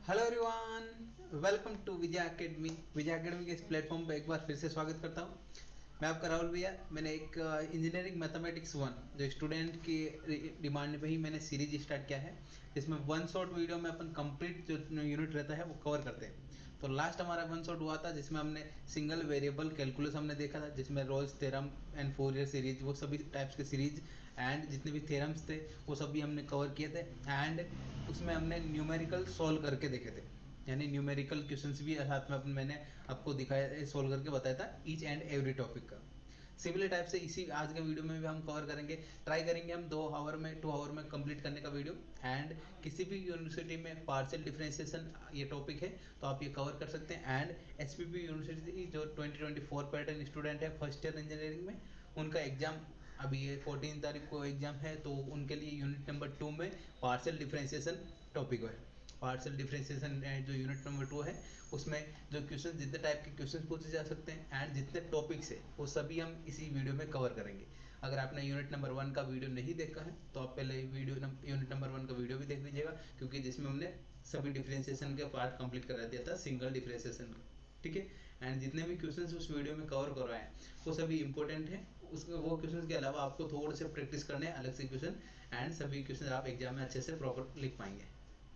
Hello everyone, welcome to Vijay Academy. Vijay Academy के इस platform पर एक बार फिर से स्वागत करता हूँ। मैं आपका राहुल भैया। मैंने एक इंजीनियरिंग मैथमेटिक्स 1 जो स्टूडेंट की डिमांड पे ही मैंने सीरीज स्टार्ट किया है, जिसमें वन शॉट वीडियो में अपन कंप्लीट जो यूनिट रहता है वो कवर करते हैं। तो लास्ट हमारा वन शॉट हुआ था जिसमें हमने सिंगल वेरिएबल कैलकुलस हमने देखा था, जिसमें Rolle's theorem and Fourier series वो सभी टाइप्स के सीरीज एंड जितने भी थ्योरम्स थे वो सभी हमने कवर किए थे। एंड उसमें हमने न्यूमेरिकल सॉल्व करके देखे थे, यानी न्यूमेरिकल क्वेश्चंस भी साथ में मैंने आपको दिखाया, सॉल्व करके बताया था ईच एंड एवरी टॉपिक का। सिमिलर टाइप से इसी आज के वीडियो में भी हम कवर करेंगे। ट्राई करेंगे हम 2 आवर में कंप्लीट करने का वीडियो। एंड किसी भी यूनिवर्सिटी में पार्शियल डिफरेंशिएशन ये टॉपिक है तो आप ये कवर कर सकते हैं। एंड एसपीपी यूनिवर्सिटी जो 2024 पैटर्न स्टूडेंट है फर्स्ट ईयर इंजीनियरिंग में, उनका एग्जाम अभी ये 14 तारीख को एग्जाम है, तो उनके लिए यूनिट नंबर 2 में पार्शियल डिफरेंशिएशन टॉपिक है। पार्शियल डिफरेंशिएशन जो यूनिट नंबर 2 है उसमें जो क्वेश्चन जितने टाइप के क्वेश्चन पूछे जा सकते हैं एंड जितने टॉपिक्स है वो सभी हम इसी वीडियो में कवर करेंगे। अगर आपने यूनिट नंबर 1 का वीडियो नहीं देखा है तो आप पहले यूनिट नंबर 1 का वीडियो भी देख लीजिएगा, क्योंकि जिसमें हमने सभी डिफरेंशिएशन के पार्ट कंप्लीट करा दिया था सिंगल डिफरेंशिएशन का। ठीक है। एंड जितने भी क्वेश्चंस उस वीडियो में कवर करवाए हैं वो सभी इंपॉर्टेंट है। उसमें वो क्वेश्चंस के अलावा आपको थोड़े से प्रैक्टिस करने हैं अलग से क्वेश्चन, एंड सभी क्वेश्चन आप एग्जाम में अच्छे से प्रॉपर लिख पाएंगे।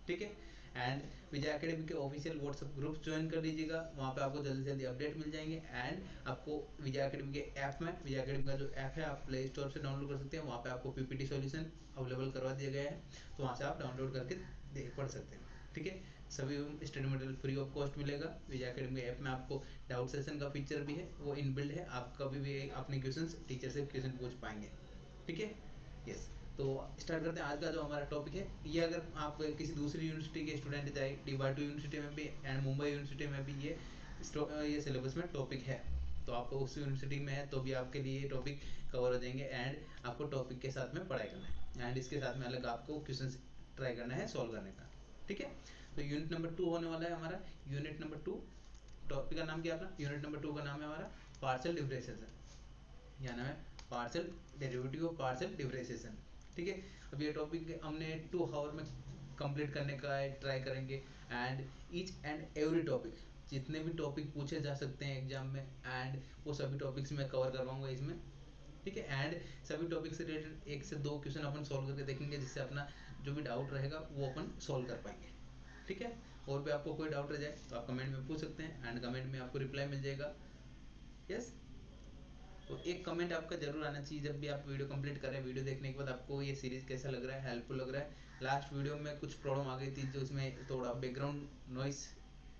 ठीक है। एंड विजय एकेडमी के ऑफिशियल व्हाट्सएप ग्रुप ज्वाइन कर लीजिएगा, वहाँ पे आपको जल्दी से जल्दी अपडेट मिल जाएंगे। एंड आपको विजय एकेडमी के ऐप में, विजय एकेडमी का जो ऐप है आप प्ले स्टोर से डाउनलोड कर सकते हैं। वहाँ पे आपको पीपीटी सॉल्यूशन अवेलेबल करवा दिया गया है, तो वहाँ से आप डाउनलोड करके पढ़ सकते हैं। ठीक है। सभी study material free of cost मिलेगा। विजय एकेडमी ऐप में आपको डाउट सेशन का फीचर भी है, वो इनबिल्ड है। आप कभी भी अपने क्वेश्चन टीचर से क्वेश्चन पूछ पाएंगे। ठीक है। यस। तो स्टार्ट करते हैं आज का जो हमारा टॉपिक है। ये अगर आप किसी दूसरी यूनिवर्सिटी के स्टूडेंट जाए, DY2 यूनिवर्सिटी में भी एंड मुंबई यूनिवर्सिटी में भी ये सिलेबस में टॉपिक है, तो आप उस यूनिवर्सिटी में है तो भी आपके लिए ये टॉपिक कवर हो जाएंगे। एंड आपको टॉपिक के साथ में पढ़ाई करना है एंड इसके साथ में अलग आपको क्वेश्चन ट्राई करना है सॉल्व करने का। ठीक है। तो यूनिट नंबर 2 होने वाला है हमारा। यूनिट नंबर 2 टॉपिक का नाम क्या है अपना? यूनिट नंबर 2 का नाम है हमारा पार्शियल डिफरेंशिएशन, या नाम है partial derivative of partial differentiation. ठीक है। अब ये टॉपिक हमने 2 आवर में कंप्लीट करने का ट्राई करेंगे। And each and every topic, जितने भी टॉपिक पूछे जा सकते हैं एग्जाम में, एंड वो सभी टॉपिक्स मैं कवर करवाऊंगा इसमें। ठीक है। एंड सभी टॉपिक से रिलेटेड 1 से 2 क्वेश्चन अपन सॉल्व करके देखेंगे, जिससे अपना जो भी डाउट रहेगा वो अपन सॉल्व कर पाएंगे। ठीक है। और भी आपको कोई डाउट रह जाए तो आप कमेंट में पूछ सकते हैं एंड कमेंट में आपको रिप्लाई मिल जाएगा। यस। तो एक कमेंट आपका जरूर आना चाहिए जब भी आप वीडियो कंप्लीट करें। वीडियो देखने के बाद आपको ये सीरीज कैसा लग रहा है, हेल्पफुल लग रहा है। लास्ट वीडियो में कुछ प्रॉब्लम आ गई थी, जो इसमें थोड़ा बैकग्राउंड नॉइस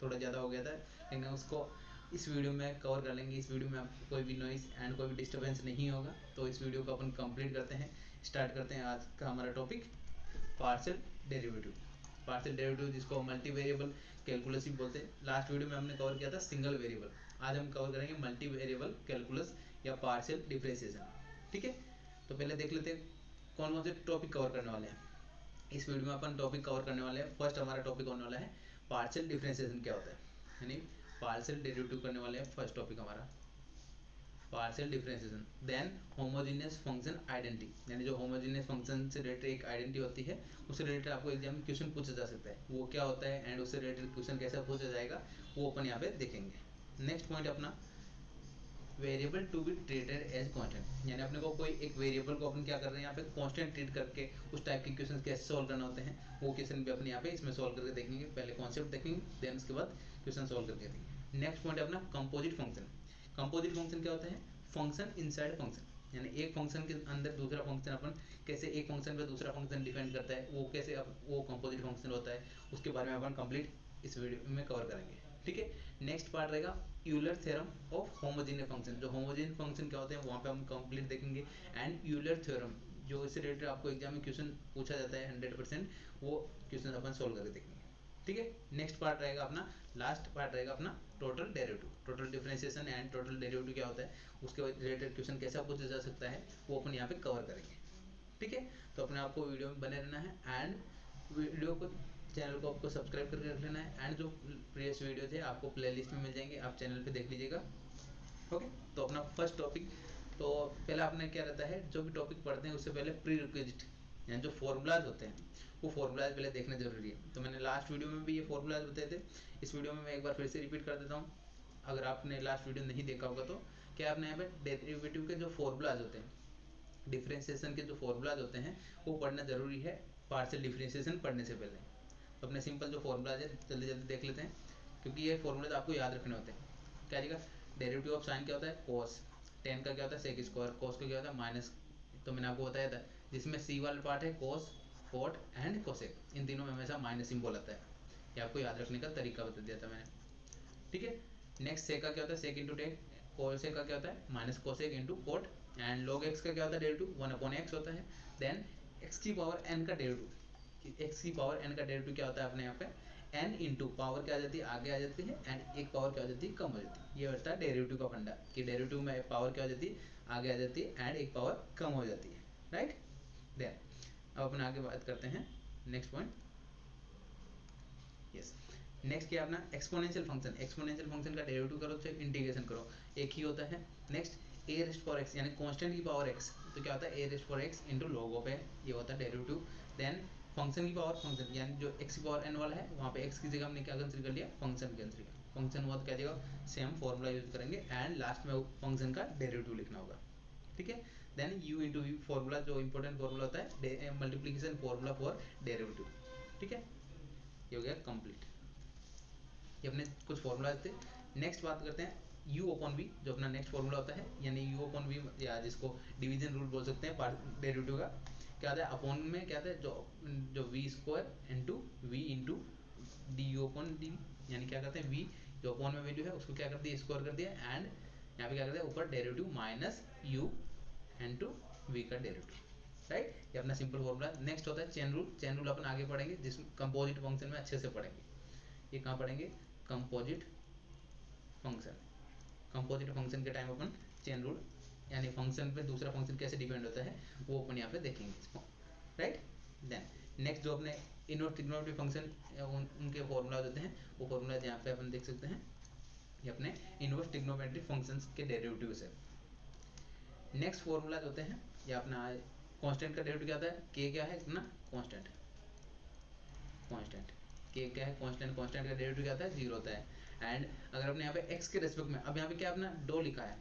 थोड़ा ज़्यादा हो गया था, लेकिन उसको इस वीडियो में कवर कर लेंगे। इस वीडियो में आपको कोई भी नॉइस एंड कोई भी डिस्टर्बेंस नहीं होगा। तो इस वीडियो को अपन कंप्लीट करते हैं, स्टार्ट करते हैं आज का हमारा topic partial derivative. Partial derivative जिसको मल्टी वेरिएबल कैलकुलस भी बोलते हैं। लास्ट वीडियो में हमने कवर किया था सिंगल वेरिएबल, आज हम कवर करेंगे मल्टी वेरिएबल कैलकुलस या पार्शियल डिफरेंशिएशन। ठीक है। तो पहले देख लेते हैं कौन कौन से टॉपिक कवर करने वाले हैं इस वीडियो में। अपन टॉपिक कवर करने वाले हैं, फर्स्ट हमारा टॉपिक होने वाला है पार्शियल डिफरेंशिएशन क्या होता है, यानी पार्शियल डेरिवेटिव करने वाले हैं। फर्स्ट टॉपिक हमारा partial differentiation. Then homogeneous function identity, यानी जो होमोजेनियस फंक्शन से रिलेटेड एक आइडेंटिटी होती है, उससे रिलेटेड आपको एग्जाम में क्वेश्चन पूछा जा सकता है, वो क्या होता है एंड उससे रिलेटेड क्वेश्चन कैसे पूछा जाएगा वो अपन यहाँ पे देखेंगे। नेक्स्ट पॉइंट अपना variable to be treated as constant, यानी अपने को कोई एक वेरिएबल को अपन क्या कर रहे हैं यहाँ पे कांस्टेंट ट्रीट करके उस टाइप के क्वेश्चन कैसे सॉल्व करना होते हैं, वो क्वेश्चन भी अपने यहाँ पे इसमें सॉल्व करके देखेंगे। पहले कॉन्सेप्ट देखेंगे, देन उसके बाद क्वेश्चन सॉल्व करके देखेंगे। नेक्स्ट पॉइंट अपना कंपोजिट फंक्शन। कंपोजिट फंक्शन क्या होता है? फंक्शन इनसाइड फंक्शन, यानी एक फंक्शन के अंदर दूसरा फंक्शन अपन कैसे एक फंक्शन पे दूसरा फंक्शन डिपेंड करता है, वो कैसे वो कंपोजिट फंक्शन होता है, उसके बारे में अपन कंप्लीट इस वीडियो में कवर करेंगे। ठीक है। नेक्स्ट पार्ट रहेगा Euler theorem of homogeneous function. जो होमोजेनियस फंक्शन क्या होते हैं वहाँ पे हम कंप्लीट देखेंगे। एंड यूलर थ्योरम जो इससे रिलेटेड आपको एग्जाम में क्वेश्चन पूछा जाता है 100%, वो क्वेश्चन अपन सोल्व करके देखेंगे। ठीक है। नेक्स्ट पार्ट रहेगा अपना, लास्ट पार्ट रहेगा अपना total derivative. Total differentiation and total derivative क्या होता है, उसके रिलेटेड क्वेश्चन कैसा पूछा जा सकता है, वो अपन यहाँ पे कवर करेंगे। ठीक है। तो अपने आपको वीडियो में बने रहना है एंड वीडियो को चैनल को आपको सब्सक्राइब करके रख लेना है। एंड जो प्रीवियस वीडियो थे आपको प्लेलिस्ट में मिल जाएंगे, आप चैनल पे देख लीजिएगा। ओके। तो अपना फर्स्ट टॉपिक, तो पहले आपने क्या रहता है, जो भी टॉपिक पढ़ते हैं उससे पहले प्री रिक्विजिट यानी जो फॉर्मूलाज होते हैं वो फॉर्मूलाज पहले देखने जरूरी है। तो मैंने लास्ट वीडियो में भी ये फॉर्मूलाज बताए थे, इस वीडियो में मैं एक बार फिर से रिपीट कर देता हूँ। अगर आपने लास्ट वीडियो नहीं देखा होगा तो क्या आपने यहाँ पे डेरिवेटिव के जो फॉर्मूलाज होते हैं, डिफरेंशिएशन के जो फॉर्मूलाज होते हैं वो पढ़ना जरूरी है पार्शियल डिफरेंशिएशन पढ़ने से पहले। तो अपने सिंपल जो फॉर्मूलाज है जल्दी जल्दी देख लेते हैं, क्योंकि ये फॉर्मूलाज आपको याद रखने होते हैं। क्या आएगा, डेरिवेटिव ऑफ साइन क्या होता है, कोस, टेन का क्या होता है सेक स्क्वायर, कोस का क्या होता है माइनस, तो मैंने आपको बताया था जिसमें सी वाला पार्ट है कोस, कोट एंड कोसेक, इन तीनों में हमेशा माइनस सिंबल आता है। ये आपको याद रखने का तरीका बता दिया था मैंने, ठीक है। नेक्स्ट सेक का क्या होता है सेक इंटू टेक, कोसेक का क्या होता है minus cosec into coat, and log x का क्या होता है डेरिवेटिव 1/x होता है। देन एक्स की पावर एन का डेरिवेटिव, एक्स की पावर एन का डेरिवेटिव क्या होता है अपने यहाँ पे एन इंटू पावर क्या आ जाती है आगे आ जाती है, एंड एक पावर क्या हो जाती है कम हो जाती है। ये होता है डेरिवेटिव का फंडा कि डेरिवेटिव में पावर क्या हो जाती है आगे आ जाती है एंड एक पावर कम हो जाती है, राइट। देन अब अपने आगे बात करते हैं नेक्स्ट पॉइंट। यस, नेक्स्ट क्या अपना एक्सपोनेंशियल फंक्शन, एक्सपोनेंशियल फंक्शन का डेरिवेटिव करो चाहे इंटीग्रेशन करो एक ही होता है। Next a rest for x यानी कांस्टेंट की पावर एक्स, तो क्या होता है a rest for x into log of a, ये होता है डेरिवेटिव। देन फंक्शन की पावर फंक्शन यानी जो एक्स की पावर एन वाला है वहाँ पे एक्स की जगह हमने क्या कंसिडर कर लिया फंक्शन कैंसिल किया, फंक्शन हुआ तो क्या जगह सेम फॉर्मूला यूज करेंगे एंड लास्ट में फंक्शन का डेरिवेटिव लिखना होगा, ठीक है। Then U into V formula जो इंपॉर्टेंट फॉर्मूला होता है मल्टीप्लीकेशन फॉर्मूला फॉर डेरिवेटिव, ठीक है। ये हो गया कंप्लीट, ये अपने कुछ फॉर्मूलाज थे। नेक्स्ट बात करते हैं u अपॉन v, जो अपना नेक्स्ट फॉर्मूला होता है यानी u अपॉन v या जिसको डिवीजन रूल बोल सकते हैं डेरिवेटिव का, क्या आता है अपॉन में क्या आता है जो v square into v into D u upon D, यानी क्या करते हैं v जो अपॉन में वैल्यू है उसको क्या कर दिया स्क्वायर कर दिया, एंड यहाँ पे क्या करते हैं ऊपर derivative minus u into v का डेरिवेटिव, राइट। ये अपना सिंपल फॉर्मूला। नेक्स्ट होता है चेन रूल, चेन रूल अपन आगे पढ़ेंगे जिस कंपोजिट फंक्शन में अच्छे से पढ़ेंगे। ये कहाँ पढ़ेंगे कंपोजिट फंक्शन, कंपोजिट फंक्शन के टाइम अपन चेन रूल यानी फंक्शन पे दूसरा फंक्शन कैसे डिपेंड होता है वो अपन यहाँ पे देखेंगे इसको, राइट। देन नेक्स्ट जो अपने इनवर्स ट्रिग्नोमेट्रिक फंक्शन उनके फॉर्मूलाज होते हैं वो फॉर्मूलाज यहाँ पे अपन देख सकते हैं, ये अपने इनवर्स ट्रिग्नोमेट्रिक फंक्शंस के डेरिवेटिव्स है। नेक्स्ट फॉर्मूलाज होते हैं ये अपना कांस्टेंट का डेरिवेटिव क्या होता है, के क्या है अपना कांस्टेंट, कांस्टेंट के क्या है कांस्टेंट, कांस्टेंट का डेरिवेटिव क्या होता है 0 होता है। एंड अगर अपने यहाँ पे x के रेस्पेक्ट में, अब यहाँ पे क्या अपना डो लिखा है,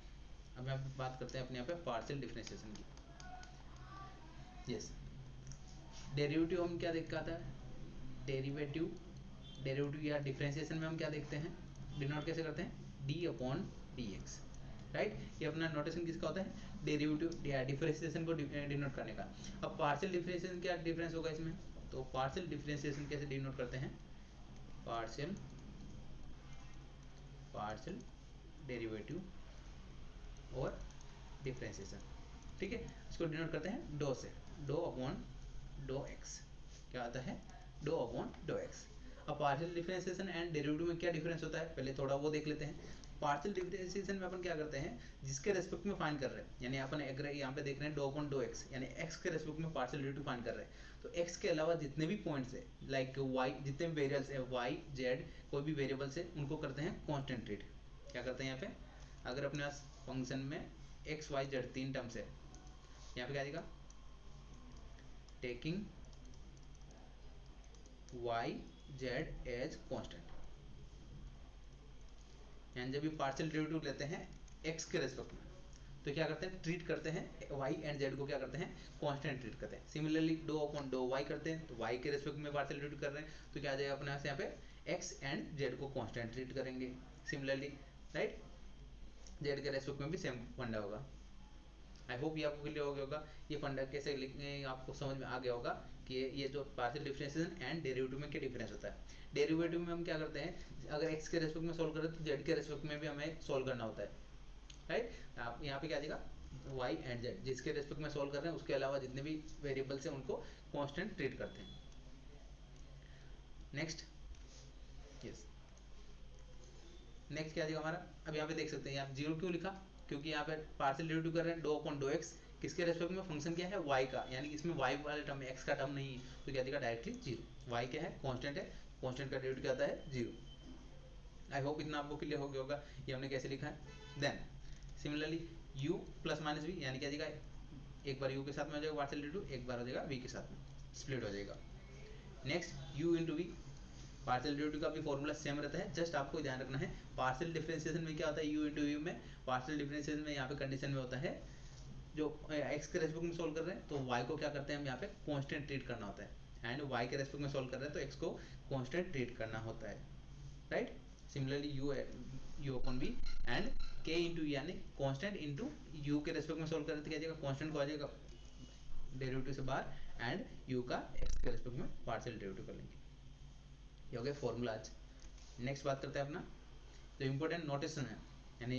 अब यहाँ पे बात करते हैं अपने यहाँ पे पार्शियल डिफरेंशिएशन की। यस, डेरिवेटिव हम क्या देख आता है डेरिवेटिव, डेरिवेटिव या डिफरेंशिएशन में हम क्या देखते हैं डिनोट कैसे करते हैं d अपॉन dx, राइट। ये अपना नोटेशन किसका होता है डेरिवेटिव या डिफरेंशिएशन को डिनोट करने का। अब पार्शियल डिफरेंशिएशन क्या डिफरेंस होगा इसमें, तो पार्शियल डिफरेंशिएशन कैसे डिनोट करते हैं पार्शियल, पार्शियल डेरिवेटिव और डिफरेंशिएशन, ठीक है। इसको डिनोट करते हैं डो से, डो अपॉन डो एक्स, क्या आता है डो अपॉन डो एक्स। अब पार्शियल डिफरेंशिएशन एंड डेरिवेटिव में क्या डिफरेंस होता है पहले थोड़ा वो देख लेते हैं। पार्शियल डिफरेंशिएशन में अपन क्या करते हैं जिसके रेस्पेक्ट में फाइंड कर रहे हैं, यानी अपन यहाँ पे देख रहे हैं डो अपॉन डो एक्स यानी एक्स के रेस्पेक्ट में पार्शियल डेरिवेटिव फाइंड कर रहे हैं, तो एक्स के अलावा जितने भी पॉइंट्स है लाइक वाई, जितने भी वेरिएबल्स है वाई जेड कोई भी वेरिएबल्स है उनको करते हैं कांस्टेंट ट्रीट। क्या करते हैं यहाँ पे अगर अपने पास फंक्शन में एक्स वाई जेड तीन टर्म्स है, यहाँ पे क्या देगा taking Y Z as constant, यानी जब भी पार्शियल डेरिवेटिव लेते हैं एक्स के रेस्पेक्ट में तो क्या करते हैं ट्रीट करते हैं वाई एंड जेड को क्या करते हैं कांस्टेंट ट्रीट करते हैं। Similarly do upon dough Y करते हैं तो वाई के रेस्पेक्ट में पार्शियल डेरिवेटिव कर रहे हैं तो क्या आ जाएगा अपने यहाँ पे एक्स एंड जेड को कांस्टेंट ट्रीट करेंगे सिमिलरली, राइट। जेड के रेस्पेक्ट में भी सेम फंडा होगा। आई होप ये आपको क्लियर हो गया होगा ये फंडा कैसे लिखने आपको समझ में आ गया होगा कि ये जो पार्शियल डिफरेंशिएशन एंड डेरिवेटिव में क्या डिफरेंस होता है। डेरिवेटिव में हम क्या करते हैं अगर एक्स के रेस्पेक्ट में सोल्व करें तो जेड के रेस्पेक्ट में भी हमें सोल्व करना होता है, राइट। आप यहाँ पे क्या देगा वाई एंड जेड जिसके रेस्पेक्ट में सोल्व कर रहे हैं उसके अलावा जितने भी वेरिएबल्स हैं उनको कांस्टेंट ट्रीट करते हैं। नेक्स्ट, यस, नेक्स्ट क्या देगा हमारा, अब यहाँ पे देख सकते हैं यहाँ जीरो क्यों लिखा क्योंकि यहाँ पे पार्शियल डेरिवेटिव कर रहे हैं डो अपॉन डो एक्स, किसके रेस्पेक्ट में फंक्शन क्या है वाई का, यानी इसमें वाई वाले टर्म एक्स का टर्म नहीं है तो क्या देगा डायरेक्टली जीरो। वाई क्या है कांस्टेंट है, कांस्टेंट का डेरिवेटिव क्या आता है जीरो। आई होप इतना आपको क्लियर हो गया होगा ये हमने कैसे लिखा है। Then similarly u plus minus V यानी क्या देगा एक बार u के साथ में हो जाएगा पार्शियल डेरिवेटिव एक बार हो जाएगा v के साथ में स्प्लिट हो जाएगा। Next U into V, partial derivative का भी फॉर्मूला सेम रहता है, जस्ट आपको ध्यान रखना है पार्शियल डिफरेंशिएशन में क्या होता है, यू इंटू यू में पार्शियल डिफरेंशिएशन में यहाँ पे कंडीशन में होता है जो एक्स के रेस्पेक्ट में सोल्व कर रहे हैं तो वाई को क्या करते हैं हम यहाँ पे कांस्टेंट ट्रीट करना होता है, एंड वाई के रेस्पेक्ट में सोल्व कर रहे हैं तो एक्स को कांस्टेंट ट्रीट करना होता है, right. Similarly U upon B and के इंटू यानी कांस्टेंट इंटू यू के रेस्पेक्ट में सोल्व कर रहे थे क्या जाएगा, कांस्टेंट को आ जाएगा डेरिवेटिव से बाहर एंड यू का एक्स के रेस्पेक्ट में पार्शियल डेरिवेटिव कर लेंगे। ये हो गया फॉर्मूला आज। नेक्स्ट बात करते हैं अपना जो इम्पोर्टेंट नोटेशन है, यानी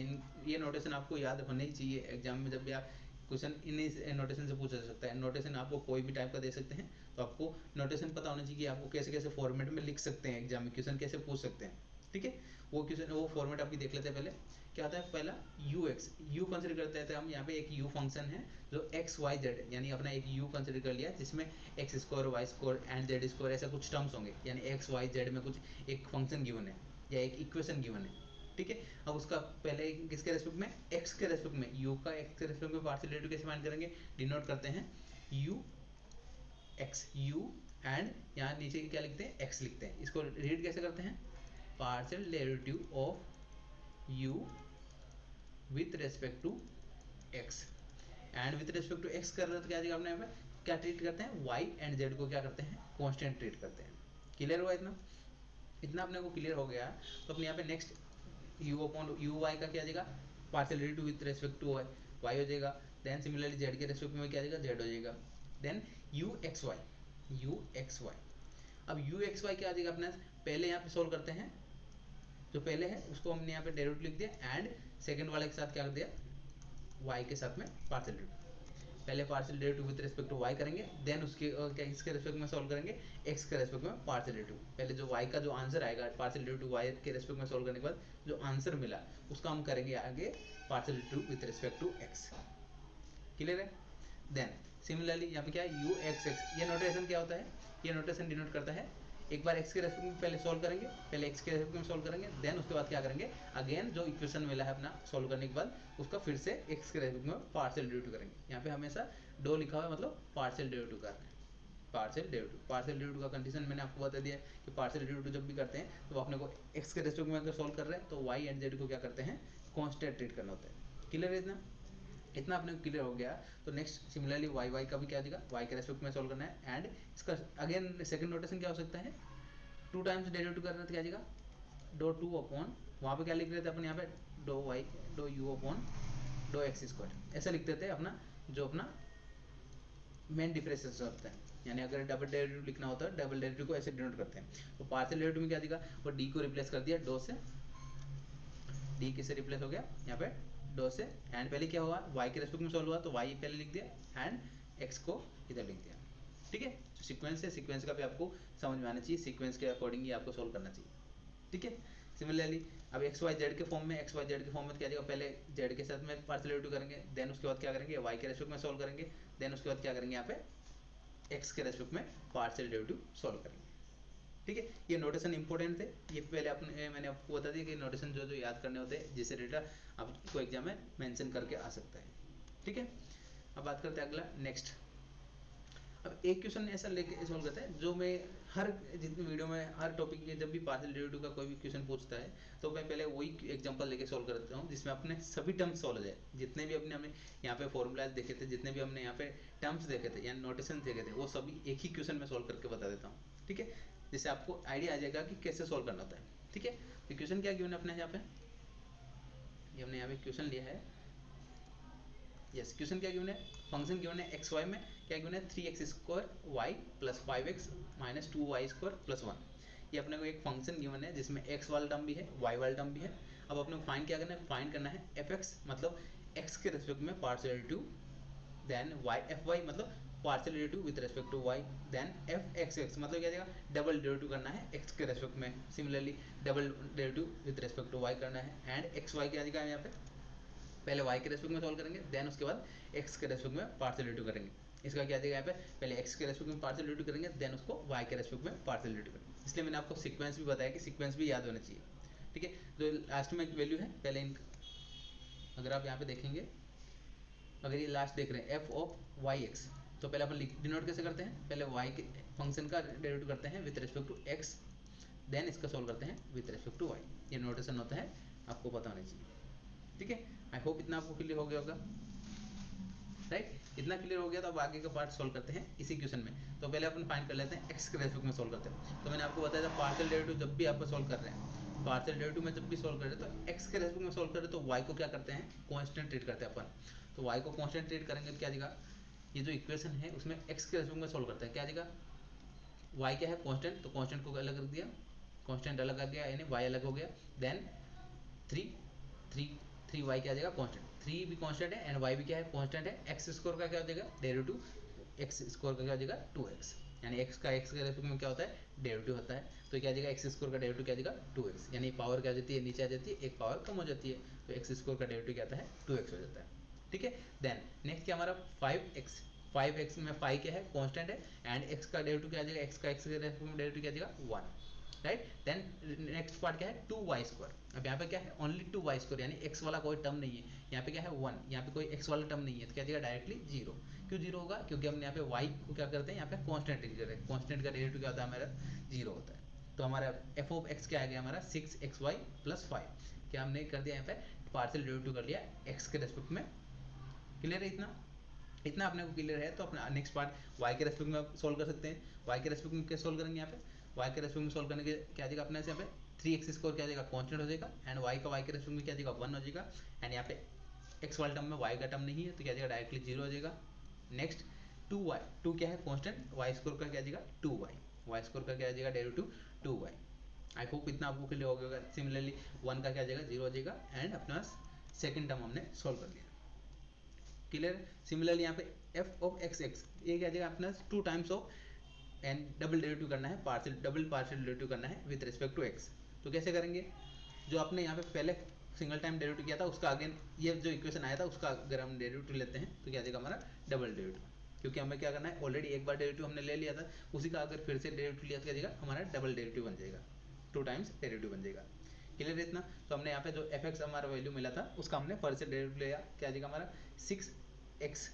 ये नोटेशन आपको याद होने ही चाहिए एग्जाम में, जब भी आप क्वेश्चन इन नोटेशन से पूछा जा सकता है। नोटेशन आपको कोई भी टाइप का दे सकते हैं तो आपको नोटेशन पता होना चाहिए कि आपको कैसे कैसे फॉर्मेट में लिख सकते हैं, एग्जाम में क्वेश्चन कैसे पूछ सकते हैं, ठीक है। वो क्वेश्चन वो फॉर्मेट आप देख लेते हैं। पहले क्या होता है, पहला यू एक्स, यू कंसिडर करते थे हम यहाँ पे, एक यू फंक्शन है जो एक्स वाई जेड यानी अपना एक यू कंसिडर कर लिया जिसमें X square Y square and Z square ऐसा कुछ टर्म्स होंगे, यानी एक्स वाई जेड में कुछ एक फंक्शन गिवन है या एक इक्वेशन गिवन है, ठीक है। अब उसका पहले किसके रेस्पेक्ट में, एक्स के रेस्पेक्ट में, यू का एक्स के रेस्पेक्ट में पार्शियल डेरिवेटिव कैसे फाइंड करेंगे, डिनोट करते हैं यू एक्स यू एंड यहाँ नीचे क्या लिखते हैं, एक्स लिखते हैं। इसको रीड कैसे करते हैं, partial derivative of U with respect to x, and with respect to X कर रहे हैं तो क्या आ जाएगा, अपने यहाँ पे क्या ट्रीट करते हैं, वाई एंड जेड को क्या करते हैं, कांस्टेंट ट्रीट करते हैं। क्लियर हुआ इतना, इतना अपने को क्लियर हो गया तो अपने यहाँ पे next U upon U Y का क्या आ जाएगा, partial derivative with respect to Y हो जाएगा। देन सिमिलरली जेड के रेस्पेक्ट में क्या आ जाएगा, जेड हो जाएगा। देन यू एक्स वाई, अब यू एक्स वाई क्या आ जाएगा अपना, पहले यहाँ पे सोल्व करते हैं, जो पहले है उसको हमने यहाँ पे डेरिवेटिव लिख दिया एंड सेकंड वाले के साथ क्या कर दिया, वाई के साथ में पार्शियल डेरिवेटिव। पहले partial derivative with respect to Y करेंगे, देन उसके क्या इसके रेस्पेक्ट में सॉल्व करेंगे, एक्स के रेस्पेक्ट में पार्शियल डेरिवेटिव। पहले जो वाई का जो आंसर आएगा पार्शियल डेरिवेटिव वाई के रेस्पेक्ट में सॉल्व करने के बाद जो आंसर मिला उसका हम करेंगे आगे partial derivative with respect to X. Clear है। देन सिमिलरली यहाँ पे क्या है, यू एक्स एक्स, ये नोटेशन क्या होता है, ये नोटेशन डिनोट करता है एक बार एक्स के रेस्पेक्ट में पहले सॉल्व करेंगे, पहले एक्स के रेस्पेक्ट में सॉल्व करेंगे, देन उसके बाद क्या करेंगे, अगेन जो इक्वेशन मिला है अपना सॉल्व करने के बाद उसका फिर से एक्स के रेस्पेक्ट में पार्शियल डेरिवेटिव करेंगे। यहाँ पे हमेशा डो लिखा हुआ है मतलब पार्शियल डेरिवेटिव कर रहे हैं, पार्शियल डेरिवेटिव का कंडीशन मैंने आपको बता दिया है कि पार्शियल डेरिवेटिव जब भी करते हैं तो अपने को एक्स के रेस्पेक्ट में अगर सॉल्व कर रहे हैं तो वाई एंड जेड को क्या करते हैं, कांस्टेंट ट्रीट करना होता है। क्लियर है इतना, इतना अपने को क्लियर हो गया। तो नेक्स्ट सिमिलरली वाई का भी क्या देगा, वाई के रेस्पेक्ट में सॉल्व करना है एंड इसका अगेन सेकंड नोटेशन क्या हो सकता है, टू टाइम्स डेरिवेटिव कर रहे थे क्या जाएगा, डो टू अपॉन, वहाँ पे क्या लिख रहे थे अपन यहाँ पे do Y do you upon dough x square, ऐसा लिख देते हैं अपना जो अपना मेन डिफरेंशिएशन होता है। यानी अगर डबल डेरिवेटिव लिखना होता है डबल डेरिवेटिव को ऐसे डिनोट करते हैं। तो पार्शियल डेरिवेटिव में क्या दिखा, वो डी को रिप्लेस कर दिया डो से, डी किससे रिप्लेस हो गया यहाँ पे डो से, एंड पहले क्या हुआ वाई के रेस्पेक्ट में सॉल्व हुआ तो वाई पहले लिख दिया एंड एक्स को इधर लिख दिया, ठीक है। तो सीक्वेंस है, सीक्वेंस का भी आपको समझ में आना चाहिए, सीक्वेंस के अकॉर्डिंग ही आपको सोल्व करना चाहिए, ठीक है। सिमिलरली अब एक्स वाई जेड के फॉर्म में, एक्स वाई जेड के फॉर्म में क्या जाएगा, पहले जेड के साथ में पार्शियल डेरिवेटिव करेंगे, देन उसके बाद क्या करेंगे वाई के रेस्पेक्ट में सॉल्व करेंगे, देन उसके बाद क्या करेंगे यहाँ पे एक्स के रेस्पेक्ट में पार्शियल डेरिवेटिव सॉल्व करेंगे, ठीक है। ये नोटेशन इंपॉर्टेंट थे, ये पहले अपने मैंने आपको बता दिया कि नोटेशन जो जो याद करने होते हैं जिससे डेटा आपको एग्जाम में मेंशन करके आ सकता है, ठीक है। अब बात करते हैं अगला नेक्स्ट। अब एक क्वेश्चन ऐसा लेके सॉल्व करता है जो मैं हर जितनी वीडियो में हर टॉपिक के जब भी पार्शियल डेरिवेटिव का कोई भी क्वेश्चन पूछता है तो मैं पहले वही एग्जांपल लेके सॉल्व करता हूँ जिसमें अपने सभी टर्म्स सॉल्व हो जाए, जितने भी अपने हमने यहाँ पे फॉर्मूलाज देखे थे, जितने भी हमने यहाँ पे टर्म्स देखे थे या नोटेशन देखे थे वो सभी एक ही क्वेश्चन में सॉल्व करके बता देता हूँ, ठीक है। जिससे आपको आइडिया आ जाएगा कि कैसे सॉल्व करना होता है, ठीक है। तो क्वेश्चन क्या गिवन है अपने यहाँ पे, ये हमने यहाँ पे क्वेश्चन लिया है, यस क्वेश्चन क्या गिवन है, फंक्शन गिवन है एक्स वाई में क्या गिवन है 3x square Y plus 5x minus 2y square plus 1। ये अपने को एक फंक्शन गिवन है जिसमें x वाला टर्म भी है y वाला टर्म भी है। अब अपने को फाइंड क्या करना है, फाइंड करना है fx मतलब x के रेस्पेक्ट में पार्शियल डेरिवेटिव, देन fy मतलब partial derivative with respect to y, then fxx मतलब क्या जाएगा डबल डेरिवेटिव करना है x के रेस्पेक्ट में, similarly double derivative with respect to y करना है एंड xy क्या जाएगा यहाँ पे पहले y के रेस्पेक्ट में सॉल्व करेंगे, देन उसके बाद x के रेस्पेक्ट में पार्शियल डेरिवेटिव करेंगे। इसका क्या देगा यहाँ पे पहले x के रेस्पेक्ट में पार्शियल डेरिवेटिव करेंगे, देन उसको y के रेस्पेक्ट में पार्शियल डेरिवेटिव करेंगे। इसलिए मैंने आपको सीक्वेंस भी बताया कि सीक्वेंस भी याद होना चाहिए, ठीक है। जो लास्ट में एक वैल्यू है पहले अगर आप यहाँ पे देखेंगे, अगर ये लास्ट देख रहे हैं f ऑफ वाई एक्स, तो पहले अपन डिनोट कैसे करते हैं, पहले y के फंक्शन का डेरिवेटिव करते हैं with respect to x, then इसका सॉल्व करते हैं विथ रिस्पेक्ट टू वाई। ये नोटेशन होता है, आपको पता होना चाहिए। ठीक है, आई होप इतना आपको क्लियर हो गया होगा, राइट। इतना क्लियर हो गया तो अब आगे का पार्ट सॉल्व करते हैं इसी क्वेश्चन में। तो पहले अपन फाइंड कर लेते हैं एक्स के रेस्पेक्ट में सॉल्व करते हैं। तो मैंने आपको बताया था पार्शियल डेरिवेटिव जब भी आप सॉल्व कर रहे हैं, पार्शियल डेरिवेटिव में जब भी सॉल्व कर रहे हैं तो एक्स के रेस्पेक्ट में सॉल्व कर रहे हैं तो वाई को क्या करते हैं, कांस्टेंट ट्रीट करते हैं अपन। तो वाई को कांस्टेंट ट्रीट करेंगे तो क्या आएगा, ये जो इक्वेशन है उसमें एक्स के रेस्पेक्ट में सॉल्व करते हैं, क्या आएगा, वाई क्या है कांस्टेंट, तो कांस्टेंट को अलग कर दिया, कांस्टेंट अलग कर दिया यानी वाई अलग हो गया। Then three three three Y क्या आ जाएगा कांस्टेंट, थ्री भी कांस्टेंट है एंड वाई भी क्या है कांस्टेंट है। एक्स स्क्वायर का क्या हो जाएगा डेरिवेटिव, एक्स स्क्वायर का क्या हो जाएगा 2x, यानी एक्स का एक्स के रेस्पेक्ट में क्या होता है डेरिवेटिव होता है। तो क्या आ जाएगा एक्स स्क्वायर का डेरिवेटिव क्या आ जाएगा 2x, यानी पावर क्या आ जाती है नीचे आ जाती है, एक पावर कम हो जाती है, तो एक्स स्क्वायर का डेरिवेटिव क्या आता है 2x हो जाता है। ठीक है, देन नेक्स्ट क्या हमारा 5x, 5x में 5 क्या है कांस्टेंट है एंड x का डेरिवेटिव क्या आ जाएगा, x का x के रेस्पेक्ट में डेरिवेटिव क्या आ जाएगा 1, राइट। देन नेक्स्ट पार्ट क्या है 2y स्क्वायर। अब यहाँ पे क्या है ओनली 2y स्क्वायर, यानी x वाला कोई टर्म नहीं है, यहाँ पे क्या है 1, यहाँ पे कोई x वाला टर्म नहीं है, तो क्या जाएगा डायरेक्टली 0। क्यों 0 होगा, क्योंकि हमने यहाँ पे y को क्या करते हैं, यहाँ पे कांस्टेंट ट्रीट कर रहे हैं, कांस्टेंट का डेरिवेटिव क्या होता है हमारा 0 होता है। तो हमारा f ऑफ x क्या आ गया हमारा 6xy प्लस 5, क्या हमने कर दिया यहाँ पे पार्शियल डेरिवेटिव कर लिया x के रेस्पेक्ट में। क्लियर है इतना, इतना अपने को क्लियर है। तो अपना नेक्स्ट पार्ट y के रेस्पेक्ट में सोल्व कर सकते हैं। y के रेस्पेक्ट में क्या सोल्व करेंगे, यहाँ पे y के रेस्पेक्ट में सोल्व करने के क्या जाएगा अपने से यहाँ पे 3x स्क्वायर क्या जाएगा कांस्टेंट हो जाएगा एंड y का y के रेस्पेक्ट में क्या जाएगा 1 हो जाएगा एंड यहाँ पे x वाले टर्म में y का टर्म नहीं है तो क्या जाएगा डायरेक्टली 0 हो जाएगा। नेक्स्ट 2y, 2 क्या है कांस्टेंट, y स्क्वायर का क्या जाएगा 2y, y स्क्वायर का क्या जाएगा डेरिवेटिव 2y। आई होप इतना आपको क्लियर हो गया। सिमिलरली 1 का क्या जाएगा 0 हो जाएगा एंड अपना सेकंड टर्म हमने सोल्व कर लिया। क्लियर। सिमिलरली यहाँ पे f ऑफ x x ये क्या जाएगा अपना 2 times of and double derivative करना है, पार्शियल डबल पार्शियल डेरिवेटिव करना है विद रिस्पेक्ट टू x। तो कैसे करेंगे, जो आपने यहाँ पे पहले सिंगल टाइम डेरिवेटिव किया था उसका अगेन ये जो इक्वेशन आया था उसका अगर हम डेरिवेटिव लेते हैं तो क्या जाएगा हमारा डबल डेरिवेटिव, क्योंकि हमें क्या करना है ऑलरेडी एक बार डेरिवेटिव हमने ले लिया था, उसी का अगर फिर से डेरिवेटिव लिया तो क्या जाएगा हमारा डबल डेरिवेटिव बन जाएगा, 2 टाइम्स डेरिवेटिव बन जाएगा। क्लियर है इतना। तो हमने यहाँ पे जो एफ एक्स हमारा वैल्यू मिला था उसका हमने पार्शियल डेरिवेटिव लिया, क्या जाएगा हमारा 6x,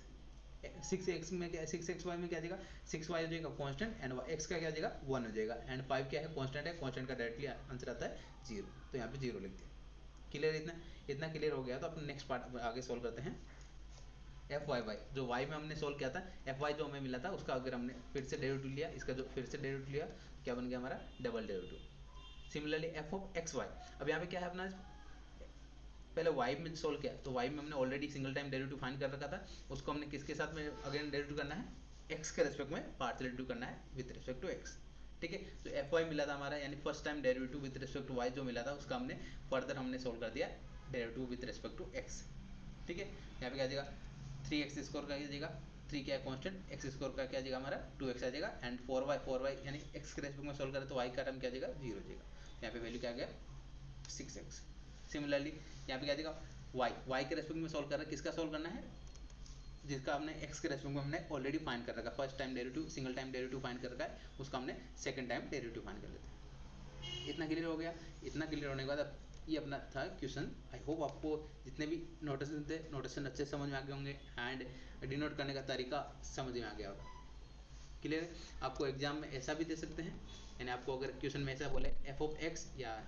6x में क्या 6xy में क्या जाएगा 6y हो जाएगा कांस्टेंट एंड x का क्या जाएगा 1 हो जाएगा एंड 5 क्या है कांस्टेंट है, कांस्टेंट का डायरेक्टली आंसर आता है 0, तो यहाँ पे 0 लिख दिया। क्लियर इतना, इतना क्लियर हो गया। तो अपन नेक्स्ट पार्ट आगे सोल्व करते हैं। एफ वाई वाई जो y में हमने सोल्व किया था, एफ वाई जो हमें मिला था उसका अगर हमने फिर से डेरिवेटिव लिया, इसका जो फिर से डेरिवेटिव लिया क्या बन गया हमारा double derivative. Similarly F of x Y, अब यहाँ पे क्या है अपना पहले y में सोल्व किया तो y में हमने already single time derivative find कर रखा था, उसको हमने किसके साथ में अगेन डेरिवेटिव करना है x के रेस्पेक्ट में पार्शियल डेरिवेटिव करना है विद रिस्पेक्ट टू x। ठीक है, तो एफ वाई मिला था हमारा यानी first time derivative with respect to y जो मिला था उसका हमने फर्दर हमने सोल्व कर दिया derivative with respect to x। ठीक है, यहाँ पे क्या आ जाएगा 3x स्क्वायर का क्या जाएगा 3 क्या है कांस्टेंट, x स्क्वायर का क्या जाएगा हमारा 2x आ जाएगा एंड 4y यानी x के रेस्पेक्ट में सोल्व करें तो y का टर्म क्या जाएगा 0 हो जाएगा, यहाँ पे वैल्यू क्या आ गया 6x। सिमिलरली यहाँ पे क्या जाएगा y के रेस्पेक्ट में सोल्व कर रहा है, किसका सोल्व करना है जिसका हमने x के रेस्पेक्ट में हमने ऑलरेडी फाइंड कर रखा है, first time derivative single time derivative find कर रखा है, उसका हमने सेकंड टाइम डेरिवेटिव फाइंड कर लेते हैं। इतना क्लियर हो गया। इतना क्लियर होने के बाद ये अपना था क्वेश्चन। आई होप आपको जितने भी नोटेशन थे नोटेशन अच्छे समझ में आ गए होंगे एंड डिनोट करने का तरीका समझ में आ गया होगा। क्लियर है। आपको एग्जाम में ऐसा भी दे सकते हैं, यानी आपको अगर क्वेश्चन में ऐसा बोले एफ ऑफ एक्स या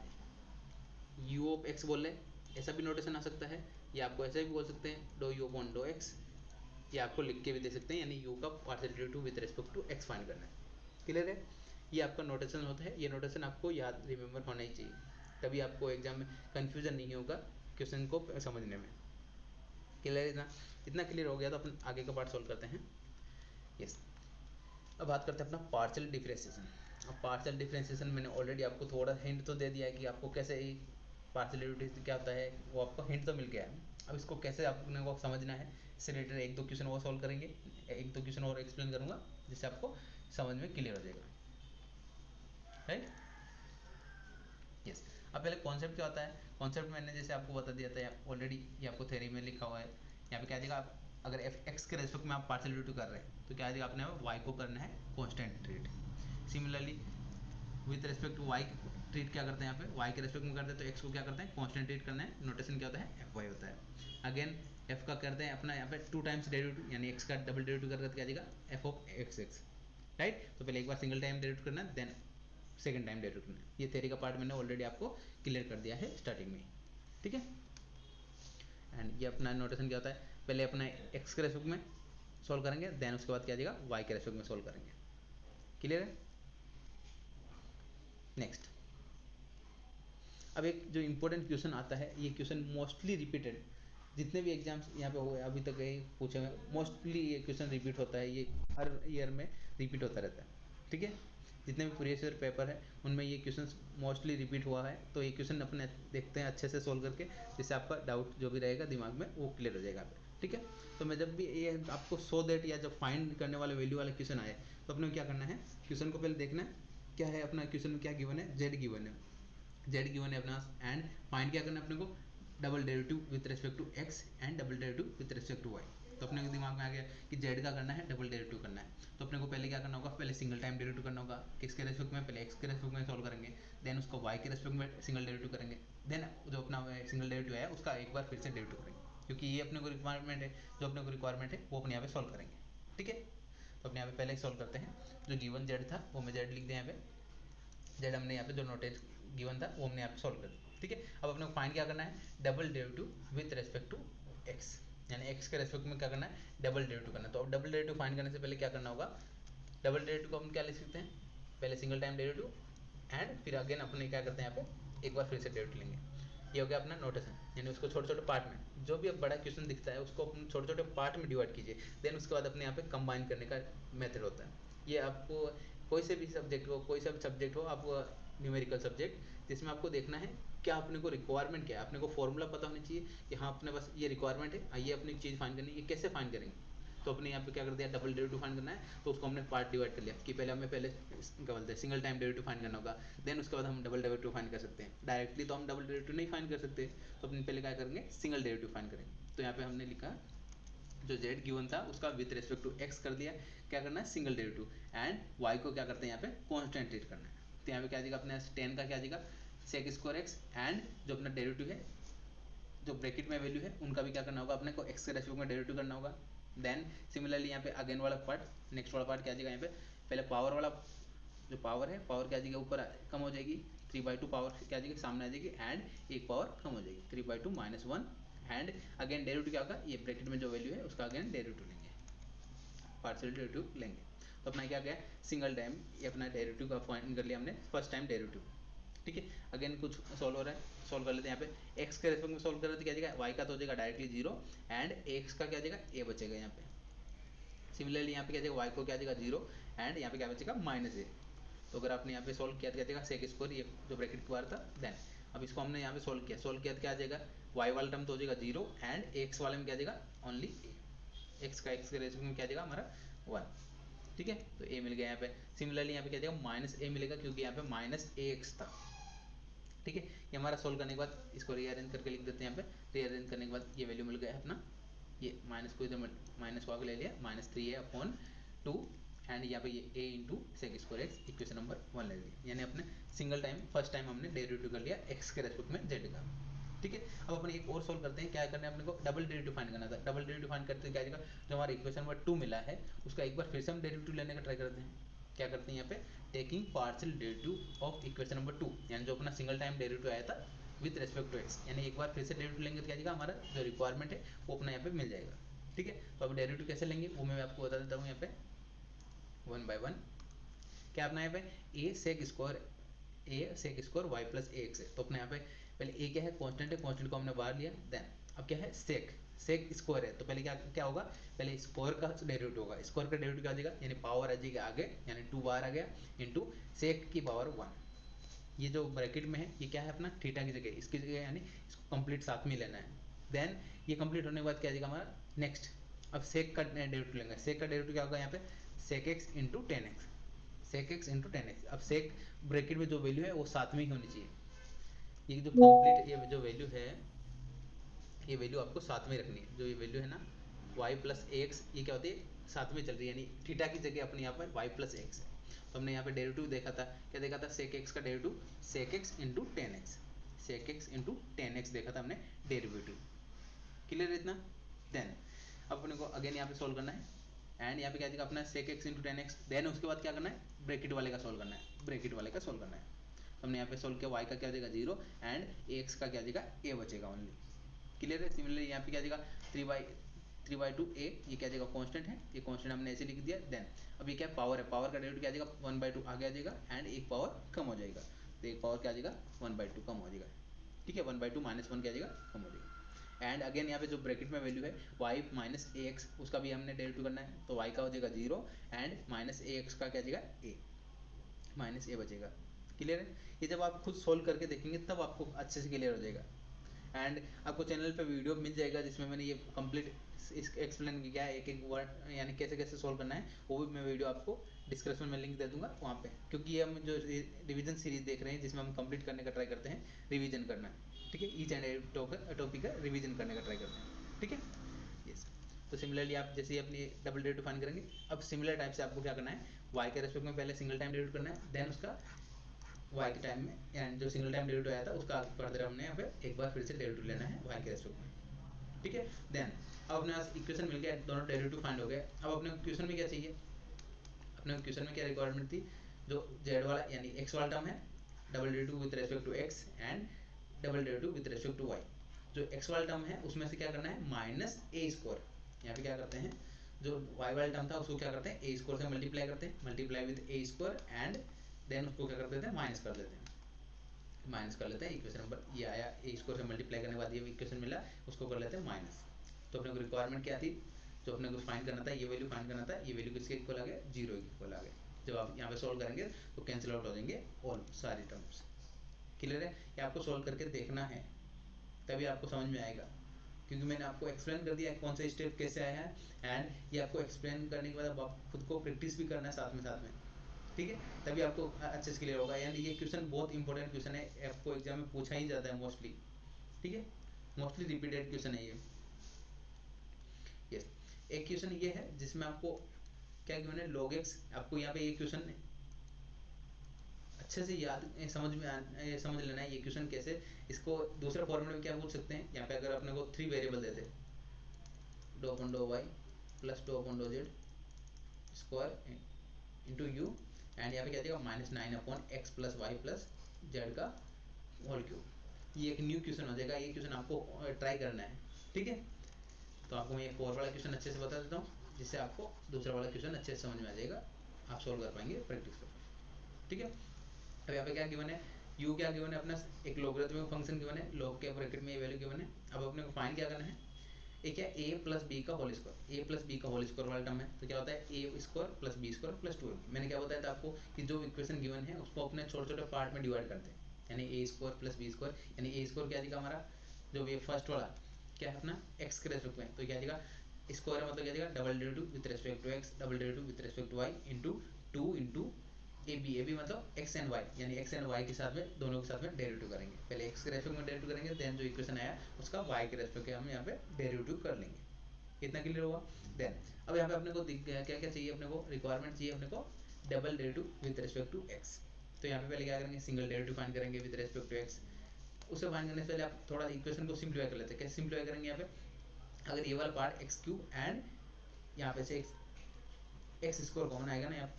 यू ऑफ एक्स बोले ऐसा भी नोटेशन आ सकता है, या आपको ऐसा भी बोल सकते हैं do you upon dough X, या आपको लिख के भी दे सकते हैं यानी यू का partial derivative with respect to x find करना है। क्लियर है, ये आपका नोटेशन होता है, ये नोटेशन आपको याद रिमेंबर होना ही चाहिए, तभी आपको एग्जाम में कन्फ्यूजन नहीं होगा क्वेश्चन को समझने में। क्लियर है, इतना इतना क्लियर हो गया तो अपन आगे का पार्ट सोल्व करते हैं। यस, अब बात करते हैं अपना पार्शियल डिफरेंशिएशन। अब पार्शियल डिफरेंशिएशन मैंने ऑलरेडी आपको थोड़ा हिंट तो दे दिया है कि आपको कैसे पार्शियल डेरिवेटिव क्या होता है, वो आपको हिंट तो मिल गया है। अब इसको कैसे अपने को समझना है इससे रिलेटेड एक दो क्वेश्चन और सॉल्व करेंगे, एक दो क्वेश्चन और एक्सप्लेन करूंगा जिससे आपको समझ में क्लियर हो जाएगा, राइट। यस, अब पहले कॉन्सेप्ट क्या होता है। कॉन्सेप्ट मैंने जैसे आपको बता दिया था ऑलरेडी, ये आपको थ्योरी में लिखा हुआ है। यहाँ पे क्या देगा आप अगर एफ एक्स के रेस्पेक्ट में आप पार्शियल डेरिवेटिव कर रहे हैं तो क्या देगा आपने वाई को करना है constant treat. Similarly with respect to Y treat क्या करते हैं, यहाँ पे वाई के रेस्पेक्ट में करते हैं तो एक्स को क्या करते हैं कांस्टेंट ट्रीट करना है। नोटेशन क्या होता है एफ वाई होता है। अगेन एफ का करते हैं अपना यहाँ पे 2 टाइम्स डेरिवेटिव यानी एक्स का डबल डेरिवेटिव करके क्या जाएगा F of x x. Right. तो पहले एक बार सिंगल टाइम डेरिवेटिव करना है, देन सेकंड टाइम डेरिवेटिव करना है। ये थ्योरी का पार्ट मैंने ऑलरेडी आपको क्लियर कर दिया है स्टार्टिंग में, ठीक है। एंड ये अपना नोटेशन क्या होता है, पहले अपना एक्स के रेस्पेक्ट में सोल्व करेंगे, देन उसके बाद क्या आ जाएगा वाई के रेस्पेक्ट में सोल्व करेंगे। क्लियर है। नेक्स्ट, अब एक जो इंपॉर्टेंट क्वेश्चन आता है, ये क्वेश्चन मोस्टली रिपीटेड, जितने भी एग्जाम्स यहाँ पे हुए अभी तक पूछे हुए, मोस्टली ये क्वेश्चन रिपीट होता है, ये हर ईयर में रिपीट होता रहता है, ठीक है। जितने भी प्रीवियस ईयर पेपर है उनमें ये क्वेश्चन मोस्टली रिपीट हुआ है। तो ये क्वेश्चन अपने देखते हैं अच्छे से सोल्व करके, जिससे आपका डाउट जो भी रहेगा दिमाग में वो क्लियर हो जाएगा, ठीक है। तो मैं जब भी ये आपको सो दैट या जब फाइंड करने वाले वैल्यू वाले क्वेश्चन आए, तो अपने क्या करना है, क्वेश्चन को पहले देखना है क्या है अपना क्वेश्चन में क्या गिवन है, जेड गिवन है, जेड गिवन है अपना, एंड फाइंड क्या करना है अपने को, double derivative with respect to x and double derivative with respect to Y. तो अपने को दिमाग में आ गया कि जेड का करना है, डबल डेरिवेटिव करना है। तो अपने को पहले क्या करना होगा, पहले सिंगल टाइम डेरिवेटिव करना होगा, किसके रेस्पेक्ट में, पहले एक्स के रेस्पेक्ट में सॉल्व करेंगे, देन उसको वाई के रेस्पेक्ट में सिंगल डेरिवेटिव करेंगे, देन जो अपना सिंगल डेरिवेटिव है उसका एक बार फिर से डेरिवेटिव करेंगे, क्योंकि ये अपने को रिक्वायरमेंट है, जो अपने को रिक्वायरमेंट है वो अपने यहाँ पे सॉल्व करेंगे, ठीक है। तो अपने यहाँ पे पहले सॉल्व करते हैं, जो गिवन जेड था वो मैं जेड लिख दिया यहाँ पे, जेड हमने यहाँ पे जो नोटेज गिवन था वो हमने यहाँ पे सॉल्व कर दिया, ठीक है। अब अपने को फाइंड क्या करना है, double derivative with respect to X, यानी एक्स के रेस्पेक्ट में क्या करना है, डबल डेरिवेटिव करना है। तो अब डबल डेरिवेटिव फाइंड करने से पहले क्या करना होगा, डबल डेरिवेटिव को हम क्या लिख सकते हैं, पहले सिंगल टाइम डेरिवेटिव एंड फिर अगेन अपने क्या करते हैं यहाँ पे एक बार फिर से डेरिवेटिव लेंगे। ये हो गया अपना नोटेशन, यानी उसको छोटे छोटे पार्ट में, जो भी अब बड़ा क्वेश्चन दिखता है उसको अपने छोटे छोटे पार्ट में डिवाइड कीजिए, देन उसके बाद अपने यहाँ पे कंबाइन करने का मेथड होता है। ये आपको कोई से भी सब्जेक्ट हो, कोई सा भी सब्जेक्ट हो, आप न्यूमेरिकल सब्जेक्ट, जिसमें आपको देखना है क्या अपने को रिक्वायरमेंट क्या है, अपने को फॉर्मूला पता होना चाहिए कि हाँ अपने पास ये रिक्वायरमेंट है, आइए अपनी चीज़ फाइंड करनी है, ये कैसे फाइंड करेंगे। तो अपने यहाँ पे क्या कर दिया, डबल डेरिवेटिव फाइंड करना है, तो उसको हमने पार्ट डिवाइड कर लिया कि पहले हमें पहले क्या बोलते हैं सिंगल टाइम डेरिवेटिव फाइंड करना होगा, देन उसके बाद हम डबल डेरिवेटिव फाइंड कर सकते हैं। डायरेक्टली तो हम डबल डेरिवेटिव नहीं फाइंड कर सकते, तो अपने पहले क्या करेंगे, सिंगल डेरिवेटिव फाइंड करेंगे। तो यहाँ पे हमने लिखा जो जेड गिवन था उसका विद रिस्पेक्ट टू एक्स कर दिया, क्या करना है सिंगल डेरिवेटिव, एंड वाई को क्या करते हैं यहाँ पे कांस्टेंट ट्रीट करना है। तो यहाँ पे क्या आ जाएगा अपने 10 का क्या आ जाएगा सेक स्क्वायर एक्स, एंड जो अपना डेरिवेटिव है जो ब्रैकेट में वैल्यू है उनका भी क्या करना होगा, अपने को एक्स के रेस्पेक्ट में डेरिवेटिव करना होगा। देन सिमिलरली यहाँ पे अगेन वाला पार्ट, नेक्स्ट वाला पार्ट क्या आ जाएगा यहाँ पे, पहले पावर वाला जो पावर है, पावर क्या आ जाएगी ऊपर कम हो जाएगी, 3/2 पावर क्या आ जाएगी सामने आ जाएगी, एंड एक पावर कम हो जाएगी 3/2 -1, एंड अगेन डेरिवेटिव क्या होगा, ये ब्रैकेट में जो वैल्यू है उसका अगेन डेरिवेटिव लेंगे, पार्शियल डेरिवेटिव लेंगे। तो अपना क्या गया सिंगल टाइम ये अपना डेरिवेटिव का फाइंड कर लिया हमने, फर्स्ट टाइम डेरिवेटिव, ठीक है। अगेन कुछ सॉल्व हो रहा है, सॉल्व कर लेते हैं। यहाँ पे एक्स के रेस्पेक्ट में सॉल्व कर रहे थे, क्या जाएगा वाई का तो हो जाएगा डायरेक्टली 0, एंड एक्स का क्या जाएगा ए बचेगा यहाँ पे। सिमिलरली यहाँ पे क्या जाएगा वाई को क्या जाएगा 0, एंड यहाँ पे क्या बचेगा -a। तो अगर आपने यहाँ पे सॉल्व किया तो क्या जाएगा सेक स्क्वायर, ये जो ब्रैकेट के बाहर था, देन अब इसको हमने यहाँ पे सॉल्व किया तो क्या आ जाएगा वाई वाला टर्म तो हो जाएगा 0, एंड एक्स वाले में क्या जाएगा ओनली ए, एक्स का एक्स के रेस्पेक्ट में क्या जाएगा हमारा 1, ठीक है। तो ए मिल गया यहाँ पे। सिमिलरली यहाँ पे क्या जाएगा -a मिलेगा, क्योंकि यहाँ पे -ax था, ठीक है। ये हमारा सोल्व करने के बाद इसको रीअरेंज करके लिख देते हैं यहाँ पे। रीअरेंज करने के बाद ये वैल्यू मिल गया है अपना, ये माइनस को इधर माइनस को आगे ले लिया, -3a/2, एंड यहाँ पे ये a into sec square X, equation number 1 ले लिया। यानी अपने सिंगल टाइम फर्स्ट टाइम हमने डेरिवेटिव कर लिया एक्स के रेस्पेक्ट में जेड का, ठीक है। अब अपन एक और सोल्व करते हैं, क्या करना है अपने को डबल डेरिवेटिव फाइंड करना था। डबल डेरिवेटिव फाइंड करते हैं क्या जाएगा, जो हमारा इक्वेशन नंबर 2 मिला है उसका एक बार फिर से हम डेरिवेटिव लेने का ट्राई करते हैं। क्या करते हैं यहाँ पे taking partial derivative of equation number 2, यानी जो अपना सिंगल टाइम डेरिवेटिव आया था विद रेस्पेक्ट टू एक्स, यानी एक बार फिर से डेरिवेटिव लेंगे तो क्या जाएगा हमारा जो रिक्वायरमेंट है वो अपना यहाँ पे मिल जाएगा, ठीक है। तो अब डेरिवेटिव कैसे लेंगे वो मैं आपको बता देता हूँ यहाँ पे 1 by 1। क्या अपना यहाँ पे ए सेक स्क्वायर वाई प्लस ए एक्स है। तो अपने यहाँ पे पहले ए क्या है कांस्टेंट है, कांस्टेंट को हमने बाहर लिया, देन अब क्या है सेक स्क्वायर है, तो पहले क्या क्या होगा, पहले स्क्वायर का डेरिवेटिव होगा, स्क्वायर का डेरिवेटिव क्या आ जाएगा, यानी पावर आ जाएगी आगे, यानी 2 बाहर आ गया इंटू सेक की पावर 1। ये जो ब्रैकेट में है ये क्या है अपना थीटा की जगह, इसकी जगह यानी इसको कंप्लीट साथ में लेना है। देन ये कंप्लीट होने के बाद क्या आ जाएगा हमारा नेक्स्ट, अब सेक का डेरिवेटिव लेंगे। सेक का डेरिवेटिव क्या होगा यहाँ पे sec X into 10x, sec X into 10x। अब सेक ब्रैकेट में जो वैल्यू है वो साथ में ही होनी चाहिए, ये जो कंप्लीट ये जो वैल्यू है ये वैल्यू आपको साथ में रखनी है। जो ये वैल्यू है ना y प्लस एक्स, ये क्या होती है साथ में चल रही है, यानी थीटा की जगह अपने यहाँ पर y प्लस एक्स है। तो हमने यहाँ पे डेरिवेटिव देखा था, क्या देखा था सेक एक्स का derivative sec X into 10x, sec X into 10x देखा था हमने डेरिवेटिव, क्लियर है इतना। देन अब अपने को अगेन यहाँ पे सोल्व करना है, एंड यहाँ पे क्या आ जाएगा अपना sec x into ten X. Then उसके बाद क्या करना है, ब्रैकेट वाले का सोल्व करना है, ब्रैकेट वाले का सोल्व करना है। तो हमने यहाँ पे सोल्व किया, y का क्या आ जाएगा 0 एंड ax का क्या आ जाएगा a बचेगा ओनली। क्लियर है। सिमिलरली यहाँ पे क्या आ जाएगा 3/2 a, ये क्या आ जाएगा कांस्टेंट है, ये कांस्टेंट हमने ऐसे लिख दिया। देन अब ये क्या पावर है, पावर का डेरिवेटिव क्या आ जाएगा 1/2 आगे आ जाएगा एंड एक पावर कम हो जाएगा, तो एक पावर क्या आ जाएगा 1/2 कम हो जाएगा। ठीक है, 1/2 -1 क्या आ जाएगा कम हो जाएगा। एंड अगेन यहाँ पे जो ब्रैकेट में वैल्यू है y माइनस ए एक्स, उसका भी हमने डेरिवेटिव करना है, तो y का हो जाएगा 0 एंड माइनस ए एक्स का क्या आ जाएगा a, माइनस ए बचेगा। क्लियर है। ये जब आप खुद सोल्व करके देखेंगे तब आपको अच्छे से क्लियर हो जाएगा। एंड आपको चैनल पे वीडियो मिल जाएगा जिसमें मैंने ये कंप्लीट एक्सप्लेन किया है, एक एक वर्ड यानी कैसे कैसे सोल्व करना है, वो भी मैं वीडियो आपको डिस्क्रिप्शन में लिंक दे दूंगा वहाँ पे। क्योंकि ये हम जो रिवीजन सीरीज देख रहे हैं जिसमें हम कंप्लीट करने का ट्राई करते हैं, रिवीजन करना है। ठीक है, ईच एंड एवरी टॉपिक का रिवीजन करने का ट्राई करते हैं। ठीक है, यस। तो सिमिलरली आप जैसे ही अपनी डबल डेरिवेटिव फाइंड करेंगे, अब सिमिलर टाइप से आपको क्या करना है, वाई के रेस्पेक्ट में पहले सिंगल टाइम डेरिवेटिव करना है, देन उसका y के टाइम में एंड जो सिंगल टाइम डेरिवेटिव आया था उसका फर्दर हमने यहाँ पे एक बार फिर से डेरिवेटिव लेना है y के रेस्पेक्ट में। ठीक है, देन अब अपने पास इक्वेशन मिल गया, दोनों डेरिवेटिव फाइंड हो गए। अब अपने क्वेश्चन में क्या चाहिए, अपने क्वेश्चन में क्या रिक्वायरमेंट थी, जो z वाला यानी x वाला टर्म है, double derivative with respect to x and double derivative with respect to y। जो x वाला टर्म है उसमें से क्या करना है माइनस a स्क्वायर, यहाँ पे क्या करते हैं जो y वाला टर्म था उसको क्या करते हैं a स्क्वायर से मल्टीप्लाई करते हैं, multiply with a square and then उसको क्या कर देते हैं माइनस कर देते हैं, माइनस कर लेते हैं। इक्वेशन नंबर ये आया, ए स्क्वायर से मल्टीप्लाई करने के बाद ये इक्वेशन मिला, उसको कर लेते हैं माइनस। तो अपने को रिक्वायरमेंट क्या थी, जो अपने को फाइंड करना था, ये वैल्यू फाइंड करना था, ये वैल्यू किसके इक्वल आ गया 0 के इक्वल आ गया। जब आप यहाँ पे सोल्व करेंगे तो कैंसिल आउट हो जाएंगे ऑल सारी टर्म्स। क्लियर है। ये आपको सोल्व करके देखना है तभी आपको समझ में आएगा, क्योंकि मैंने आपको एक्सप्लेन कर दिया कौन सा स्टेप कैसे आया है, एंड ये आपको एक्सप्लेन करने के बाद आप खुद को प्रैक्टिस भी करना है साथ में। ठीक है, तभी आपको अच्छे से क्लियर होगा। यानी ये क्वेश्चन बहुत इंपॉर्टेंट क्वेश्चन है, आपको एग्जाम में पूछा ही जाता है मोस्टली। ठीक है, मोस्टली रिपीटेड क्वेश्चन है ये। यस, एक क्वेश्चन ये है जिसमें आपको क्या गिवन है log x, आपको यहाँ पे ये क्वेश्चन अच्छे से याद समझ समझ लेना है। ये क्वेश्चन कैसे, इसको दूसरे फॉर्मूले में क्या बोल सकते हैं, यहाँ पे अगर अपने को 3 वेरिएबल देते do upon dough Y plus do upon dough Z square into U, and यहाँ पे क्या देगा -9 upon X plus Y plus Z का होल क्यूब। ये एक न्यू क्वेश्चन हो जाएगा, ये क्वेश्चन आपको ट्राई करना है। ठीक है, तो आपको मैं ये 4 वाला क्वेश्चन अच्छे से बता देता हूँ, जिससे आपको दूसरा वाला क्वेश्चन अच्छे से समझ में आ जाएगा, आप सोल्व कर पाएंगे प्रैक्टिस कर। ठीक है, अब यहाँ पे क्या गिवन है, u क्या गिवन है अपना, एक लॉगरिथमिक फंक्शन गिवन है, log के ब्रैकेट में ये वैल्यू गिवन है। अब अपने को फाइंड क्या करना है, एक है a प्लस बी का whole square, a plus B का होल स्क्वायर वाला टर्म है, तो क्या होता है a square plus B square plus 2ab। मैंने क्या बताया था आपको कि जो इक्वेशन गिवन है उसको अपने छोटे छोटे पार्ट में डिवाइड करते हैं, यानी a square plus B square, यानी a स्क्वायर क्या दिखा हमारा जो ये फर्स्ट वाला क्या है अपना x के रेस्पेक्ट में, तो क्या दिखा स्क्वायर मतलब क्या दिखा double derivative with respect to x double derivative with respect to y into 2 into A B मतलब x एंड y, यानी x एंड y के साथ में दोनों के साथ में डेरिवेटिव करेंगे। पहले x के रेस्पेक्ट में डेरिवेटिव करेंगे, देन जो इक्वेशन आया उसका y के रेस्पेक्ट में हम यहाँ पे डेरिवेटिव कर लेंगे। इतना क्लियर हुआ। देन अब यहाँ पे अपने को दिख गया क्या क्या चाहिए, अपने को रिक्वायरमेंट चाहिए अपने को double derivative with respect to x। तो यहाँ पे पहले क्या करेंगे सिंगल डेरिवेटिव फाइंड करेंगे विद रेस्पेक्ट टू x। उसे फाइंड करने से पहले आप थोड़ा इक्वेशन को सिंप्लीफाई कर लेते हैं। कैसे सिंप्लीफाई करेंगे, यहाँ पे अगर ये वाला पार्ट एक्स क्यूब एंड यहाँ पे से एक्स स्क्वायर कॉमन आएगा ना, यहाँ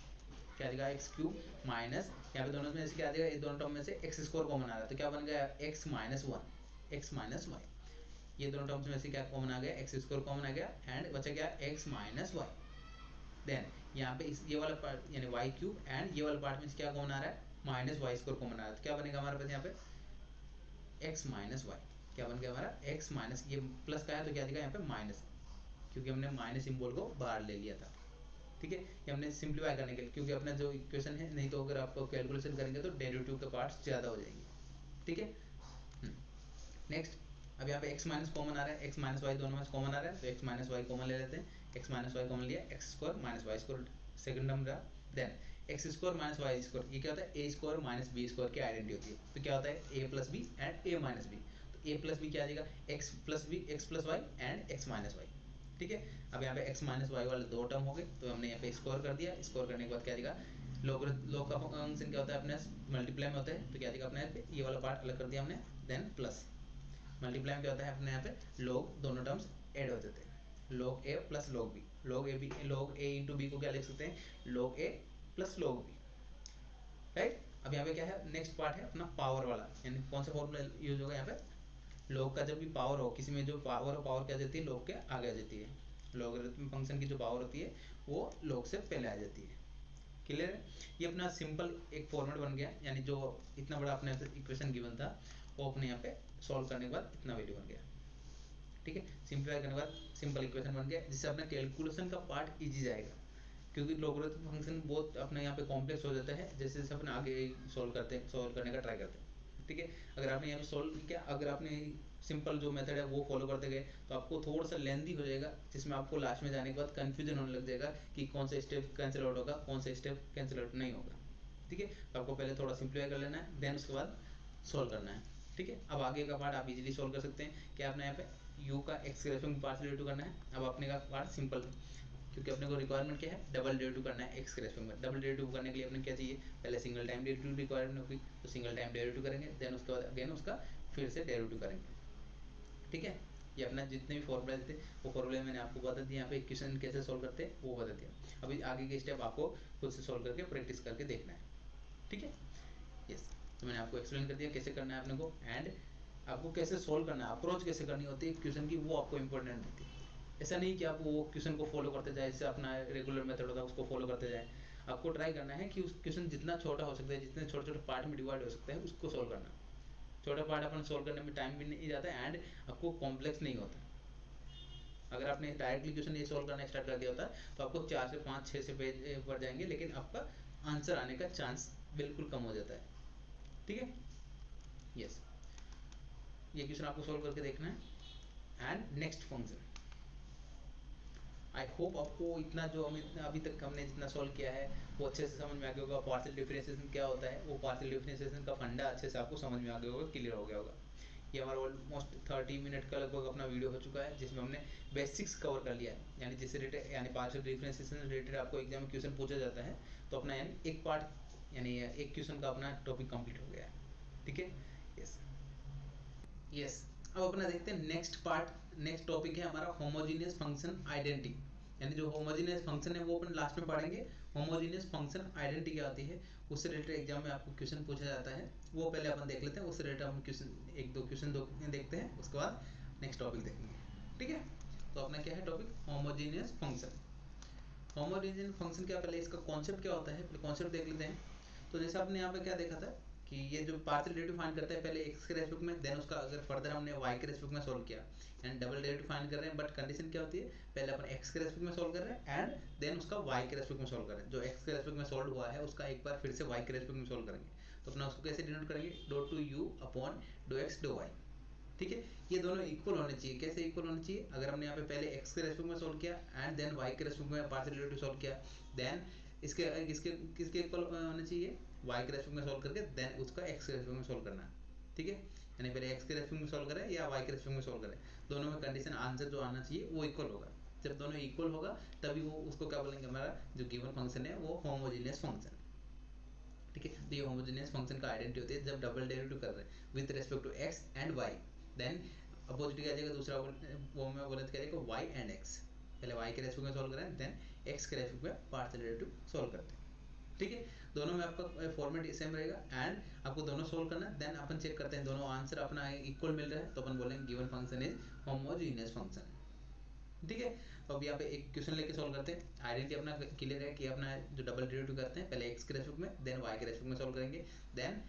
क्या आ जाएगा एक्स क्यूब माइनस यहाँ पे दोनों में से क्या आ जाएगा, इस दोनों टर्म में से एक्स स्क्वायर कॉमन आ रहा है, तो क्या बन गया X minus 1 X minus Y. ये दोनों टर्म्स में से क्या कॉमन आ गया, एक्स स्क्वायर कॉमन आ गया एंड बचा क्या एक्स माइनस वाई। देन यहाँ पे इस ये वाला पार्ट यानी वाई क्यूब एंड ये वाला पार्ट में क्या कॉमन आ रहा है माइनस वाई स्क्वायर कॉमन आ रहा है, तो क्या बनेगा हमारे पास यहाँ पे एक्स माइनस वाई। क्या बन गया हमारा एक्स माइनस, ये प्लस का है तो क्या दिखा यहाँ पे माइनस, क्योंकि हमने माइनस सिंबल को बाहर ले लिया था। ठीक है, ये हमने सिंप्लीफाई करने के लिए, क्योंकि अपना जो इक्वेशन है, नहीं तो अगर आपको कैलकुलेशन करेंगे तो डेरिवेटिव के पार्ट्स ज़्यादा हो जाएंगे। ठीक है, नेक्स्ट अब यहाँ पे x माइनस कॉमन आ रहा है, x माइनस वाई दोनों में कॉमन आ रहा है, तो x माइनस वाई कॉमन ले लेते हैं। x माइनस वाई कॉमन लिया, x square minus y square second term रहा। Then x square minus y square, ये क्या होता है a square minus b square की आइडेंटिटी होती है, तो क्या होता है a plus b and a minus b. तो a प्लस बी क्या आ जाएगा x plus b x plus y and x minus y. ठीक है, अब यहाँ पे x माइनस वाई वाले दो टर्म हो गए, तो हमने यहाँ पे स्क्वायर कर दिया। स्क्वायर करने के बाद क्या दिखा log का फंक्शन क्या होता है अपने मल्टीप्लाई में होता है, तो क्या दिखा अपने यहाँ पे ये वाला पार्ट अलग कर दिया हमने। देन प्लस मल्टीप्लाई में क्या होता है अपने यहाँ पे log दोनों टर्म्स ऐड हो जाते हैं, log a plus log b। log a into B को क्या लिख सकते हैं, log a plus log b, right. अब यहाँ पे क्या है, नेक्स्ट पार्ट है अपना पावर वाला, यानी कौन सा फॉर्मूला यूज होगा यहाँ पे, log का जब भी पावर हो किसी में, जो पावर हो, पावर क्या आ जाती है, log के आगे आ जाती है। लॉगरिथम फंक्शन की जो पावर होती है वो log से पहले आ जाती है। क्लियर है। ये अपना सिंपल एक फॉर्मेट बन गया, यानी जो इतना बड़ा अपने इक्वेशन गिवन था वो अपने यहाँ पे सॉल्व करने के बाद इतना वैल्यू बन गया। ठीक है, सिंप्लीफाई करने के बाद सिंपल इक्वेशन बन गया, जिससे अपना कैलकुलेशन का पार्ट इजी जाएगा, क्योंकि लॉगरिथम फंक्शन बहुत अपने यहाँ पे कॉम्प्लेक्स हो जाता है जैसे जैसे अपने आगे सॉल्व करने का ट्राई करते हैं। ठीक है, अगर आपने यहाँ पे सॉल्व किया, अगर आपने सिंपल जो मेथड है वो फॉलो करते गए तो आपको थोड़ा सा लेंदी हो जाएगा, जिसमें आपको लास्ट में जाने के बाद कंफ्यूजन होने लग जाएगा कि कौन सा स्टेप कैंसिल आउट होगा, कौन सा स्टेप कैंसिल आउट नहीं होगा। ठीक है, तो आपको पहले थोड़ा सिंप्लीफाई कर लेना है, देन उसके बाद सॉल्व करना है। ठीक है, अब आगे का पार्ट आप इजीली सॉल्व कर सकते हैं। क्या आपने यहाँ पे u का x के रेस्पेक्ट में पार्शियल डेरिवेटिव करना है। अब अपने का पार्ट सिंपल, क्योंकि अपने को रिक्वायरमेंट क्या है, डबल डेरिवेटिव करना है x के रेस्पेक्ट में। डबल डेरिवेटिव करने के लिए अपने क्या चाहिए, पहले सिंगल टाइम डेरिवेटिव रिक्वायरमेंट होगी, तो सिंगल टाइम डेरिवेटिव करेंगे, देन उसके बाद अगेन उसका फिर से डेरिवेटिव करेंगे। ठीक है, ये अपना जितने भी फॉर्मूला थे वो फॉर्मूले मैंने आपको बता दिया, यहाँ पे इक्वेशन कैसे सॉल्व करते हैं वो बता दिया। अभी आगे के स्टेप आपको खुद से सॉल्व करके प्रैक्टिस करके देखना है। ठीक है, यस, तो मैंने आपको एक्सप्लेन कर दिया कैसे करना है अपने को, एंड आपको कैसे सोल्व करना है, अप्रोच कैसे करनी होती है क्वेश्चन की, वो आपको इंपॉर्टेंट होती है। ऐसा नहीं कि आप वो क्वेश्चन को फॉलो करते जाए, जैसे अपना रेगुलर मेथड होता है उसको फॉलो करते जाए। आपको ट्राई करना है कि उस क्वेश्चन जितना छोटा हो सकता है, जितने छोटे छोटे पार्ट में डिवाइड हो सकता है उसको सोल्व करना। छोटा पार्ट अपन सोल्व करने में टाइम भी नहीं जाता है, एंड आपको कॉम्प्लेक्स नहीं होता। अगर आपने डायरेक्टली क्वेश्चन ये सोल्व करना स्टार्ट कर दिया होता तो आपको 4 से 5 6 से पेज पर जाएंगे, लेकिन आपका आंसर आने का चांस बिल्कुल कम हो जाता है। ठीक है, यस, ये क्वेश्चन आपको सोल्व करके देखना है। And next function, I hope आपको इतना जो हम इतना अभी तक हमने जितना सॉल्व किया है वो अच्छे से समझ में आ गया होगा। पार्शियल डिफरेंशिएशन क्या होता है, वो पार्शियल डिफरेंशिएशन का फंडा अच्छे से आपको समझ में आ गया होगा, क्लियर हो गया होगा। ये हमारा ऑलमोस्ट 30 मिनट का लगभग अपना वीडियो हो चुका है, जिसमें हमने बेसिक्स कवर कर लिया है, यानी जिससे रिलेटेड, यानी पार्शियल डिफरेंशिएशन से रिलेटेड आपको एग्जाम में क्वेश्चन पूछा जाता है तो अपना यानी एक पार्ट, यानी एक क्वेश्चन का अपना टॉपिक कंप्लीट हो गया है। ठीक है, यस यस, अब अपना देखते हैं नेक्स्ट पार्ट। नेक्स्ट टॉपिक है हमारा होमोजेनियस फंक्शन आइडेंटिटी, यानी जो होमोजेनियस फंक्शन है वो अपन लास्ट में पढ़ेंगे। होमोजेनियस फंक्शन आइडेंटिटी क्या होती है, उससे रिलेटेड एग्जाम में आपको क्वेश्चन पूछा जाता है, वो पहले अपन देख लेते हैं। उससे रिलेटेड हम क्वेश्चन एक दो क्वेश्चन देखते हैं, उसके बाद नेक्स्ट टॉपिक देखेंगे। ठीक है, तो अपना क्या है topic, homogeneous function. Homogeneous function क्या, पहले इसका कॉन्सेप्ट क्या होता है, पहले कॉन्सेप्ट देख लेते हैं। तो जैसे आपने यहाँ पे क्या देखा था कि ये जो पार्शियल डेरिवेटिव फाइंड करते हैं पहले x के रेस्पेक्ट में, देन उसका अगर फर्दर हमने y के रेस्पेक्ट में सॉल्व किया, एंड डबल डेरिवेटिव फाइंड कर रहे हैं, बट कंडीशन क्या होती है, पहले अपन x के रेस्पेक्ट में सॉल्व कर रहे हैं एंड देन उसका y के रेस्पेक्ट में सॉल्व कर रहे हैं। जो x के रेस्पेक्ट में सॉल्व हुआ है उसका एक बार फिर से y के रेस्पेक्ट में सॉल्व करेंगे। तो अपना उसको कैसे डिनोट करेंगे, do two u upon dough x do y। ठीक है, ये दोनों इक्वल होने चाहिए। कैसे इक्वल होने चाहिए, अगर हमने यहाँ पे पहले x के रेस्पेक्ट में सॉल्व किया एंड देन y के रेस्पेक्ट में पार्शियल डेरिवेटिव सॉल्व किया, देन इसके इसके किसके इक्वल होने चाहिए, y के रेस्पेक्ट में सॉल्व करके देन उसका x के रेस्पेक्ट में सॉल्व करना है। ठीक है, यानी पहले x के रेस्पेक्ट में सॉल्व करें या y के रेस्पेक्ट में सॉल्व करें, दोनों में कंडीशन आंसर जो आना चाहिए वो इक्वल होगा। जब दोनों इक्वल होगा तभी वो उसको क्या बोलेंगे, हमारा जो गिवन फंक्शन है वो होमोजेनियस फंक्शन। ठीक है, तो ये होमोजेनियस फंक्शन का आइडेंटिटी होती है जब डबल डेरिवेटिव कर रहे हैं with respect to x and y, then opposite क्या आ जाएगा, दूसरा वो में बोले तो क्या जाएगा y एंड x। पहले y के रेस्पेक्ट में सॉल्व करें, देन x के रेस्पेक्ट में पार्शियल डेरिवेटिव सॉल्व करते हैं। ठीक है, दोनों में आपका फॉर्मेट सेम रहेगा एंड आपको दोनों सोल्व करना है, देन अपन चेक करते हैं दोनों आंसर अपना इक्वल मिल रहा है तो अपन बोलेंगे given function is homogeneous function. ठीक है, तो अब यहाँ पे एक क्वेश्चन लेके सॉल्व करते हैं। आइडेंटिटी अपना क्लियर है कि अपना जो डबल डेरिवेटिव करते हैं पहले x के रेस्पेक्ट में देन y के रेस्पेक्ट में सॉल्व करेंगे, देन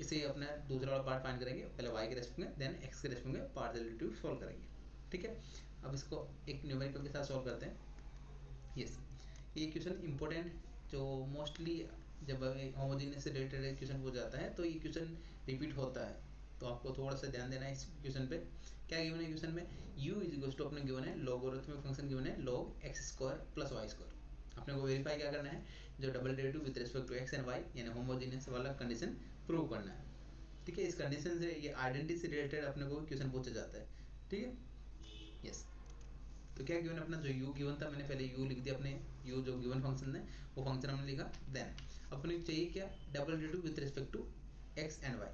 इसे अपना दूसरा वाला पार्ट फाइंड करेंगे, पहले y के रेस्पेक्ट में देन x के रेस्पेक्ट में पार्शियल डेरिवेटिव सॉल्व करेंगे। ठीक है, अब इसको एक न्यूमेरिकल के साथ सॉल्व करते हैं। यस, ये क्वेश्चन इंपॉर्टेंट जो मोस्टली जब होमोजेनियस से रिलेटेड क्वेश्चन पूछा जाता है तो ये क्वेश्चन रिपीट होता है, तो आपको थोड़ा सा ध्यान देना है इस क्वेश्चन पे। क्या गिवन है क्वेश्चन में, u इज इक्वल टू अपने गिवन है लॉगरिथमिक फंक्शन गिवन है log x square plus y square. अपने को वेरीफाई क्या करना है, जो double derivative with respect to x and y यानी होमोजेनियस वाला कंडीशन प्रूव करना है। ठीक है, इस कंडीशन से ये आइडेंटिटी से रिलेटेड अपने को क्वेश्चन पूछा जाता है। ठीक है, यस, तो क्या गिवन अपना जो u गिवन था, मैंने पहले u लिख दिया, अपने u जो गिवन फंक्शन है वो फंक्शन हमने लिखा, देन अपने चाहिए क्या, double derivative with respect to x and y,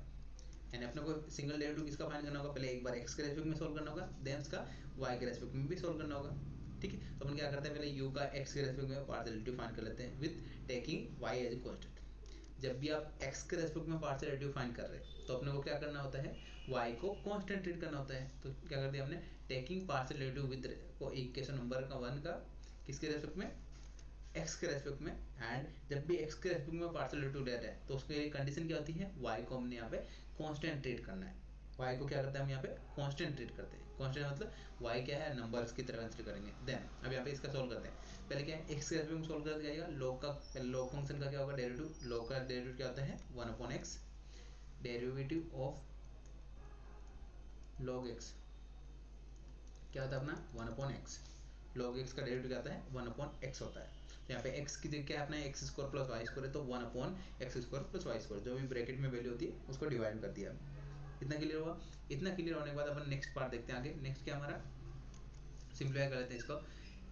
यानी अपने को सिंगल डेरिवेटिव किसका फाइंड करना होगा, पहले एक बार x के रेस्पेक्ट में सॉल्व करना होगा, देन उसका y के रेस्पेक्ट में भी सॉल्व करना होगा। ठीक है। तो अपन क्या करते हैं, पहले u का x के रेस्पेक्ट में पार्शियल डेरिवेटिव फाइंड कर लेते हैं with taking y as a constant. जब भी आप x के रेस्पेक्ट में पार्शियल डेरिवेटिव फाइंड कर रहे हैं तो अपने को क्या करना होता है, y को कांस्टेंट ट्रीट करना होता है। तो क्या कर दिया हमने, टेकिंग पार्शियल डेरिवेटिव विद को इक्वेशन नंबर का 1 का किसके रेस्पेक्ट में, x के रेस्पेक्ट में। एंड जब भी x के रेस्पेक्ट में पार्शियल डेरिवेटिव ले रहे हैं तो उसकी कंडीशन क्या होती है, y को हमने यहाँ पे कांस्टेंट ट्रीट करना है। y को क्या करते हैं हम यहाँ पे कांस्टेंट ट्रीट करते हैं। कांस्टेंट मतलब y क्या है, नंबर्स की तरह कंसीडर करेंगे। देन अब यहाँ पे इसका सोल्व करते हैं। पहले क्या है, x के रेस्पेक्ट में सोल्व कर जाएगा, log का log फंक्शन का क्या होगा, डेरिवेटिव। log का डेरिवेटिव क्या होता है 1/x, derivative of log x क्या होता है अपना 1/x। log x का डेरिवेटिव क्या होता है 1/x होता है। तो यहाँ पे x की जगह क्या है अपना x square plus y square है, तो 1/x square plus y square जो भी ब्रैकेट में वैल्यू होती है उसको डिवाइड कर दिया। इतना क्लियर हुआ। इतना क्लियर होने के बाद अपन नेक्स्ट पार्ट देखते हैं आगे। नेक्स्ट क्या हमारा, सिंप्लीफाई कर लेते हैं इसको।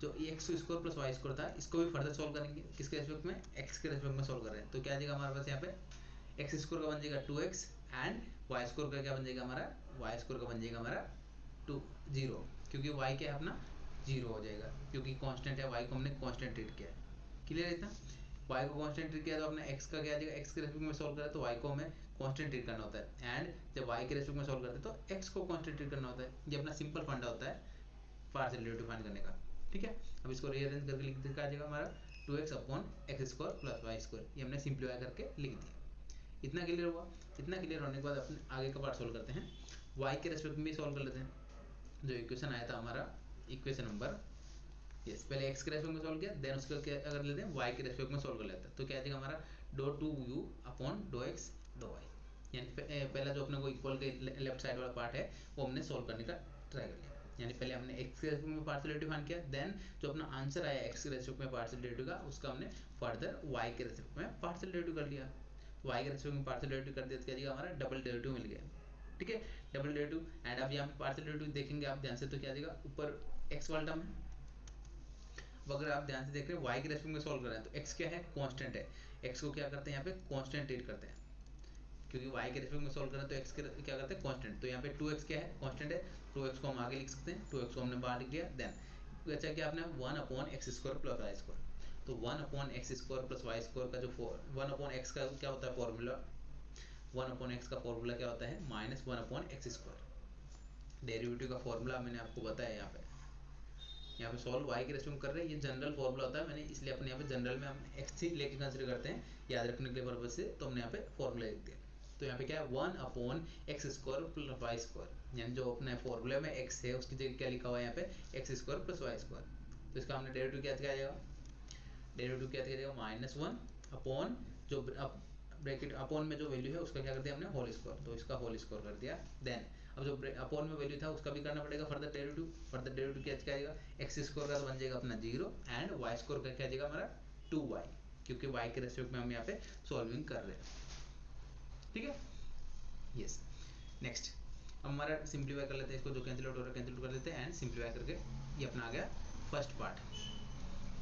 जो x square plus y square था इसको भी फर्दर सोल्व करेंगे, किसके रेस्पेक्ट में, x के रेस्पेक्ट में सोल्व कर रहे हैं। तो क्या आ जाएगा हमारे पास यहाँ पे x स्क्वायर का बन जाएगा 2x एंड y स्क्वायर का क्या बन जाएगा हमारा, y स्क्वायर का बन जाएगा हमारा 0, क्योंकि y क्या है अपना 0 हो जाएगा, क्योंकि कांस्टेंट है, y को हमने कांस्टेंट ट्रीट किया है। क्लियर है इतना। y को कांस्टेंट ट्रीट किया तो अपने x का क्या आ जाएगा, x के रेस्पेक्ट में सोल्व करें तो y को हमें कांस्टेंट ट्रीट करना होता है। एंड जब y के रेस्पेक्ट में सोल्व करते हैं तो x को कांस्टेंट ट्रीट करना होता है। ये अपना सिंपल फंडा होता है पार्शियल डेरिवेटिव फाइंड करने का। ठीक है, अब इसको रीअरेंज करके लिख दिया जाएगा हमारा 2x/x square plus y square. ये हमने सिंप्लीफाई करके लिख दिया। इतना क्लियर हुआ। इतना क्लियर होने के बाद अपन आगे का पार्ट सोल्व करते हैं। y के रेस्पेक्ट में भी सोल्व कर लेते हैं। जो इक्वेशन आया था हमारा, इक्वेशन नंबर, यस, पहले x के रेस्पेक्ट में सोल्व किया, देन उसका क्या अगर लेते हैं y के रेस्पेक्ट में सोल्व कर लेते हैं। तो क्या आ जाएगा हमारा dou2u/dou x/y। यानी पहला जो अपने को इक्वल के लेफ्ट साइड वाला पार्ट है वो हमने सोल्व करने का ट्राई कर लिया। यानी पहले हमने x के रेस्पेक्ट में पार्शियल डेरिवेटिव फाइंड किया, देन जो अपना आंसर आया x के रेस्पेक्ट में पार्शियल डेरिवेटिव का उसका हमने फर्दर y के रेस्पेक्ट में पार्शियल डेरिवेटिव कर लिया। y के रेस्पेक्ट में पार्शियल डेरिवेटिव कर दिया तो क्या जाएगा हमारा डबल डेरिवेटिव मिल गया। ठीक है, डबल डेरिवेटिव। एंड अब यहाँ पे पार्शियल डेरिवेटिव देखेंगे आप ध्यान से तो क्या आ जाएगा, ऊपर x वाला टर्म है। अब अगर आप ध्यान से देख रहे हैं y के रेस्पेक्ट में सॉल्व कर रहे हैं तो x क्या है, कांस्टेंट है। x को क्या करते हैं यहाँ पे कांस्टेंट ट्रीट करते हैं, क्योंकि y के रेस्पेक्ट में सॉल्व कर रहे हैं तो x के क्या करते हैं कांस्टेंट। तो यहाँ पे 2x क्या है, कांस्टेंट है। 2x को हम आगे लिख सकते हैं, 2x को हमने बाहर लिख दिया। देन अच्छा क्या आपने 1/x square plus y square. तो 1/x square plus y square का जो 1/x का क्या होता है फॉर्मूला, 1/x का फॉर्मूला क्या होता है -1/x स्क्वायर। डेरिवेटिव का फॉर्मूला मैंने आपको बताया। यहाँ पे सॉल्व y के रेस्पेक्ट में कर रहे हैं, ये जनरल फॉर्मूला होता है। मैंने इसलिए अपने यहाँ पे जनरल में हम x ही लेके कंसिडर करते हैं याद रखने के लिए पर्पज से, तो हमने यहाँ पे फॉर्मूला लिख दिया। तो यहाँ पे क्या है 1/x square plus y square, यानी जो अपने फॉर्मूले में x है उसकी जगह क्या लिखा हुआ है यहाँ पे x square plus y square. तो इसका हमने डेरिवेटिव क्या किया जाएगा, डेरिवेटिव क्या किया जाएगा -1 अपॉन जो ब्रैकेट अपॉन में जो वैल्यू है उसका क्या कर दिया हमने होल स्क्वायर, तो इसका होल स्क्वायर कर दिया। देन अब जो अपॉन में वैल्यू था उसका भी करना पड़ेगा फर्दर डेरिवेटिव। फर्दर डेरिवेटिव क्या आएगा, x स्क्वायर का तो बन जाएगा अपना 0 एंड y स्क्वायर का क्या जाएगा हमारा 2y, क्योंकि y के रेस्पेक्ट में हम यहाँ पे सॉल्विंग कर रहे हैं। ठीक है, यस। नेक्स्ट हमारा सिंप्लीफाई कर लेते हैं इसको, जो कैंसिल आउट हो रहा है कैंसिल कर लेते हैं एंड सिंप्लीफाई करके ये अपना आ गया फर्स्ट पार्ट।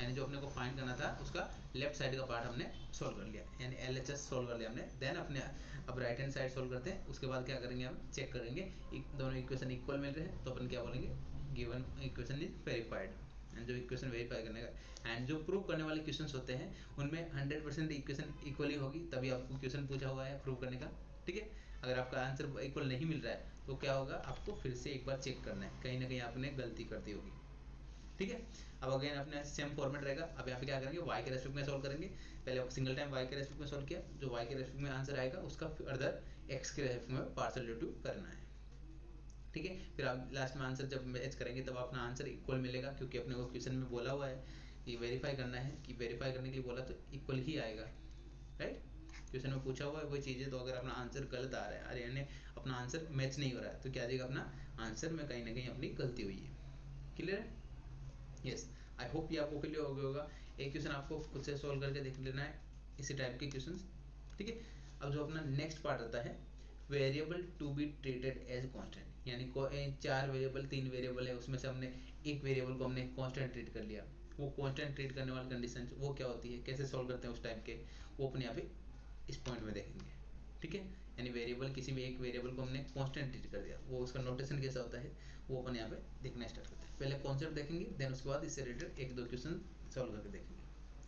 यानी जो अपने को फाइंड करना था उसका लेफ्ट साइड का पार्ट हमने सोल्व कर लिया, यानी LHS सोल्व कर लिया हमने। देन अपने अब राइट हैंड साइड सोल्व करते हैं। उसके बाद क्या करेंगे, हम चेक करेंगे दोनों इक्वेशन इक्वल मिल रहे हैं तो अपन क्या बोलेंगे, given equation is verified. And जो इक्वेशन वेरीफाई करने का एंड जो प्रूव करने वाले क्वेश्चन होते हैं उनमें 100% इक्वेशन इक्वली होगी, तभी आपको क्वेश्चन पूछा हुआ है प्रूव करने का। ठीक है, अगर आपका आंसर इक्वल नहीं मिल रहा है तो क्या होगा, आपको फिर से एक बार चेक करना है, कहीं ना कहीं आपने गलती कर दी होगी। ठीक है, अब अगेन अपने सेम फॉर्मेट रहेगा। अब यहाँ पे क्या करेंगे, y के रेस्पेक्ट में सोल्व करेंगे। पहले सिंगल टाइम y के रेस्पेक्ट में सोल्व किया, जो y के रेस्पेक्ट में आंसर आएगा उसका फर्दर x के रेस्पेक्ट में पार्शियल डेरिवेटिव करना है। ठीक है, फिर आप लास्ट में आंसर जब मैच करेंगे तब अपना आंसर इक्वल मिलेगा, क्योंकि अपने को क्वेश्चन में बोला हुआ है कि वेरीफाई करना है, कि वेरीफाई करने के लिए बोला तो इक्वल ही आएगा। राइट, क्वेश्चन में पूछा हुआ है वही चीज़ है, तो अगर अपना आंसर गलत आ रहा है यानी अपना आंसर मैच नहीं हो रहा है तो क्या आएगा, अपना आंसर में कहीं ना कहीं अपनी गलती हुई है। क्लियर है, यस। आई होप ये आपको क्लियर हो गया होगा। एक क्वेश्चन आपको खुद से सॉल्व करके देख लेना है, इसी टाइप के क्वेश्चंस। ठीक है, अब जो अपना नेक्स्ट पार्ट आता है variable to be treated as constant, यानी 4 वेरिएबल 3 वेरिएबल है, उसमें से हमने एक वेरिएबल को हमने कांस्टेंट ट्रीट कर लिया। वो कांस्टेंट ट्रीट करने वाली कंडीशन वो क्या होती है, कैसे सॉल्व करते हैं उस टाइप के, वो अपने यहाँ पे इस पॉइंट में देखेंगे। ठीक है, यानी वेरिएबल, किसी भी एक वेरिएबल को हमने कांस्टेंट ट्रीट कर दिया, वो उसका नोटेशन कैसा होता है वो अपन यहाँ पे देखना स्टार्ट करते हैं। पहले कॉन्सेप्ट देखेंगे, देन उसके बाद इससे रिलेटेड एक दो क्वेश्चन सॉल्व करके देखेंगे।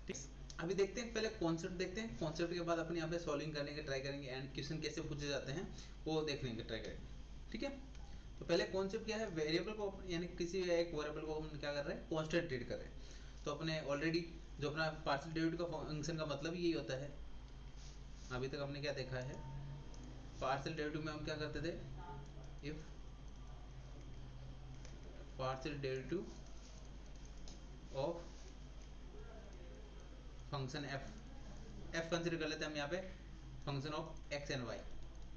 ठीक, अभी देखते हैं, पहले कॉन्सेप्ट देखते हैं, कॉन्सेप्ट के बाद अपन यहाँ पे सॉल्विंग करने के ट्राई करेंगे एंड क्वेश्चन कैसे पूछे जाते हैं वो देखने के ट्राई करेंगे। ठीक है, तो पहले कॉन्सेप्ट क्या है, वेरिएबल को यानी किसी एक वेरिएबल को हम क्या कर रहे हैं, कांस्टेंट ट्रीट कर रहे हैं। तो अपने ऑलरेडी जो अपना पार्शियल डेरिवेटिव का फंक्शन का मतलब यही होता है। अभी तक हमने क्या देखा है, पार्शियल डेरिवेटिव में हम क्या करते थे, if partial derivative of function F consider कर लेते हैं हम यहाँ पे, function of X and Y,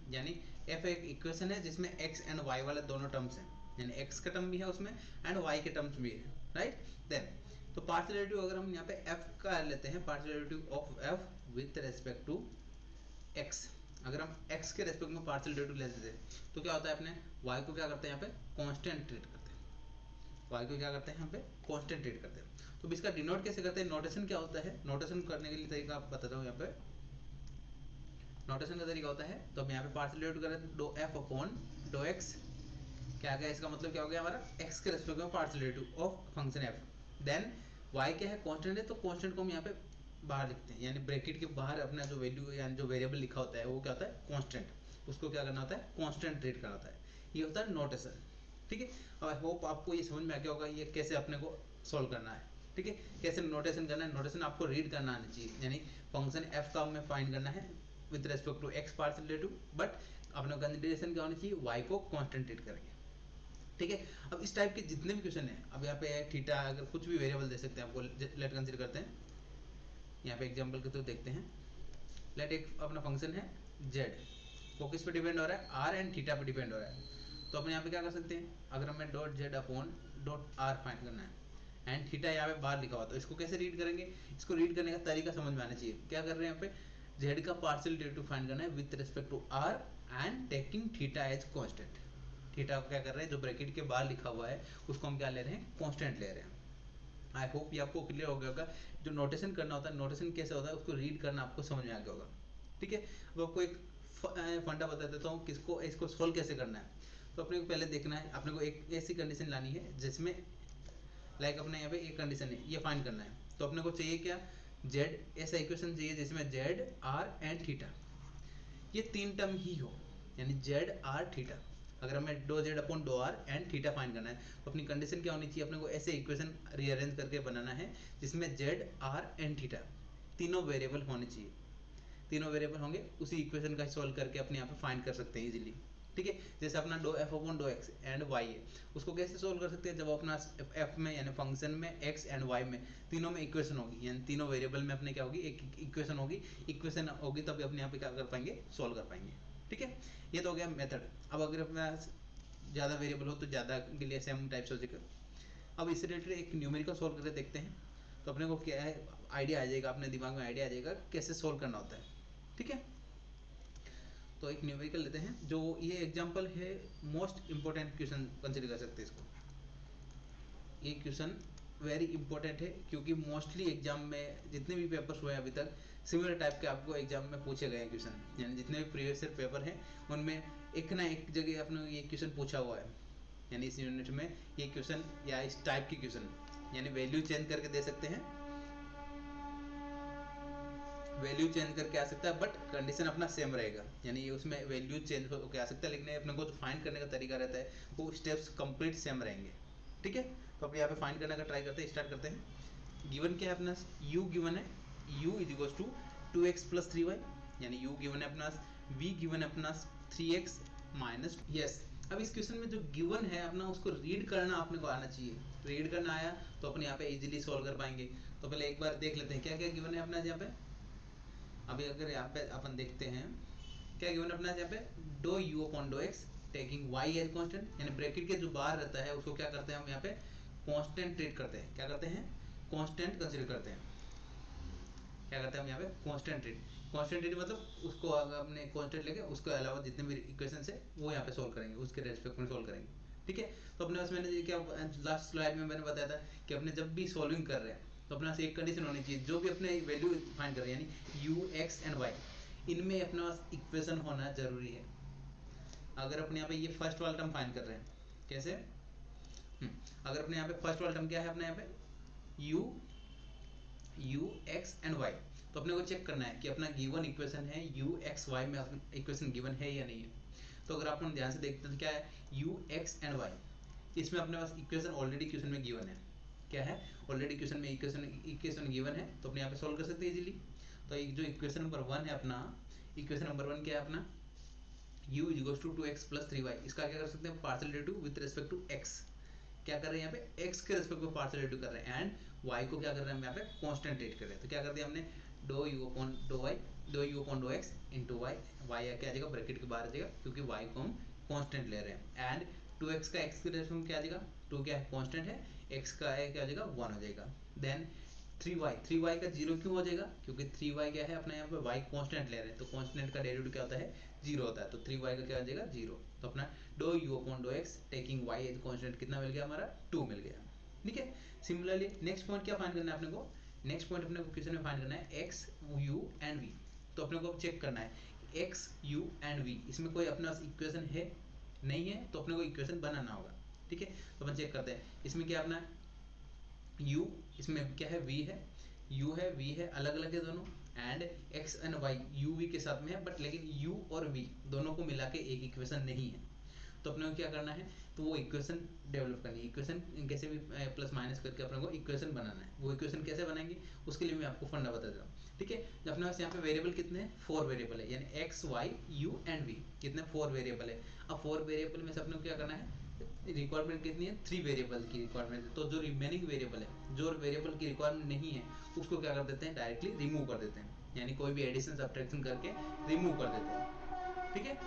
यानी एफ एक इक्वेशन है जिसमें एक्स एंड वाई वाले दोनों टर्म्स हैं, यानी एक्स का टर्म भी है उसमें एंड वाई के टर्म्स भी है, राइट। देन तो पार्शियल डेरिवेटिव अगर हम यहाँ पे एफ का लेते हैं, partial derivative of F with respect to X, अगर हम x के रेस्पेक्ट में पार्शियल डेरिवेटिव लेते थे तो क्या होता है, अपने y को क्या करते हैं यहाँ पे कांस्टेंट ट्रीट करते हैं, y को क्या करते हैं यहाँ पे कांस्टेंट ट्रीट करते हैं। तो इसका डिनोट कैसे करते हैं, नोटेशन क्या होता है, नोटेशन करने के लिए तरीका आप बताता हूँ। यहाँ पे नोटेशन का तरीका होता है, तो हम यहाँ पे पार्शियल डेरिवेटिव करें do F upon dough x, क्या गया इसका मतलब क्या हो गया हमारा, x के रेस्पेक्ट में partial derivative of function f, then y क्या है, कांस्टेंट है, तो कांस्टेंट को हम यहाँ पे बाहर लिखते हैं, यानी ब्रैकेट के बाहर अपना जो वैल्यू यानी जो वेरिएबल लिखा होता है वो क्या होता है, कांस्टेंट, उसको क्या करना होता है, कांस्टेंट ट्रीट करना होता है, ये होता है नोटेशन। ठीक है, अब आई होप आपको ये समझ में आ गया होगा ये कैसे अपने को सॉल्व करना है। ठीक है, कैसे नोटेशन करना है, नोटेशन आपको रीड करना आना चाहिए, यानी फंक्शन एफ का हमें फाइंड करना है with respect to X partial derivative, but अपने कंसिडरेशन क्या होनी चाहिए, वाई को कांस्टेंट ट्रीट करेंगे। ठीक है, अब इस टाइप के जितने भी क्वेश्चन है, अब यहाँ पे थीटा अगर कुछ भी वेरिएबल दे सकते हैं आपको, लेट कंसीडर करते हैं, यहाँ पे एग्जांपल के थ्रू देखते हैं, लेट एक अपना फंक्शन है z, वो किस पे डिपेंड हो रहा है, r एंड थीटा पे डिपेंड हो रहा है। तो अपन यहाँ पे क्या कर सकते हैं, अगर हमें dot z upon dot r find करना है एंड थीटा यहाँ पे बाहर लिखा हुआ, तो इसको कैसे रीड करेंगे, इसको रीड करने का तरीका समझ में आना चाहिए। क्या कर रहे हैं यहाँ पे, z का पार्शियल डेरिवेटिव फाइंड करना है with respect to r and taking theta as constant. Theta को क्या कर रहे हैं, जो ब्रैकेट के बाहर लिखा हुआ है उसको हम क्या ले रहे हैं, कांस्टेंट ले रहे हैं। आई होप ये आपको क्लियर हो गया होगा, जो नोटेशन करना होता है, नोटेशन कैसे होता है उसको रीड करना आपको समझ में आ गया होगा। ठीक है, अब आपको एक फंडा बता देता हूँ किसको इसको सोल्व कैसे करना है। तो अपने को पहले देखना है, अपने को एक ऐसी कंडीशन लानी है जिसमें लाइक अपने यहाँ पे एक कंडीशन है, ये फाइंड करना है। तो अपने को चाहिए क्या, जेड, ऐसा इक्वेशन चाहिए जिसमें जेड आर एंड थीटा ये तीन टर्म ही हो, यानी जेड आर थीटा। अगर हमें do Z upon dough R and theta find करना है तो अपनी कंडीशन क्या होनी चाहिए, अपने को ऐसे इक्वेशन रीअरेंज करके बनाना है जिसमें जेड आर एंड थीटा तीनों वेरिएबल होने चाहिए। तीनों वेरिएबल होंगे, उसी इक्वेशन का सॉल्व करके अपने यहाँ पे फाइंड कर सकते हैं इजीली। ठीक है, जैसे अपना do F upon dough x and Y है, उसको कैसे सोल्व कर सकते हैं, जब अपना एफ में यानी फंक्शन में एक्स एंड वाई में तीनों में इक्वेशन होगी, यानी तीनों वेरिएबल में अपने क्या होगी, एक इक्वेशन होगी, इक्वेशन होगी तभी अपने यहाँ पे क्या कर पाएंगे, सोल्व कर पाएंगे। ठीक है, ये तो हो गया मेथड। अब अगर अपने पास ज़्यादा वेरिएबल हो तो ज़्यादा के लिए सेम टाइप्स हो जाएगा। अब इससे रिलेटेड एक न्यूमेरिकल सोल्व करके देखते हैं, तो अपने को क्या है आइडिया आ जाएगा, अपने दिमाग में आइडिया आ जाएगा कैसे सोल्व करना होता है। ठीक है, तो एक न्यूमेरिकल लेते हैं, जो ये एग्जांपल है, मोस्ट इंपॉर्टेंट क्वेश्चन कंसिडर कर सकते हैं इसको। ये क्वेश्चन वेरी इंपॉर्टेंट है क्योंकि मोस्टली एग्जाम में जितने भी पेपर्स हुए अभी तक सिमिलर टाइप के आपको एग्जाम में पूछे गए हैं क्वेश्चन, यानी जितने भी प्रीवियस ईयर पेपर हैं उनमें एक ना एक जगह अपने ये क्वेश्चन पूछा हुआ है, यानी इस यूनिट में ये क्वेश्चन या इस टाइप की क्वेश्चन, यानी वैल्यू चेंज करके दे सकते हैं, वैल्यू चेंज करके आ सकता है, बट कंडीशन अपना सेम रहेगा, यानी उसमें वैल्यू चेंज होकर आ सकता है लेकिन अपने को जो फाइंड करने का तरीका रहता है वो स्टेप्स कंप्लीट सेम रहेंगे। ठीक है, तो अब यहाँ पे फाइंड करने का ट्राई करते हैं, स्टार्ट करते हैं। गिवन क्या है अपना, u गिवन है, u is equal to 2x plus 3y, यानी u गिवन है अपना, v गिवन है अपना 3x माइनस, यस। अब इस क्वेश्चन में जो गिवन है अपना उसको रीड करना अपने को आना चाहिए, रीड करना आया तो अपन यहाँ पे इजीली सॉल्व कर पाएंगे। तो पहले एक बार देख लेते हैं क्या क्या गिवन है अपना यहाँ पे। अभी अगर यहाँ पे अपन देखते हैं क्या गिवन अपना यहाँ पे, dough u upon dough x taking y as constant, यानी ब्रैकेट के जो बाहर रहता है उसको क्या करते हैं हम यहाँ पे कांस्टेंट ट्रीट करते हैं, क्या करते हैं कांस्टेंट कंसीडर करते हैं, क्या करते हैं हम यहाँ पे कांस्टेंट ट्रीट। कांस्टेंट ट्रीट मतलब उसको अगर हमने कांस्टेंट लेके उसके अलावा जितने भी इक्वेशन है वो यहाँ पे सोल्व करेंगे, उसके रेस्पेक्ट में सोल्व करेंगे। ठीक है, तो अपने पास मैंने क्या लास्ट स्लाइड में मैंने बताया था कि अपने जब भी सॉल्विंग कर रहे हैं तो अपने पास एक कंडीशन होनी चाहिए, जो भी अपने वैल्यू फाइंड कर रहे हैं यानी u x एंड y, इनमें अपने पास इक्वेशन होना जरूरी है। अगर अपने यहाँ पे ये फर्स्ट वाला टर्म फाइंड कर रहे हैं, कैसे? अगर अपने यहाँ पे फर्स्ट वाला टर्म क्या है, अपने यहाँ पे u x एंड y, तो अपने को चेक करना है कि अपना गिवन इक्वेशन है u x y में इक्वेशन गिवन है या नहीं है। तो अगर आप ध्यान से देखते हैं तो क्या है, u x एंड y, इसमें अपने पास इक्वेशन ऑलरेडी क्वेश्चन में गिवन है। क्या है? ऑलरेडी क्वेश्चन में इक्वेशन गिवन है, तो अपने यहाँ पे सोल्व कर सकते हैं इजीली। तो एक जो इक्वेशन नंबर 1 है अपना, इक्वेशन नंबर 1 क्या है अपना, u equals to 2x plus 3y, इसका क्या कर सकते हैं, partial derivative with respect to x। क्या कर रहे हैं यहाँ पे, x के रिस्पेक्ट में पार्शियल डेरिवेटिव कर रहे हैं, एंड y को क्या कर रहे हैं यहाँ पे, कांस्टेंट ट्रीट कर रहे हैं। तो क्या कर दिया हमने, do u upon dough y, do u upon dough x into y, y क्या आ जाएगा, ब्रैकेट के बाहर आ जाएगा क्योंकि y को हम कांस्टेंट ले रहे हैं, एंड 2x का x के रिस्पेक्ट में क्या आ जाएगा, 2 क्या है, कांस्टेंट है, x का है क्या आ जाएगा, 1 हो जाएगा। देन 3y का 0 क्यों हो जाएगा, क्योंकि 3y क्या है अपना यहाँ पे y कांस्टेंट ले रहे हैं, तो कांस्टेंट का डेरिवेटिव क्या होता है, 0 होता है, तो 3y का क्या हो जाएगा, 0। तो अपना do u upon dough x taking y as constant कितना मिल गया हमारा, 2 मिल गया। ठीक है। सिमिलरली नेक्स्ट पॉइंट क्या फाइंड करना है अपने को, नेक्स्ट पॉइंट अपने को क्वेश्चन में फाइंड करना है x u एंड v। तो अपने को चेक करना है x u एंड v, इसमें कोई अपने पास इक्वेशन है, नहीं है, तो अपने को इक्वेशन बनाना होगा। ठीक है, तो अपन चेक करते हैं इसमें क्या अपना u, इसमें क्या है, v है, u है, v है, अलग अलग है दोनों, and x and y u v के साथ में है, बट लेकिन u और v दोनों को मिला के एक इक्वेशन नहीं है। तो अपने को क्या करना है, तो वो इक्वेशन डेवलप करनी है, इक्वेशन कैसे भी प्लस माइनस करके अपने को इक्वेशन बनाना है। वो इक्वेशन कैसे बनाएंगे, उसके लिए मैं आपको फंडा बता दे रहा हूँ। ठीक है, अपने पास यहाँ पे वेरिएबल कितने हैं, 4 वेरिएबल है, यानी x y u and v कितने, 4 वेरिएबल है। अब 4 वेरिएबल में से अपने को क्या करना है, रिक्वायरमेंट कितनी है, 3 वेरिएबल की रिक्वायरमेंट है। तो जो रिमेनिंग वेरिएबल है, जो वेरिएबल की रिक्वायरमेंट नहीं है, उसको क्या कर देते हैं, डायरेक्टली रिमूव कर देते हैं, यानी कोई भी एडिशन सब्ट्रैक्शन करके रिमूव कर देते हैं। ठीक है,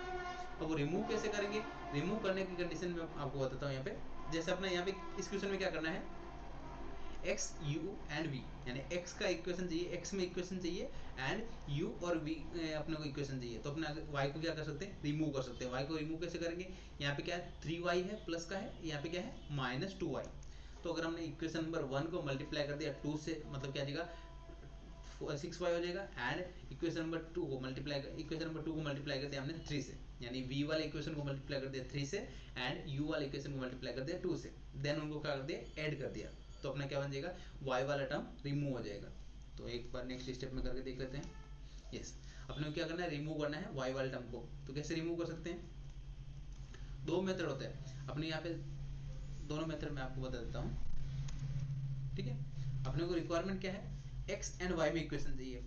अब वो रिमूव कैसे करेंगे, रिमूव करने की कंडीशन में आपको बताता हूँ। यहाँ पे जैसे अपना यहाँ पे इस क्वेश्चन में क्या करना है, x u एंड v, यानी x का इक्वेशन चाहिए, x में इक्वेशन चाहिए, एंड u और v अपने को इक्वेशन चाहिए। तो अपना y को क्या कर सकते हैं, रिमूव कर सकते हैं। y को रिमूव कैसे करेंगे, यहाँ पे क्या है, 3y है प्लस का है, यहाँ पे क्या है, माइनस 2y। तो अगर हमने इक्वेशन नंबर 1 को मल्टीप्लाई कर दिया 2 से, मतलब क्या आ जाएगा, 6y हो जाएगा, एंड इक्वेशन नंबर 2 को मल्टीप्लाई कर दिया हमने 3 से, यानी v वाले इक्वेशन को मल्टीप्लाई कर दिया 3 से, एंड u वाले इक्वेशन को मल्टीप्लाई कर दिया 2 से, देन उनको क्या कर दिया, ऐड कर दिया। तो अपना क्या बन जाएगा, y वाला टर्म रिमूव हो जाएगा। तो एक बार नेक्स्ट स्टेप में करके देख लेते हैं। यस, अपने को क्या करना है, रिमूव करना है y वाले टर्म को। तो कैसे रिमूव कर सकते हैं, दो मेथड होते हैं अपने यहाँ पे, दोनों मेथड मैं आपको बता देता हूँ। ठीक है, अपने को रिक्वायरमेंट क्या है, x एंड y में इक्वेशन चाहिए,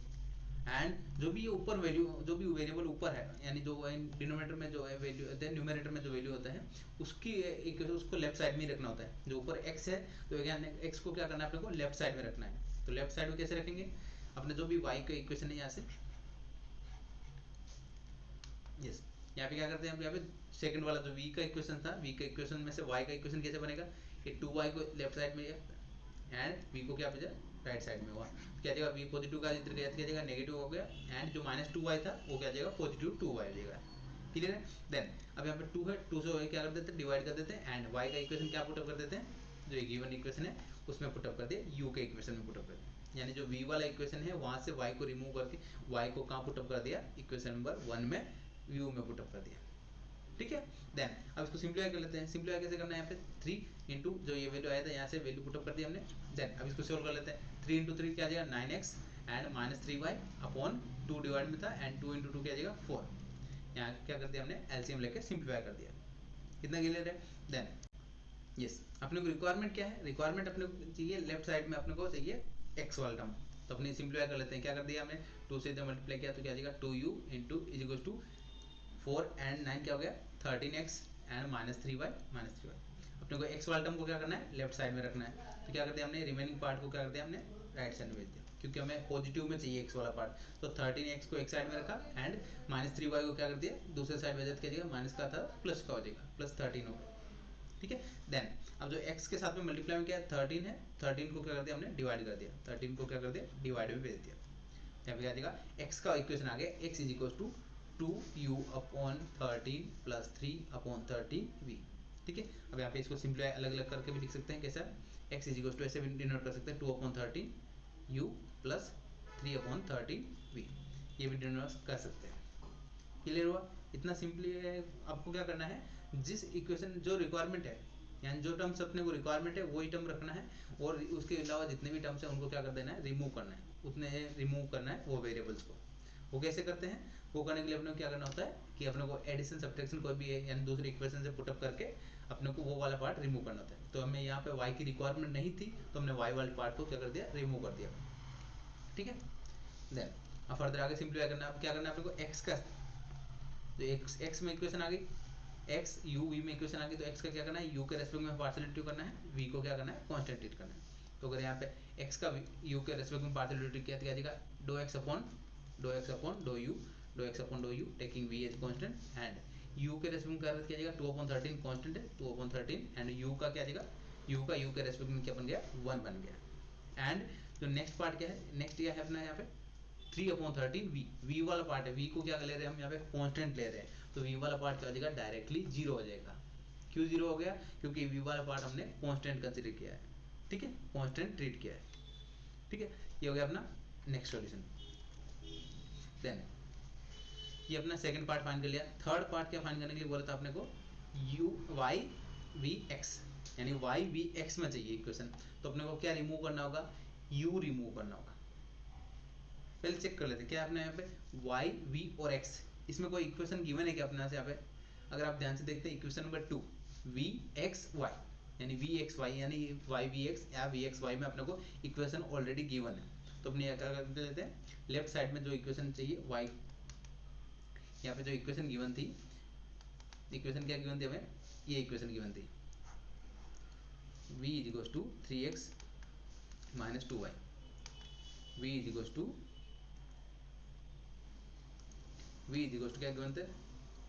एंड जो भी ऊपर वैल्यू, जो भी वेरिएबल ऊपर है, यानी जो डिनोमिनेटर में जो वैल्यू होता है, न्यूमरेटर में जो वैल्यू होता है, उसकी उसको लेफ्ट साइड में ही रखना होता है। जो ऊपर x है, तो x को क्या करना है, अपने को लेफ्ट साइड में रखना है। तो लेफ्ट साइड में कैसे रखेंगे, अपने जो भी y का इक्वेशन है यहाँ से, यस, यहाँ पे क्या करते हैं, यहाँ पे सेकंड वाला जो v का इक्वेशन था, v का इक्वेशन में से y का इक्वेशन कैसे बनेगा, ये 2y को लेफ्ट साइड में एंड v को क्या भेजा, राइट साइड में हुआ, क्या जाएगा, v पॉजिटिव का इधर क्या जाएगा, नेगेटिव हो गया, एंड जो माइनस 2y था वो क्या जाएगा, पॉजिटिव 2y हो जाएगा। क्लियर है। देन अब यहाँ पे 2 है, 2 से क्या कर देते हैं, डिवाइड कर देते हैं, एंड y का इक्वेशन क्या पुटअप कर देते हैं, जो गिवन इक्वेशन है उसमें पुटअप कर दिया, u के इक्वेशन में पुटअप कर दिया, यानी जो v वाला इक्वेशन है वहाँ से y को रिमूव करके y को कहाँ पुटअप कर दिया, इक्वेशन नंबर 1 में u में पुटअप कर दिया। ठीक है, देन अब इसको सिंप्लीफाई कर लेते हैं। सिंप्लीफाई कैसे करना है, यहाँ पे 3 इंटू जो ये वैल्यू आया था यहाँ से वैल्यू पुटअप कर दिया हमने। देन अब इसको सोल्व कर लेते हैं, 3 इंटू 3 क्या आ जाएगा, 9x and minus 3y upon 2 divide में था, एंड 2 इंटू 2 क्या आ जाएगा, 4। यहाँ क्या कर दिया हमने, एलसीएम लेके सिंप्लीफाई कर दिया। कितना क्लियर है। देन यस, अपने को रिक्वायरमेंट क्या है, रिक्वायरमेंट अपने को चाहिए लेफ्ट साइड में, अपने को चाहिए x वाला टर्म। तो अपने सिंप्लीफाई कर लेते हैं, क्या कर दिया हमने, 2 से जब मल्टीप्लाई किया तो क्या आ जाएगा, 2u into is equal to 4 and 9 क्या हो गया, 13x and minus 3y minus 3y। अपने को x वाला टर्म को क्या करना है, लेफ्ट साइड में रखना है। तो क्या कर दिया हमने, रिमेनिंग पार्ट को क्या कर दिया हमने, राइट साइड में भेज दिया, क्योंकि हमें पॉजिटिव में चाहिए x वाला पार्ट। तो 13x को एक साइड में रखा, एंड माइनस 3y को क्या कर दिया, दूसरे साइड भेजा, क्या जाएगा, माइनस का था प्लस का हो जाएगा, प्लस 13 होगा। ठीक है, देन अब जो x के साथ में मल्टीप्लाई में क्या है, 13 है, 13 को क्या कर दिया हमने, डिवाइड कर दिया, 13 को क्या कर दिया, डिवाइड में भेज दिया। यहाँ पे क्या जाएगा, x का इक्वेशन आ गया, x is equal to 2u upon 13 plus 3 upon 13v। ठीक है, अब यहाँ पे इसको सिंप्लीफाई अलग अलग करके भी लिख सकते हैं, कैसा, x इज इक्वल टू ऐसे भी डिनोट कर सकते हैं, 2 upon 13 u plus 3 upon 13v। ये भी डिनोट कर सकते हैं। क्लियर हुआ? इतना सिंपली है। आपको क्या करना है, जिस इक्वेशन जो रिक्वायरमेंट है, यानी जो टर्म्स अपने को रिक्वायरमेंट है वही टर्म रखना है, और उसके अलावा जितने भी टर्म्स हैं उनको क्या कर देना है, रिमूव करना है। उतने रिमूव करना है वो वेरिएबल्स को। वो कैसे करते हैं, वो करने के लिए अपने को क्या करना होता है कि अपने को एडिशन सब्ट्रैक्शन कोई भी है यानी दूसरी इक्वेशन से पुटअप करके अपने को वो वाला पार्ट रिमूव करना होता है। तो हमें यहाँ पे y की रिक्वायरमेंट नहीं थी, तो हमने y वाले पार्ट को क्या कर दिया, रिमूव कर दिया। ठीक है। देन अब फर्दर आगे सिंप्लीफाई करना है। अब क्या करना है अपने को, x का, तो x में इक्वेशन आ गई, x u v में इक्वेशन आ गई, तो x का क्या करना है, u के रेस्पेक्ट में पार्शियल डेरिवेटिव करना है, v को क्या करना है, कांस्टेंट ट्रीट करना है। तो अगर यहाँ पे x का u के रेस्पेक्ट में पार्शियल डेरिवेटिव किया जाएगा do x upon dough x upon dough u taking v as constant, and u के रेस्पेक्ट में क्या किया जाएगा 2/13 कांस्टेंट है 2/13, एंड u का क्या जाएगा, u का u के रेस्पेक्ट में क्या बन गया, 1 बन गया। एंड जो नेक्स्ट पार्ट क्या है, नेक्स्ट क्या है अपना यहाँ पे 3/13 v वाला पार्ट है, v को क्या ले रहे हैं हम यहाँ पे कांस्टेंट ले रहे हैं, तो v वाला पार्ट क्या हो जाएगा, डायरेक्टली जीरो हो जाएगा। क्यों जीरो हो गया, क्योंकि v वाला पार्ट हमने कांस्टेंट कंसीडर किया है। ठीक है, कांस्टेंट ट्रीट किया है। ठीक है, ये हो गया अपना नेक्स्ट सॉल्यूशन। देन ये अपना सेकंड पार्ट फाइंड कर लिया। थर्ड पार्ट क्या फाइंड करने के लिए बोला था अपने को, u y v x, यानी y v x में चाहिए इक्वेशन, तो अपने को क्या रिमूव करना होगा, u रिमूव करना होगा। पहले चेक कर लेते क्या अपने यहाँ पे y v और x, इसमें कोई इक्वेशन गिवन है क्या अपने से यहाँ पे। अगर आप ध्यान से देखते हैं equation number 2 v x y, यानी v x y यानी y v x या v x y में अपने को इक्वेशन ऑलरेडी गिवन है। तो अपने क्या कर लेते हैं, लेफ्ट साइड में जो इक्वेशन चाहिए y, यहाँ पे जो इक्वेशन गिवन थी, इक्वेशन क्या गिवन थी हमें, ये इक्वेशन गिवन थी v is equals to 3x minus 2y, v is equals to क्या गिवन थे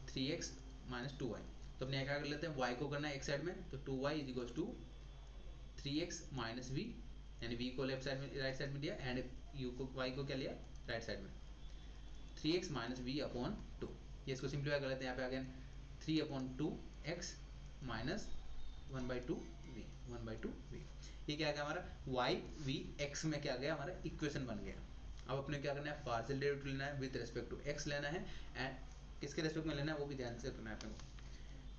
3x माइनस 2y। तो अपने क्या कर लेते हैं, y को करना है एक साइड में, तो 2y is equals to 3x minus v, यानी v को लेफ्ट साइड में राइट साइड में लिया, एंड u को y को क्या लिया राइट साइड में, 3x माइनस v अपॉन 2। ये इसको सिंप्लीफाई कर लेते हैं, यहाँ पे आ गया 3/2x माइनस 1/2v 1/2v। ये क्या गया हमारा y v x में क्या गया हमारा इक्वेशन बन गया। अब अपने क्या करना है, पार्शियल डेरिवेटिव लेना है विद रिस्पेक्ट टू x लेना है, एंड किसके रेस्पेक्ट में लेना है वो भी ध्यान से करना है अपने को,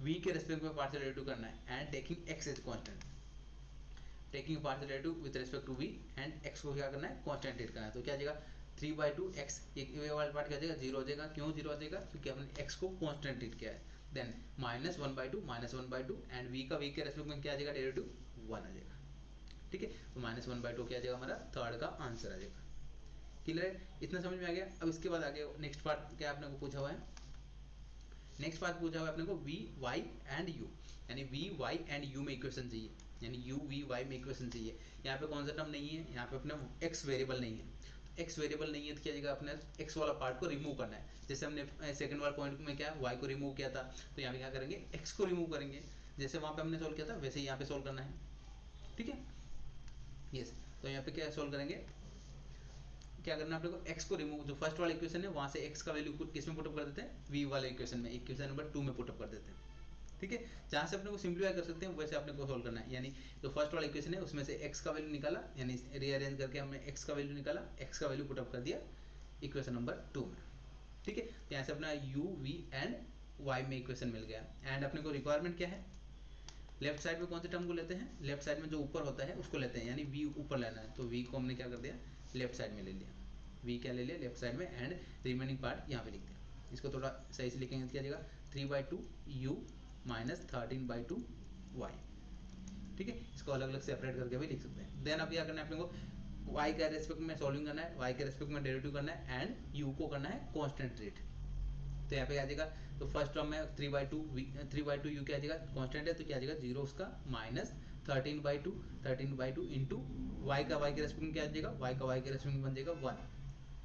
v के रेस्पेक्ट में पार्शियल डेरिवेटिव करना है, and taking x as constant, taking partial derivative with respect to v and x को क्या करना है, कांस्टेंट ट्रीट करना है। तो क्या जाएगा 3/2x, ये वाला पार्ट क्या जाएगा, जीरो हो जाएगा। क्यों जीरो हो जाएगा, क्योंकि हमने x को कांस्टेंट ट्रीट किया है। देन माइनस 1/2 एंड v का v के रेस्पेक्ट में क्या आ जाएगा, डेरिवेटिव 1 आ जाएगा। ठीक है, तो माइनस 1/2 क्या आ जाएगा हमारा थर्ड का आंसर आ जाएगा। क्लियर है, इतना समझ में आ गया। अब इसके बाद आगे नेक्स्ट पार्ट क्या आपने को पूछा हुआ है, नेक्स्ट पार्ट पूछा हुआ है अपने को v y एंड u, यानी v y एंड u में इक्वेशन चाहिए, यानी u v y में इक्वेशन चाहिए। यहाँ पे कौन सा टर्म नहीं है, यहाँ पे अपने x वेरिएबल नहीं है। x वेरिएबल नहीं है तो क्या जगह अपने x वाला पार्ट को रिमूव करना है। जैसे हमने सेकंड वाला पॉइंट में क्या y को रिमूव किया था, तो यहाँ पे क्या करेंगे x को रिमूव करेंगे। जैसे वहाँ पे हमने सोल्व किया था वैसे ही यहाँ पे सोल्व करना है। ठीक है, यस। तो यहाँ पे क्या सोल्व करेंगे, क्या करना है आप लोगों को, x को रिमूव, जो फर्स्ट वाला इक्वेशन है वहां से x का वैल्यू किस में पुटअप कर देते हैं, v वाले इक्वेशन में, इक्वेशन नंबर 2 में पुटअप कर देते हैं। ठीक है, जहां से अपने को सिंप्लीफाई कर सकते हैं वैसे अपने को सोल्व करना है। यानी जो फर्स्ट वाला इक्वेशन है उसमें से x का वैल्यू निकाला, यानी रीअरेंज करके हमने x का वैल्यू निकाला, x का वैल्यू पुटअप कर दिया इक्वेशन नंबर 2 में। ठीक है, तो यहाँ से अपना u v एंड y में इक्वेशन मिल गया। एंड अपने को रिक्वायरमेंट क्या है, लेफ्ट साइड में कौन से टर्म को लेते हैं, लेफ्ट साइड में जो ऊपर होता है उसको लेते हैं, यानी v ऊपर लेना है। तो v को हमने क्या कर दिया, लेफ्ट साइड में ले लिया, v क्या ले लिया लेफ्ट साइड में, एंड रिमेनिंग पार्ट यहाँ पे लिख दिया। इसको थोड़ा सही से लिखेंगे क्या जाएगा 3/2u माइनस 13/2y। ठीक है, इसको अलग अलग सेपरेट करके भी लिख सकते हैं। देन अब क्या करना है अपने को, y के रेस्पेक्ट में सॉल्विंग करना है, y के रेस्पेक्ट में डेरिवेटिव करना है, एंड u को करना है कांस्टेंट ट्रीट। तो यहाँ पे आ जाएगा, तो फर्स्ट टर्म में 3/2 u क्या आ जाएगा, कांस्टेंट है तो क्या आ जाएगा जीरो उसका, माइनस 13/2 इंटू y का y के रेस्पेक्ट में क्या आ जाएगा, y का y के रेस्पेक्ट में बन जाएगा 1।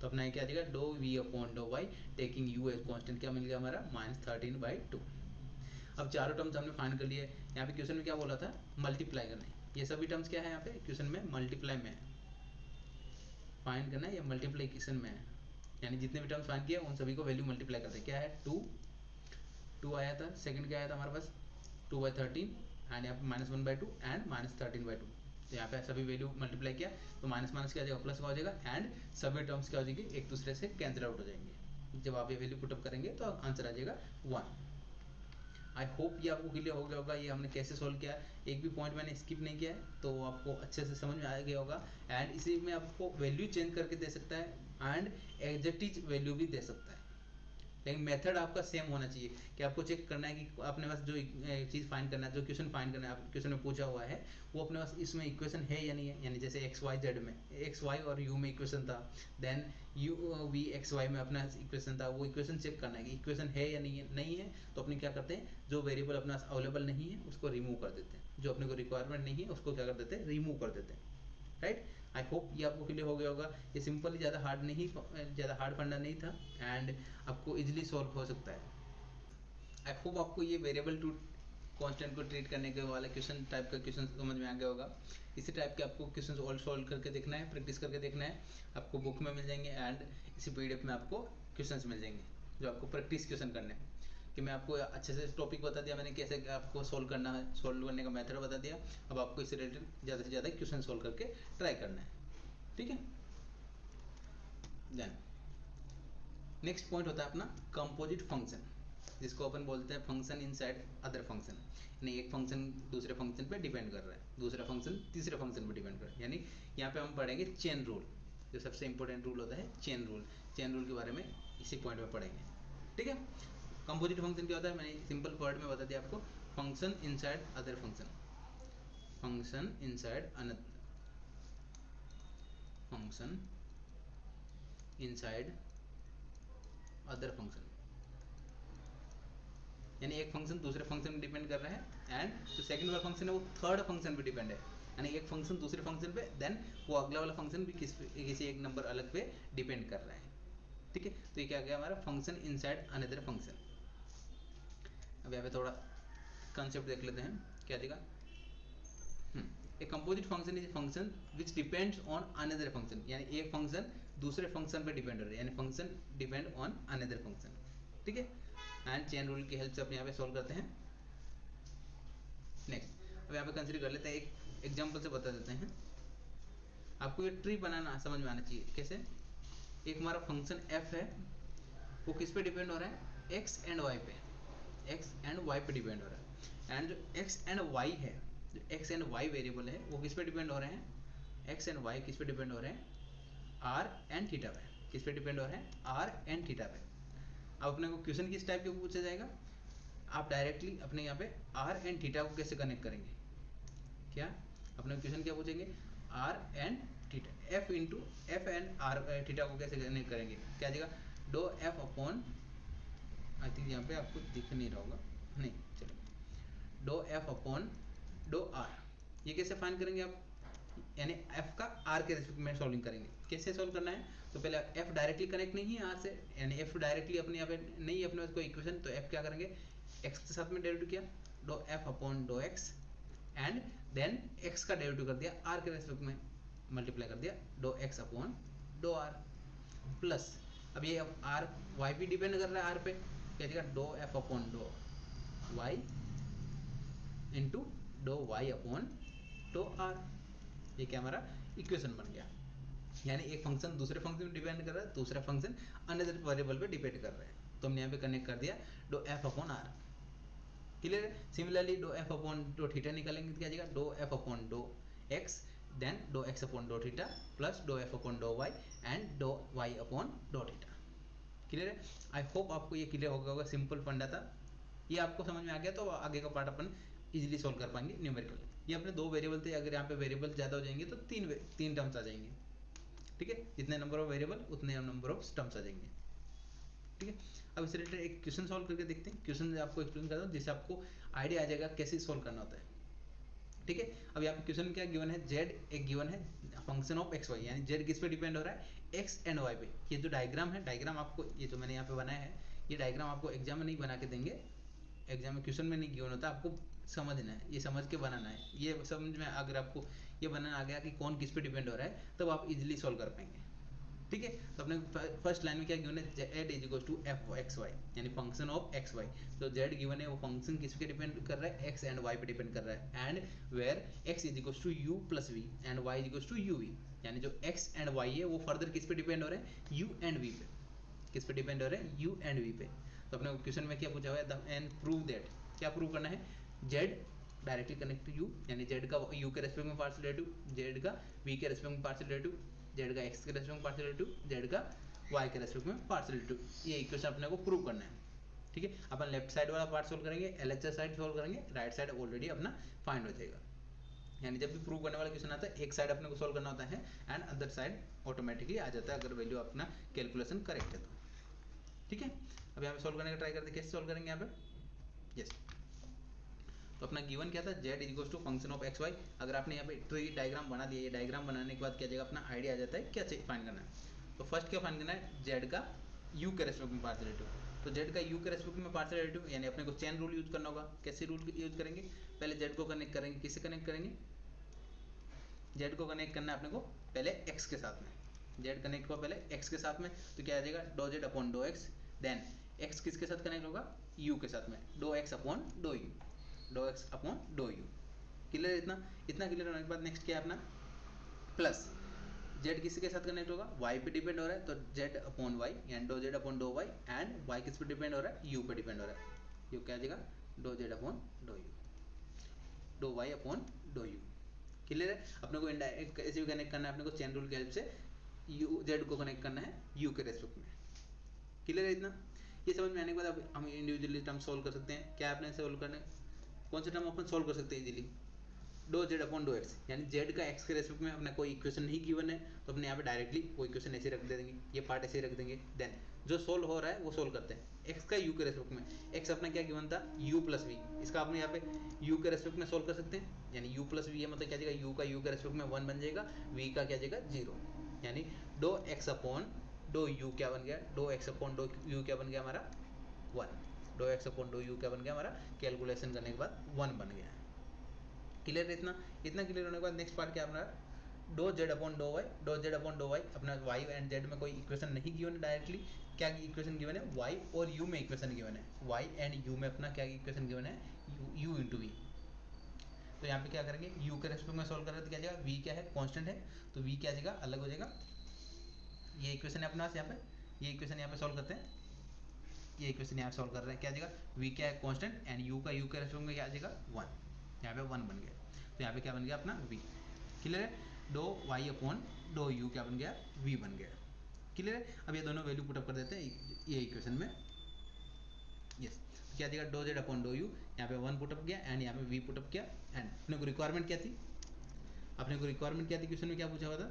तो अपना क्या आ जाएगा doh v upon dough y taking u as constant, क्या मिल गया हमारा -13/2। अब चारों टर्म्स हमने फाइंड कर लिए। यहाँ पे क्वेश्चन में क्या बोला था, मल्टीप्लाई करना है। ये सभी टर्म्स क्या है यहाँ पे क्वेश्चन में, मल्टीप्लाई में फाइंड करना है, या मल्टीप्लीकेशन में है, यानी जितने भी टर्म्स फाइंड किए उन सभी को वैल्यू मल्टीप्लाई करते हैं। क्या है 2 आया था, सेकंड क्या आया था हमारे पास 2/13, एंड यहाँ पे -1/2 एंड -13/2। तो यहाँ पे सभी वैल्यू मल्टीप्लाई किया तो माइनस माइनस क्या हो जाएगा, प्लस का हो जाएगा, एंड सभी टर्म्स क्या हो जाएगी, एक दूसरे से कैंसिल आउट हो जाएंगे। जब आप ये वैल्यू पुटअप करेंगे तो आंसर आ जाएगा 1। आई होप ये आपको क्लियर हो गया होगा, ये हमने कैसे सॉल्व किया, एक भी पॉइंट मैंने स्किप नहीं किया है, तो आपको अच्छे से समझ में आ गया होगा। एंड इसी में आपको वैल्यू चेंज करके दे सकता है एंड एग्जैक्ट वैल्यू भी दे सकता है, लेकिन मेथड आपका सेम होना चाहिए कि आपको चेक करना है कि अपने पास जो चीज़ फाइंड करना है, जो क्वेश्चन फाइंड करना है, आप क्वेश्चन में पूछा हुआ है वो अपने पास इसमें इक्वेशन है या नहीं है। यानी जैसे एक्स वाई जेड में एक्स वाई और यू में इक्वेशन था, then u v x Y में अपना इक्वेशन था, वो इक्वेशन चेक करना है कि इक्वेशन है या नहीं है। तो अपने क्या करते हैं, जो वेरिएबल अपने पास अवेलेबल नहीं है उसको रिमूव कर देते हैं, जो अपने को रिक्वायरमेंट नहीं है उसको क्या कर देते हैं, रिमूव कर देते हैं। राइट, आई होप ये आपको क्लियर हो गया होगा। ये सिंपल, ज़्यादा हार्ड फंडा नहीं था एंड आपको इजीली सॉल्व हो सकता है। आई होप आपको ये वेरिएबल टू कांस्टेंट को ट्रीट करने के वाला क्वेश्चन टाइप का क्वेश्चन समझ में आ गया होगा। इसी टाइप के आपको क्वेश्चन और सॉल्व करके देखना है, प्रैक्टिस करके देखना है, आपको बुक में मिल जाएंगे एंड इसी पीडीएफ में आपको क्वेश्चन मिल जाएंगे जो आपको प्रैक्टिस क्वेश्चन करने हैं। कि मैं आपको अच्छे से टॉपिक बता दिया मैंने, कैसे आपको सॉल्व करना है, सॉल्व करने का मेथड बता दिया। अब आपको इससे रिलेटेड ज़्यादा से ज़्यादा क्वेश्चन सॉल्व करके ट्राई करना है, ठीक है। देन नेक्स्ट पॉइंट होता है अपना कंपोजिट फंक्शन, जिसको अपन बोलते हैं फंक्शन इनसाइड अदर फंक्शन। यानी एक फंक्शन दूसरे फंक्शन पे डिपेंड कर रहा है, दूसरा फंक्शन तीसरे फंक्शन पे डिपेंड कर रहा है। यानी यहाँ पे हम पढ़ेंगे चेन रूल, जो सबसे इंपॉर्टेंट रूल होता है चेन रूल। चेन रूल के बारे में इसी पॉइंट में पढ़ेंगे, ठीक है। कंपोजिट फंक्शन क्या होता है, मैंने सिंपल वर्ड में बता दिया आपको, function inside other function, function inside another function inside other function. यानी एक फंक्शन दूसरे फंक्शन पे डिपेंड कर रहा है एंड जो सेकंड वाला फंक्शन है वो थर्ड फंक्शन पे डिपेंड है। यानी एक फंक्शन दूसरे फंक्शन पे, देन वो अगला वाला फंक्शन भी किसी एक नंबर अलग पे डिपेंड कर रहा है, ठीक है। तो ये क्या गया हमारा फंक्शन इनसाइड अनदर फंक्शन। अब यहाँ पे थोड़ा कंसेप्ट देख लेते हैं क्या दिखा। A composite function is function which depends on another function. यानी एक फंक्शन दूसरे फंक्शन पे डिपेंड हो रहा है, यानी function depend on another function, ठीक है। एंड चेन रूल की हेल्प से अपने यहाँ पे सॉल्व करते हैं। नेक्स्ट अब यहाँ पे कंसिडर कर लेते हैं, एक एग्जांपल से बता देते हैं। आपको ये ट्री बनाना समझ में आना चाहिए कैसे। एक हमारा फंक्शन एफ है, वो किस पे डिपेंड हो रहा है, एक्स एंड वाई पे, एक्स एंड वाई पे डिपेंड हो रहा है। एंड जो एक्स एंड वाई है, जो एक्स एंड वाई वेरिएबल है वो किस पे डिपेंड हो रहे हैं, एक्स एंड वाई किस पे डिपेंड हो रहे हैं, आर एंड थीटा पे। किस पे डिपेंड हो रहे हैं, आर एंड थीटा पे। अब अपने को क्वेश्चन किस टाइप के पूछा जाएगा, आप डायरेक्टली अपने यहाँ पे आर एंड थीटा को कैसे कनेक्ट करेंगे, क्या अपने क्वेश्चन क्या पूछेंगे, r and theta, f into f and r theta को कैसे कनेक्ट करेंगे, क्या जाएगा, dough F upon, I think यहाँ पे आपको दिख नहीं रहा होगा, नहीं चलो, doh F upon dough r. ये कैसे फाइंड करेंगे आप, यानी एफ का आर के रेस्पेक्ट में सॉल्विंग करेंगे। कैसे सॉल्व करना है, तो पहले एफ डायरेक्टली कनेक्ट नहीं है आर से, यानी एफ डायरेक्टली अपने यहाँ पे नहीं है अपने पास कोई इक्वेशन, तो एफ क्या करेंगे, एक्स के साथ में डेरिवेटिव किया, doh F upon dough x, and then x का डेरिवेटिव कर दिया आर के रेस्पेक्ट में, मल्टीप्लाई कर दिया doh x upon dough r, plus अब ये आर वाई भी डिपेंड कर रहा है आर पे, क्या जाएगा, dough F upon dough y into doh y upon dough r. ये क्या हमारा इक्वेशन बन गया। यानी एक फंक्शन दूसरे फंक्शन पे डिपेंड कर रहा है, दूसरा फंक्शन अनदर वेरिएबल पे डिपेंड कर रहा है, तो हमने यहाँ पे कनेक्ट कर दिया do F upon r, clear है। Similarly dough F upon do theta निकालेंगे तो क्या जाएगा, dough F upon dough x, then do x upon do theta, plus do F upon dough y and do y upon do theta, clear है। I hope आपको ये clear हो गया होगा, सिंपल फंडा था, ये आपको समझ में आ गया तो आगे का पार्ट अपन इजीली सॉल्व कर पाएंगे न्यूमेरिकल। ये अपने दो वेरिएबल थे, अगर यहाँ पे वेरिएबल ज़्यादा हो जाएंगे तो तीन टर्म्स आ जाएंगे, ठीक है। जितने नंबर ऑफ वेरिएबल उतने नंबर ऑफ टर्म्स आ जाएंगे, ठीक है। अब इस रिलेटेड एक क्वेश्चन सॉल्व करके देखते हैं। क्वेश्चन आपको एक्सप्लेन करता हूँ जिससे आपको आइडिया आ जाएगा कैसे सॉल्व करना होता है, ठीक है। अब यहाँ पे क्वेश्चन क्या गिवन है, जेड एक गिवन है फंक्शन ऑफ एक्स वाई, यानी जेड किस पे डिपेंड हो रहा है, एक्स एंड वाई पे। ये जो डायग्राम है, डायग्राम आपको ये जो मैंने यहाँ पे बनाया है, ये डायग्राम आपको एग्जाम में नहीं बना के देंगे, एग्जाम में क्वेश्चन में नहीं गिवन होता, आपको समझना है, ये समझ के बनाना है। ये समझ में अगर आपको ये बनाना आ गया कि कौन किस पे डिपेंड हो रहा है, तब आप इजीली सॉल्व कर पाएंगे, ठीक है। तो अपने फर्स्ट लाइन में क्या गिवन है, z is equal to f x y, यानी फंक्शन ऑफ एक्स वाई। तो z गिवन है, वो फंक्शन किस पे डिपेंड कर रहा है, x एंड y पे डिपेंड कर रहा है। And where x is equal to u plus v and y is equal to u v, यानी जो x एंड y है वो फर्दर किस पे डिपेंड हो रहे हैं, u एंड v पे। किस पे डिपेंड हो रहे हैं, u एंड v पे। तो अपने क्वेश्चन में क्या पूछा हुआ है, एंड प्रूव दैट, क्या प्रूव करना है, z directly connect to u, यानी z का u के रेस्पेक्ट में पार्शियल डेरिवेटिव, z का v के रेस्पेक्ट में पार्शियल डेरिवेटिव, z का x के रेस्पेक्ट में पार्शियल डेरिवेटिव, z का y के रेस्पेक्ट में पार्शियल डेरिवेटिव। ये इक्वेशन अपने को प्रूव करना है। ठीक है, अपन लेफ्ट साइड वाला पार्ट सोल्व करेंगे, LHS साइड सोल्व करेंगे, राइट साइड ऑलरेडी अपना फाइंड हो जाएगा। यानी जब भी प्रूव करने वाला क्वेश्चन आता है, एक साइड अपने को सोल्व करना होता है एंड अदर साइड ऑटोमेटिकली आ जाता है, अगर वैल्यू अपना कैलकुलेशन करेक्ट है तो। ठीक है, अब यहाँ पे सोल्व करने का ट्राई करते हैं, कैसे सोल्व करेंगे यहाँ पे। यस, तो अपना गिवन क्या था, z equals to function of x y. अगर आपने यहाँ पे ट्री डायग्राम बना दिया, ये डायग्राम बनाने के बाद क्या जाएगा, अपना आइडिया आ जाता है क्या फाइंड करना है। तो फर्स्ट क्या फाइंड करना है, z का u के रेस्पेक्ट में पार्शियल डेरिवेटिव। तो z का u के रेस्पेक्ट में पार्शियल डेरिवेटिव, यानी अपने को चेन रूल यूज करना होगा। कैसे रूल यूज करेंगे, पहले z को कनेक्ट करेंगे, किससे कनेक्ट करेंगे, z को कनेक्ट करना है अपने को पहले x के साथ में। z कनेक्ट हुआ पहले x के साथ में, तो क्या आ जाएगा, doh z upon dough x, then x किसके साथ कनेक्ट होगा, u के साथ में, doh x upon dough u, doh x upon dough u। Clear, इतना इतना क्लियर होने के बाद नेक्स्ट क्या है अपना, प्लस z किसके साथ कनेक्ट होगा, y पे डिपेंड हो रहा है, तो z अपॉन y, यानी doh z upon dough y, and y किस पे डिपेंड हो रहा है, u पे डिपेंड हो रहा है। ये क्या आ जाएगा, doh z upon dough u, doh y upon dough u। Clear है, अपने को इनडायरेक्ट ऐसे भी कनेक्ट करना है, अपने को चेन रूल की हेल्प से u z को कनेक्ट करना है u के रेस्पेक्ट में। क्लियर है इतना, ये समझ में आने के बाद अब हम इंडिविजुअली टर्म सोल्व कर सकते हैं। क्या आपने सोल्व करने, कौन सा टर्म अपन सोल्व कर सकते हैं easily, doh z upon dough x, यानी z का x के रेस्पेक्ट में अपना कोई इक्वेशन नहीं गिवन है, तो अपने यहाँ पे डायरेक्टली वो इक्वेशन ऐसे रख देंगे, ये पार्ट ऐसे रख देंगे। देन जो सोल्व हो रहा है वो सोल्व करते हैं। x का u के रेस्पेक्ट में, x अपना क्या गिवन था, u प्लस v, इसका अपने यहाँ पे u के रेस्पेक्ट में सोल्व कर सकते हैं, यानी u प्लस v है, मतलब क्या जाएगा, u का u के रेस्पेक्ट में 1 बन जाएगा, v का क्या जाएगा 0, यानी doh x upon dough u क्या बन गया, doh x upon dough u क्या बन गया हमारा 1, doh x upon dough u क्या बन गया हमारा, कैलकुलेशन करने के बाद 1 बन गया। क्लियर, इतना इतना क्लियर होने के बाद नेक्स्ट पार्ट क्या हमारा, doh z upon dough y, doh z upon dough y, अपना y एंड z में कोई इक्वेशन नहीं गिवन है डायरेक्टली, क्या इक्वेशन गिवन है, y और u में इक्वेशन गिवन है, y एंड u में अपना क्या इक्वेशन गिवन है, u इंटू वी। तो यहाँ पे क्या करेंगे, u के रेस्पेक्ट में सोल्व कर रहे तो क्या जाएगा, v क्या है, कांस्टेंट है, तो v क्या जाएगा, अलग हो जाएगा। ये इक्वेशन है अपना यहाँ पे, ये इक्वेशन यहाँ पे सोल्व करते हैं, ये इक्वेशन यहाँ सोल्व कर रहे हैं, क्या जाएगा, v क्या है कांस्टेंट, एंड u का u के रेस्पेक्ट में क्या आ जाएगा 1, यहाँ पे 1 बन गया। तो यहाँ पे क्या बन गया अपना v। क्लियर है, doh y upon dough u क्या बन गया, v बन गया। क्लियर है, अब ये दोनों वैल्यू पुटअप कर देते हैं ये इक्वेशन में। यस, तो क्या देगा, doh z upon dough u, यहाँ पे 1 पुटअप किया एंड यहाँ पे v पुटअप किया। एंड अपने को रिक्वायरमेंट क्या थी, अपने को रिक्वायरमेंट क्या थी, क्वेश्चन में क्या पूछा हुआ था,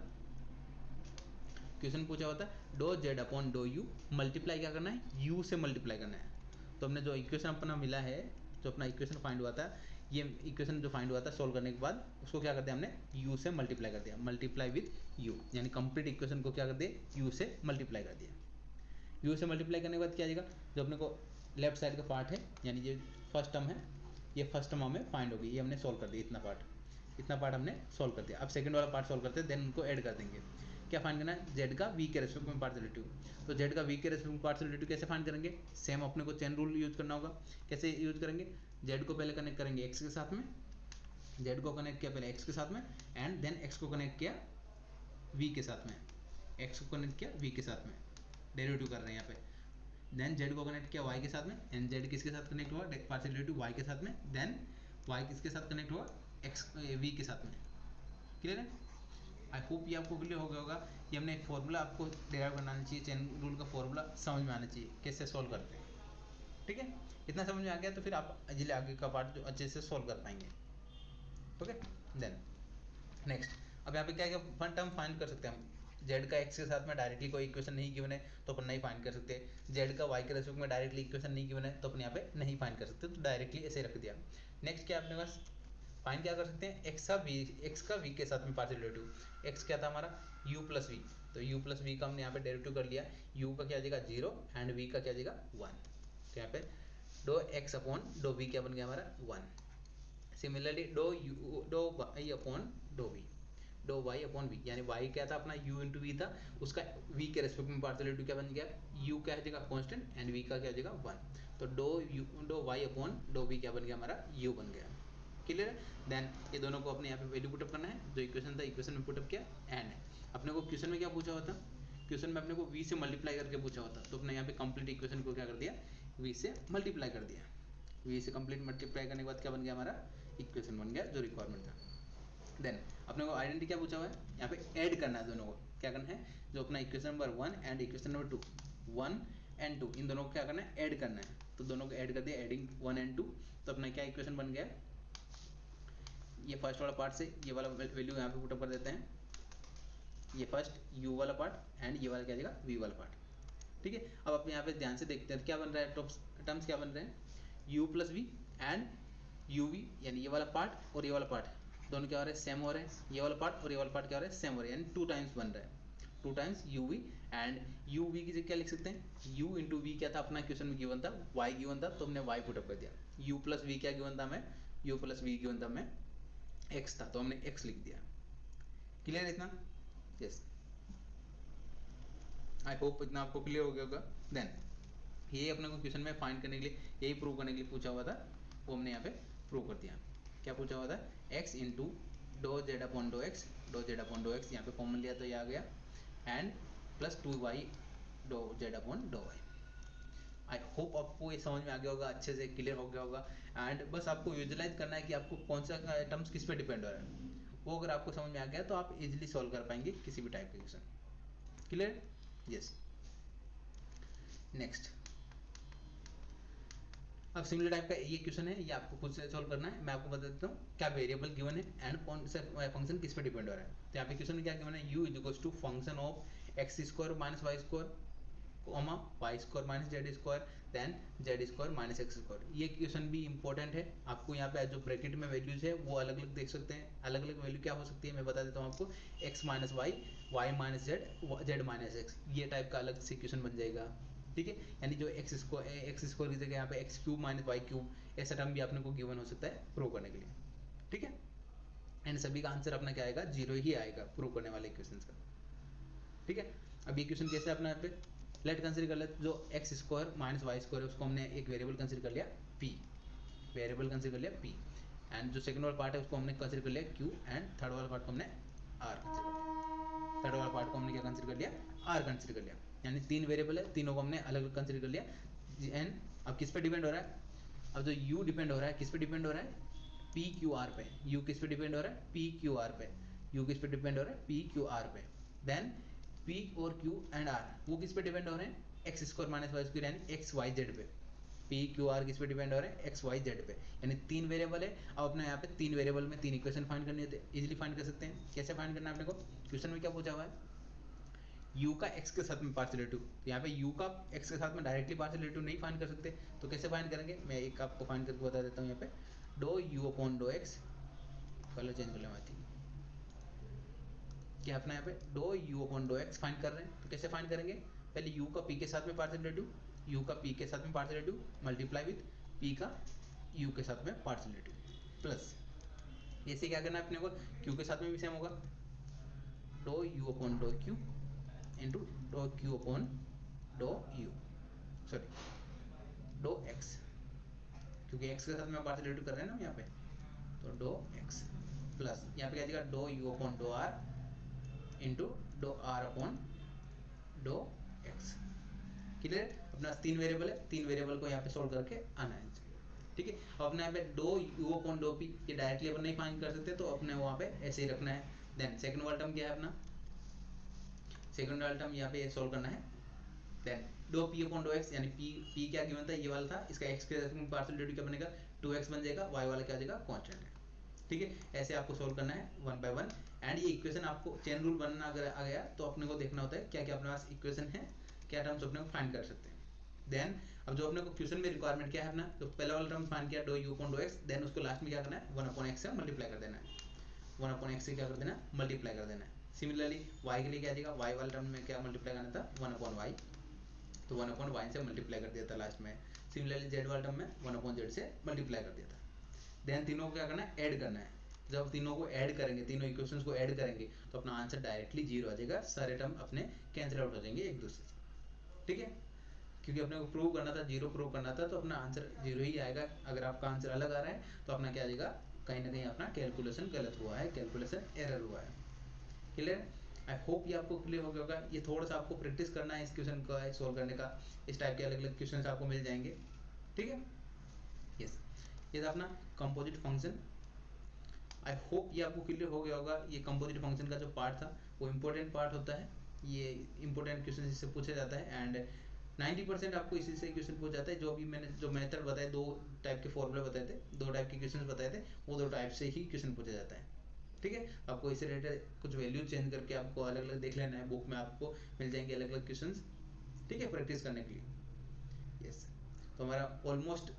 क्वेश्चन पूछा हुआ था doh z upon dough u, multiply क्या करना है, u से मल्टीप्लाई करना है। तो हमने जो इक्वेशन अपना मिला है, जो अपना इक्वेशन फाइंड हुआ था, ये इक्वेशन जो फाइंड हुआ था सोल्व करने के बाद, उसको क्या कर दिया हमने, u से मल्टीप्लाई कर दिया, मल्टीप्लाई विद u, यानी कंप्लीट इक्वेशन को क्या कर दिया, u से मल्टीप्लाई कर दिया। u से मल्टीप्लाई करने के बाद क्या आएगा, जो अपने को लेफ्ट साइड का पार्ट है, यानी ये फर्स्ट टर्म है, ये फर्स्ट टर्म हमें फाइंड होगी, ये हमने सोल्व कर दिया, इतना पार्ट हमने सोल्व कर दिया। अब सेकंड वाला पार्ट सोल्व करते हैं, देन उनको ऐड कर देंगे। क्या फाइंड करना है, z का v के रेस्पेक्ट में पार्शियल डेरिवेटिव। तो z का v के रेस्पेक्ट में पार्शियल डेरिवेटिव कैसे फाइंड करेंगे, सेम अपने को चेन रूल यूज करना होगा। कैसे यूज करेंगे, z को पहले कनेक्ट करेंगे x के साथ में, z को कनेक्ट किया पहले x के साथ में, एंड देन x को कनेक्ट किया v के साथ में, x को कनेक्ट किया v के साथ में, डेरिवेटिव कर रहे हैं यहाँ पे। देन z को कनेक्ट किया y के साथ में, एंड z किसके साथ कनेक्ट हुआ, पार्शियल डेरिवेटिव y के साथ में, देन y किसके साथ कनेक्ट हुआ, x v के साथ में। क्लियर है, आई होप ये आपको क्लियर हो गया होगा। ये हमने एक फॉर्मूला आपको डेराइव बनाना चाहिए, चेन रूल का फॉर्मूला समझ में आना चाहिए कैसे सोल्व करते हैं। ठीक है, इतना समझ में आ गया तो फिर आप इजीली आगे का पार्ट जो अच्छे से सोल्व कर पाएंगे। ओके, देन नेक्स्ट, अब यहाँ पे क्या क्या फन टर्म फाइंड कर सकते हैं हम, z का x के साथ में डायरेक्टली कोई इक्वेशन नहीं गिवन है तो अपन नहीं फाइंड कर सकते, z का y के रेस्पेक्ट में डायरेक्टली इक्वेशन नहीं गिवन है तो अपन यहाँ पे नहीं फाइंड कर सकते, तो डायरेक्टली ऐसे रख दिया। नेक्स्ट क्या अपने पास फाइंड क्या कर सकते हैं, x का v के साथ में पार्शियल डेरिवेटिव, x क्या था हमारा u प्लस वी, तो u प्लस वी का हमने यहाँ पे डेरिवेटिव कर लिया, u का क्या आ जाएगा 0 एंड v का क्या आ जाएगा 1, तो यहाँ पे doh x upon doh v क्या बन गया हमारा 1। Similarly doh y upon doh v, doh y upon v, यानी वाई क्या था अपना u इंटू वी था, उसका v के रेस्पेक्ट में पार्शियल डेरिवेटिव क्या बन गया, u क्या हो जाएगा कांस्टेंट एंड v का क्या हो जाएगा 1, तो doh y upon doh v क्या बन गया हमारा u बन गया। क्लियर है। देन ये दोनों को अपने यहाँ पे वैल्यू पुटअप करना है, जो इक्वेशन था इक्वेशन में पुटअप किया एंड अपने को क्वेश्चन में क्या पूछा हुआ था, क्वेश्चन में अपने को v से मल्टीप्लाई करके पूछा हुआ था, तो अपने यहाँ पे कंप्लीट इक्वेशन को क्या कर दिया, v से मल्टीप्लाई कर दिया, v से कंप्लीट मल्टीप्लाई करने के बाद क्या बन गया हमारा इक्वेशन बन गया जो रिक्वायरमेंट था। देन अपने को आइडेंटिटी क्या पूछा हुआ है, यहाँ पे ऐड करना है दोनों को, क्या करना है, जो अपना equation number 1 and equation number 2, 1 and 2 इन दोनों को क्या करना है, ऐड करना है, तो दोनों को ऐड कर दिया, एडिंग 1 एंड 2, तो अपना क्या इक्वेशन बन गया, ये फर्स्ट वाला पार्ट से ये वाला वैल्यू यहाँ पे पुटअप कर देते हैं, ये फर्स्ट u वाला पार्ट एंड ये वाला क्या जाएगा v वाला पार्ट, ठीक है। अब आप यहाँ पे ध्यान से देखते हैं क्या बन रहा है, टर्म्स क्या बन रहे हैं, u plus v and uv, यानी ये वाला पार्ट और ये वाला पार्ट दोनों क्या हो रहे हैं, सेम हो रहे हैं, ये वाला पार्ट और ये वाला पार्ट क्या हो रहा है, सेम हो रहे हैं, यानी 2 टाइम्स बन रहा है, 2 टाइम्स uv एंड uv की जगह क्या लिख सकते हैं, u इंटू वी क्या था अपना क्वेश्चन में गिवन था, y गिवन था, तो हमने y पुटअप कर दिया, u प्लस वी क्या गिवन था हमें, u प्लस वी गिवन था हमें x था, तो हमने x लिख दिया। क्लियर है इतना, यस, आई होप इतना आपको क्लियर हो गया होगा। देन ये अपने को क्वेश्चन में फाइंड करने के लिए, यही प्रूव करने के लिए पूछा हुआ था, वो हमने यहाँ पे प्रूव कर दिया। क्या पूछा हुआ था, x into doh Z upon dough x, doh Z upon dough x यहाँ पे कॉमन लिया तो ये आ गया, and plus 2y doh Z upon dough y. I hope आपको ये समझ में आ गया होगा, अच्छे से क्लियर हो गया होगा, एंड बस आपको विजुलाइज करना है कि आपको कौन सा टर्म्स किस पे डिपेंड हो रहा है, वो अगर आपको समझ में आ गया तो आप इजिली सॉल्व कर पाएंगे किसी भी टाइप का क्वेश्चन। Clear, yes. नेक्स्ट, अब सिमिलर टाइप का ये क्वेश्चन है, ये आपको खुद से सॉल्व करना है। मैं आपको बता देता हूँ क्या वेरिएबल गिवन है एंड कौन सा फंक्शन किस पे डिपेंड हो रहा है। तो यहाँ पे क्वेश्चन में क्या गिवन है, u is to function of x square minus y square comma y square minus z square then z square minus x square. ये क्वेश्चन भी इंपॉर्टेंट है, आपको यहाँ पे जो ब्रैकेट में वैल्यूज है वो अलग अलग देख सकते हैं। अलग अलग वैल्यू क्या हो सकती है मैं बता देता हूँ आपको, x minus y, y minus z, z minus x, ये टाइप का अलग से क्वेश्चन बन जाएगा, ठीक है। यानी जो एक्स स्क्वायर की जगह यहाँ पे x cube minus y cube, ऐसा टर्म भी आपने को गिवन हो सकता है प्रूव करने के लिए, ठीक है। एंड सभी का आंसर अपना क्या आएगा, 0 ही आएगा प्रूव करने वाले क्वेश्चन का, ठीक है। अब ये क्वेश्चन कैसे अपना यहाँ पे लेट कंसिडर कर लेते, जो x square minus y square है उसको हमने एक वेरिएबल कंसिडर कर लिया p, वेरिएबल कंसिडर कर लिया p, एंड जो सेकंड वाला पार्ट है उसको हमने कंसिडर कर लिया q, एंड थर्ड वाला पार्ट को हमने r कंसिडर कर लिया। थर्ड वाला पार्ट को हमने क्या कंसिडर कर लिया, r कंसिडर कर लिया, यानी 3 वेरिएबल है, तीनों को हमने अलग अलग कंसिडर कर लिया। एंड अब किस पे डिपेंड हो रहा है, अब जो u डिपेंड हो रहा है किस पे डिपेंड हो रहा है, p q r पे। u किस पे डिपेंड हो रहा है, p q r पे, u किस पे डिपेंड हो रहा है, p q r पे। देन p और q एंड r वो किस पे डिपेंड हो रहे हैं, x square minus y square यानी एक्स वाई जेड पे। p q r किस पे डिपेंड हो रहे हैं, एक्स वाई जेड पे, यानी 3 वेरिएबल है। अब अपने यहाँ पे 3 वेरिएबल में 3 इक्वेशन फाइंड करनी है, इजीली फाइंड कर सकते हैं। कैसे फाइंड करना है अपने को, क्वेश्चन में क्या पूछा हुआ है, u का x के साथ में पार्शियल डेरिवेटिव, यहाँ पे u का x के साथ में डायरेक्टली पार्शियल डेरिवेटिव नहीं फाइंड कर सकते, तो कैसे फाइंड करेंगे, मैं एक आपको फाइंड करके बता देता हूँ। यहाँ पे dough u upon dough x, colour change कर लेना, क्या अपना यहाँ पे dough u upon dough x find कर रहे हैं, तो कैसे फाइंड करेंगे, पहले u का p के साथ में पार्शियल डेरिवेटिव, u का p के साथ में partial derivative multiply with p का u के साथ में पार्शियल डेरिवेटिव प्लस, ऐसे क्या करना है अपने को, q के साथ में भी सेम होगा, doh u upon doh q into doh q upon dough u, sorry doh x, क्योंकि x के साथ में पार्शियल डेरिवेटिव कर रहे हैं ना यहाँ पे, तो डो x प्लस यहाँ पे क्या जाएगा doh u upon doh r into doh r upon dough x। Clear, अपना 3 वेरिएबल है, 3 वेरिएबल को यहाँ पे सोल्व करके आना है, ठीक है। अब अपने यहाँ पे dough u upon doh p ये डायरेक्टली अपन नहीं फाइंड कर सकते, तो अपने वहाँ पे ऐसे ही रखना है। देन सेकंड वाला टर्म क्या है अपना, सेकंड वाला टर्म यहाँ पे सोल्व करना है। Then doh p upon dough x, यानी p क्या गिवन था, ये वाला था, इसका x के पार्शियल डेरिवेटिव क्या बनेगा, 2x बन जाएगा, y वाला क्या आ जाएगा कांस्टेंट है, ठीक है। ऐसे आपको सोल्व करना है 1 बाय 1। एंड ये इक्वेशन आपको चेन रूल बनना अगर आ गया तो अपने को देखना होता है क्या क्या अपने पास इक्वेशन है, क्या टर्म्स अपने को फाइंड कर सकते हैं। देन अब जो अपने को क्वेश्चन में रिक्वायरमेंट क्या है अपना, तो पहला वाला टर्म फाइंड किया doh u upon dough x, then उसको लास्ट में क्या करना है 1 अपॉन x से मल्टीप्लाई कर देना है, 1 अपॉन x से क्या कर देना है मल्टीप्लाई कर देना है। सिमिलरली y के लिए क्या आ जाएगा, y वाला टर्म में क्या मल्टीप्लाई करना था 1 अपॉन y, तो 1 अपॉन y से मल्टीप्लाई कर दिया था लास्ट में। सिमिलरली z वाला टर्म में 1 अपॉन z से मल्टीप्लाई कर दिया था। देन तीनों को क्या करना है ऐड करना है, जब तीनों को ऐड करेंगे, तीनों इक्वेशंस को ऐड करेंगे तो अपना आंसर डायरेक्टली 0 आ जाएगा, सारे टर्म अपने कैंसिल आउट हो जाएंगे एक दूसरे से, ठीक है। क्योंकि अपने को प्रूव करना था, 0 प्रूव करना था, तो अपना आंसर 0 ही आएगा। अगर आपका आंसर अलग आ रहा है तो अपना क्या आ जाएगा, कहीं ना कहीं अपना कैलकुलेशन गलत हुआ है, कैलकुलेशन एरर हुआ है। क्लियर? आई होप ये आपको क्लियर हो गया होगा। ये थोड़ा सा आपको प्रैक्टिस करना है इस क्वेश्चन का सॉल्व करने का, इस टाइप के अलग अलग क्वेश्चन आपको मिल जाएंगे, ठीक है। यस, ये था अपना कंपोजिट फंक्शन। आई होप ये आपको क्लियर हो गया होगा। ये कंपोजिट फंक्शन का जो पार्ट था वो इम्पोर्टेंट पार्ट होता है, ये इंपॉर्टेंट क्वेश्चन इससे पूछा जाता है, एंड 90% आपको इसी से क्वेश्चन पूछ जाता है। जो भी मैंने जो मेथड बताए, दो टाइप के फॉर्मूले बताए थे, दो टाइप के क्वेश्चन बताए थे, वो दो टाइप से ही क्वेश्चन पूछा जाता है, ठीक है। आपको इससे रिलेटेड कुछ वैल्यू चेंज करके आपको अलग अलग देख लेना है, बुक में आपको मिल जाएंगे अलग अलग क्वेश्चन, ठीक है, प्रैक्टिस करने के लिए। यस, तो हमारा ऑलमोस्ट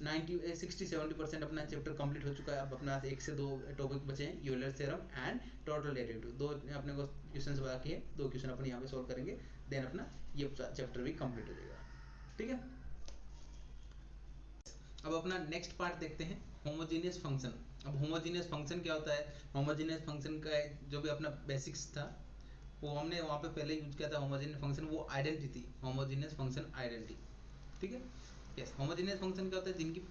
60-70% अपना चैप्टर कंप्लीट हो चुका है। अब अपना एक से दो टॉपिक बचे हैं, Euler theorem and total derivative. दो अपने को क्वेश्चंस बाकी है, दो क्वेश्चन अपन यहाँ पे सॉल्व करेंगे, देन अपना ये चैप्टर भी कंप्लीट हो जाएगा, ठीक है। अब अपना नेक्स्ट पार्ट देखते हैं, होमोजेनियस फंक्शन। अब होमोजेनियस फंक्शन क्या होता है? होमोजेनियस फंक्शन का जो भी अपना बेसिक्स था वो हमने वहाँ पे पहले यूज किया था। होमोजेनियस फंक्शन वो आइडेंटिटी, होमोजेनियस फंक्शन आइडेंटिटी, ठीक है। यस, होमोजेनियस फंक्शन क्या होता है? जिनकी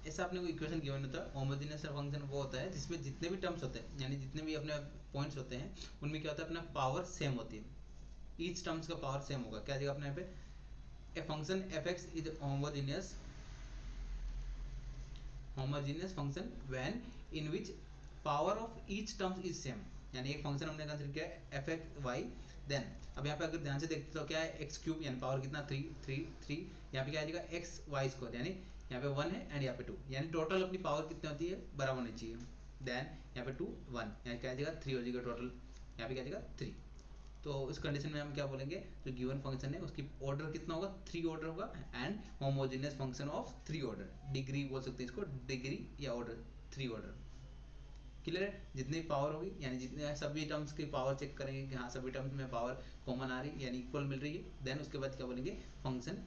ऐसा आपने कोई इक्वेशन गिवन होता है। होमोजेनियस फंक्शन वो होता है जिसमें जितने भी टर्म्स होते हैं, यानी जितने भी अपने पॉइंट्स होते हैं, उनमें क्या होता है, अपना पावर सेम होती है। ईच टर्म्स का पावर सेम होगा। क्या जगह अपने यहाँ पे a function F x is homogeneous function when in which power of each terms is same. यानी एक फंक्शन हमने कंसीडर किया है एफ एक्स वाई, देन अब यहाँ पे अगर ध्यान से देखते तो क्या है, एक्स क्यूब यानी पावर कितना 3 यहाँ पे क्या आ जाएगा एक्स वाई स्क्वायर, यानी यहाँ पे 1 है एंड यहाँ पे 2, यानी टोटल अपनी पावर कितनी होती है, बराबर होनी चाहिए। देन यहाँ पे 2 1 यहाँ क्या आ जाएगा 3 हो जाएगा टोटल, यहाँ पे क्या आ जाएगा 3। तो इस कंडीशन में हम क्या बोलेंगे, जो गिवन फंक्शन है उसकी ऑर्डर कितना होगा, 3 ऑर्डर होगा, and homogeneous function of 3 order, degree बोल सकते हैं इसको, डिग्री या ऑर्डर, 3 ऑर्डर। क्लियर है? जितनी पावर होगी, यानी जितने सभी टर्म्स की पावर चेक करेंगे कि हाँ सभी टर्म्स में पावर कॉमन आ रही यानी इक्वल मिल रही है, देन उसके बाद क्या बोलेंगे, फंक्शन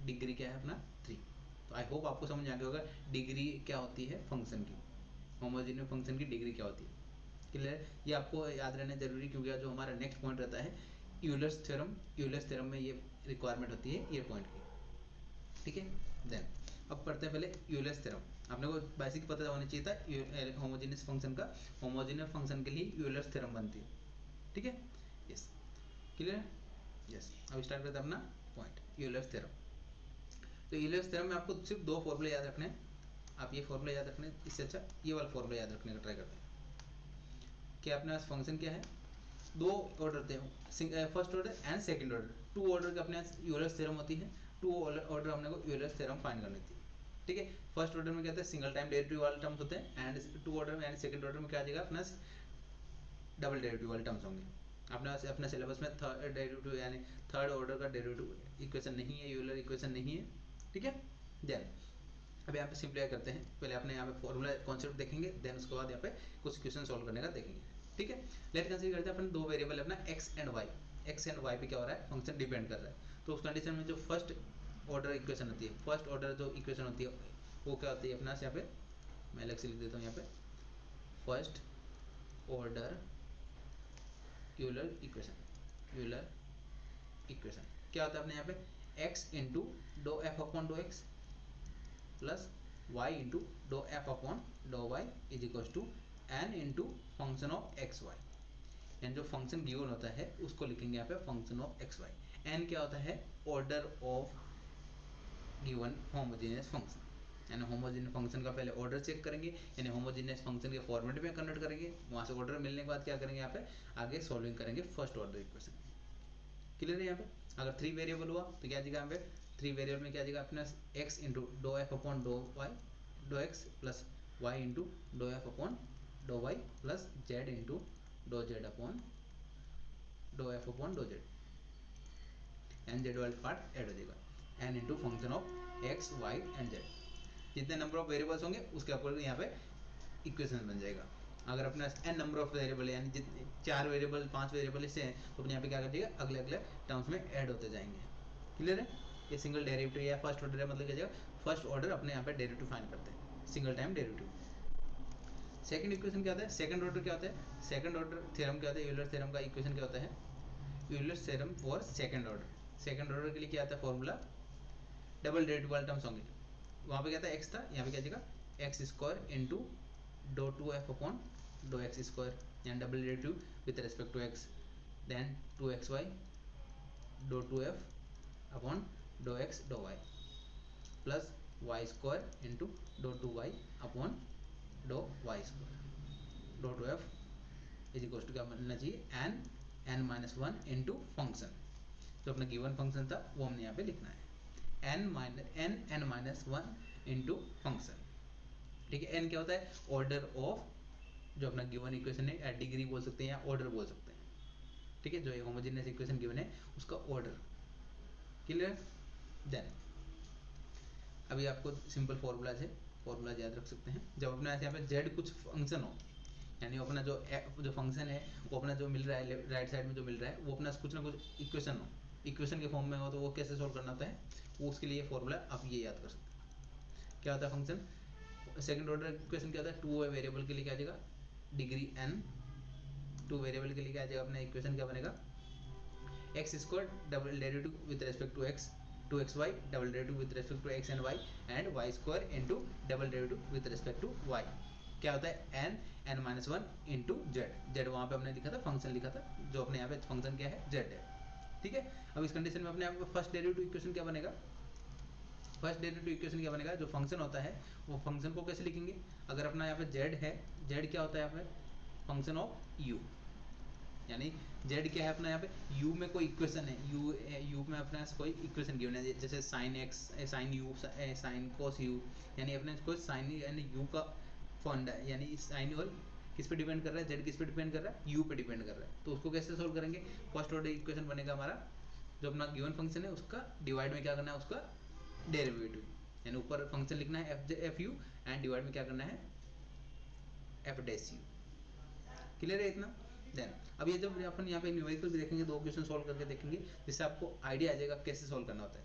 डिग्री क्या है अपना 3। तो आई होप आपको समझ आ गया होगा डिग्री क्या होती है फंक्शन की, होमोजेनियस फंक्शन की डिग्री क्या होती है। क्लियर? ये आपको याद रहना जरूरी, क्योंकि जो हमारा नेक्स्ट पॉइंट रहता है यूलर्स थ्योरम, यूलर्स थ्योरम में ये रिक्वायरमेंट होती है ये पॉइंट की, ठीक है। देन अब पढ़ते हैं पहले यूलर्स थ्योरम। आपने को बेसिक पता होना चाहिए था होमोजेनियस फंक्शन का, होमोजेनियस फंक्शन के लिए यूलर्स थ्योरम बनती है, ठीक है। Yes, clear? यस, अब स्टार्ट करते हैं अपना पॉइंट यूलर्स थ्योरम। तो यूलर्स थ्योरम में आपको सिर्फ दो फॉर्मूले याद रखने हैं। आप ये फॉर्मूला याद रखने, इससे अच्छा ये वाला फॉर्मूला याद रखने का ट्राई करते हैं कि अपने पास फंक्शन क्या है, दो ऑर्डर थे, first order and second order, two order के अपने यूलर्स थ्योरम होती है। टू ऑर्डर हमने को यूलर्स थ्योरम फाइंड करनी थी, ठीक है। फर्स्ट ऑर्डर में क्या होता है, सिंगल टाइम डेरिवेटिव वाले टर्म्स होते हैं, एंड टू ऑर्डर में यानी सेकंड ऑर्डर में क्या आ जाएगा, अपना डबल डेरिवेटिव वाले टर्म्स होंगे। अपने सिलेबस में थर्ड डेरिवेटिव यानी थर्ड ऑर्डर का डेरिवेटिव इक्वेशन नहीं है, यूलर इक्वेशन नहीं है, ठीक है। देन अब यहाँ पे सिंप्लीफाई करते हैं, पहले अपने यहाँ पे फॉर्मूला कॉन्सेप्ट देखेंगे, देन उसके बाद यहाँ पे कुछ क्वेश्चन सॉल्व करने का देखेंगे, ठीक है। लेट कंसीडर करते हैं अपन दो वेरिएबल अपना x and y, x and y पे क्या हो रहा है, फंक्शन डिपेंड कर रहा है। तो उस कंडीशन में जो फर्स्ट ऑर्डर इक्वेशन होती है, फर्स्ट ऑर्डर जो इक्वेशन होती है वो क्या होती है अपना, यहाँ पे मैं अलग से लिख देता हूँ, यहाँ पे first order Euler equation, Euler equation क्या होता है अपने यहाँ पे, x into doh F upon dough x plus y into doh F upon dough y is equal to n into function of x y. And जो function given होता है उसको लिखेंगे यहाँ पे function of x y. N क्या होता है, order of given homogeneous function, यानी होमोजेनियस फंक्शन का पहले ऑर्डर चेक करेंगे, यानी होमोजेनियस फंक्शन के फॉर्मेट में कन्वर्ट करेंगे, वहाँ से ऑर्डर मिलने के बाद क्या करेंगे, यहाँ पे आगे सॉल्विंग करेंगे फर्स्ट ऑर्डर इक्वेशन। क्लियर है? यहाँ पे अगर 3 वेरिएबल हुआ तो क्या जाएगा, यहाँ पे 3 वेरिएबल में क्या जाएगा अपना x into doh F upon dough Y doh x plus y into doh F upon dough Y plus z into doh Z upon doh F upon dough z, n z वाला part add हो जाएगा, n into function of x y and z. जितने number of variables होंगे उसके according यहाँ पे equation बन जाएगा। अगर अपना एन नंबर ऑफ वेरिएबल यानी जितने 4 वेरिएबल 5 वेरिएबल इससे हैं तो अपने यहाँ पे क्या कर दिएगा, अगले अगले टर्म्स में ऐड होते जाएंगे। क्लियर है? ये सिंगल डेरिवेटिव या फर्स्ट ऑर्डर है, मतलब क्या जाएगा, फर्स्ट ऑर्डर अपने यहाँ पे डेरिवेटिव फाइंड करते हैं, single time derivative. Second equation क्या होता है, सेकंड ऑर्डर क्या होता है, सेकंड ऑर्डर थ्योरम क्या होता है, यूलर थ्योरम का इक्वेशन क्या होता है, Euler theorem for second order. Second order के लिए क्या आता है फॉर्मूला, डबल डेरिवेटिव वाले टर्म्स होंगे, वहाँ पे क्या था एक्स था, यहाँ पे क्या जाएगा एक्स स्क्वायर इंटू डो two f upon dough x square, यहाँ double derivative with respect to x, then two x y डो two f upon dough x डो Y plus y square into डो two y upon dough y square डो two f is equal to क्या बनना चाहिए n n minus one into function, जो अपना given function था वो हमने यहाँ पे लिखना है n minus one into function. ठीक है, एन क्या होता है, ऑर्डर ऑफ जो अपना गिवन इक्वेशन है, या डिग्री बोल सकते हैं या ऑर्डर बोल सकते हैं। ठीक है, जो होमोजेनियस इक्वेशन गिवन है उसका ऑर्डर। क्लियर। देन अभी आपको सिंपल फॉर्मूलाज है, फॉर्मूलाज याद रख सकते हैं। जब अपना यहाँ पे जेड कुछ फंक्शन हो, यानी अपना जो फंक्शन है वो अपना जो मिल रहा है राइट साइड में जो मिल रहा है वो अपना कुछ ना कुछ इक्वेशन हो, इक्वेशन के फॉर्म में हो, तो वो कैसे सॉल्व करना होता है, वो उसके लिए फॉर्मूला आप ये याद कर सकते हैं। क्या होता है फंक्शन, सेकंड ऑर्डर इक्वेशन क्या होता है, टू वेरिएबल के लिए क्या आ जाएगा डिग्री एन, टू वेरिएबल के लिए क्या आ जाएगा अपना इक्वेशन क्या बनेगा, x square double derivative with respect to x, two x y double derivative with respect to x and y, and y square into double derivative with respect to y. क्या होता है n n minus one into z, z वहाँ पे हमने लिखा था function लिखा था, जो अपने यहाँ पे फंक्शन क्या है जेड है। ठीक है, अब इस कंडीशन में अपने यहाँ पे फर्स्ट डेरिवेटिव इक्वेशन क्या बनेगा, फर्स्ट डेरिवेटिव इक्वेशन क्या बनेगा, जो फंक्शन होता है वो फंक्शन को कैसे लिखेंगे, अगर अपना यहाँ पे जेड है, जेड क्या होता है यहाँ पे फंक्शन ऑफ यू, यानी जेड क्या है अपना यहाँ पे u में कोई इक्वेशन है, u में अपने कोई इक्वेशन गिवन है, जैसे sine x sine u sine cos u, यानी अपने कोई साइन यानी u का फंड है, यानी साइन और किस पे डिपेंड कर रहा है, जेड किस पे डिपेंड कर रहा है, u पे डिपेंड कर रहा है। तो उसको कैसे सोल्व करेंगे, फर्स्ट ऑर्डर इक्वेशन बनेगा हमारा, जो अपना गिवन फंक्शन है उसका डिवाइड में क्या करना है उसका डेरिवेटिव, यानी ऊपर फंक्शन लिखना है एफ यू एंड डिवाइड में क्या करना है एफ डैश यू। क्लियर है इतना। देन अब ये जब अपन यहाँ पे न्यूमेरिकल भी देखेंगे, दो क्वेश्चन सॉल्व करके देखेंगे, जिससे आपको आइडिया आ जाएगा कैसे सॉल्व करना होता है।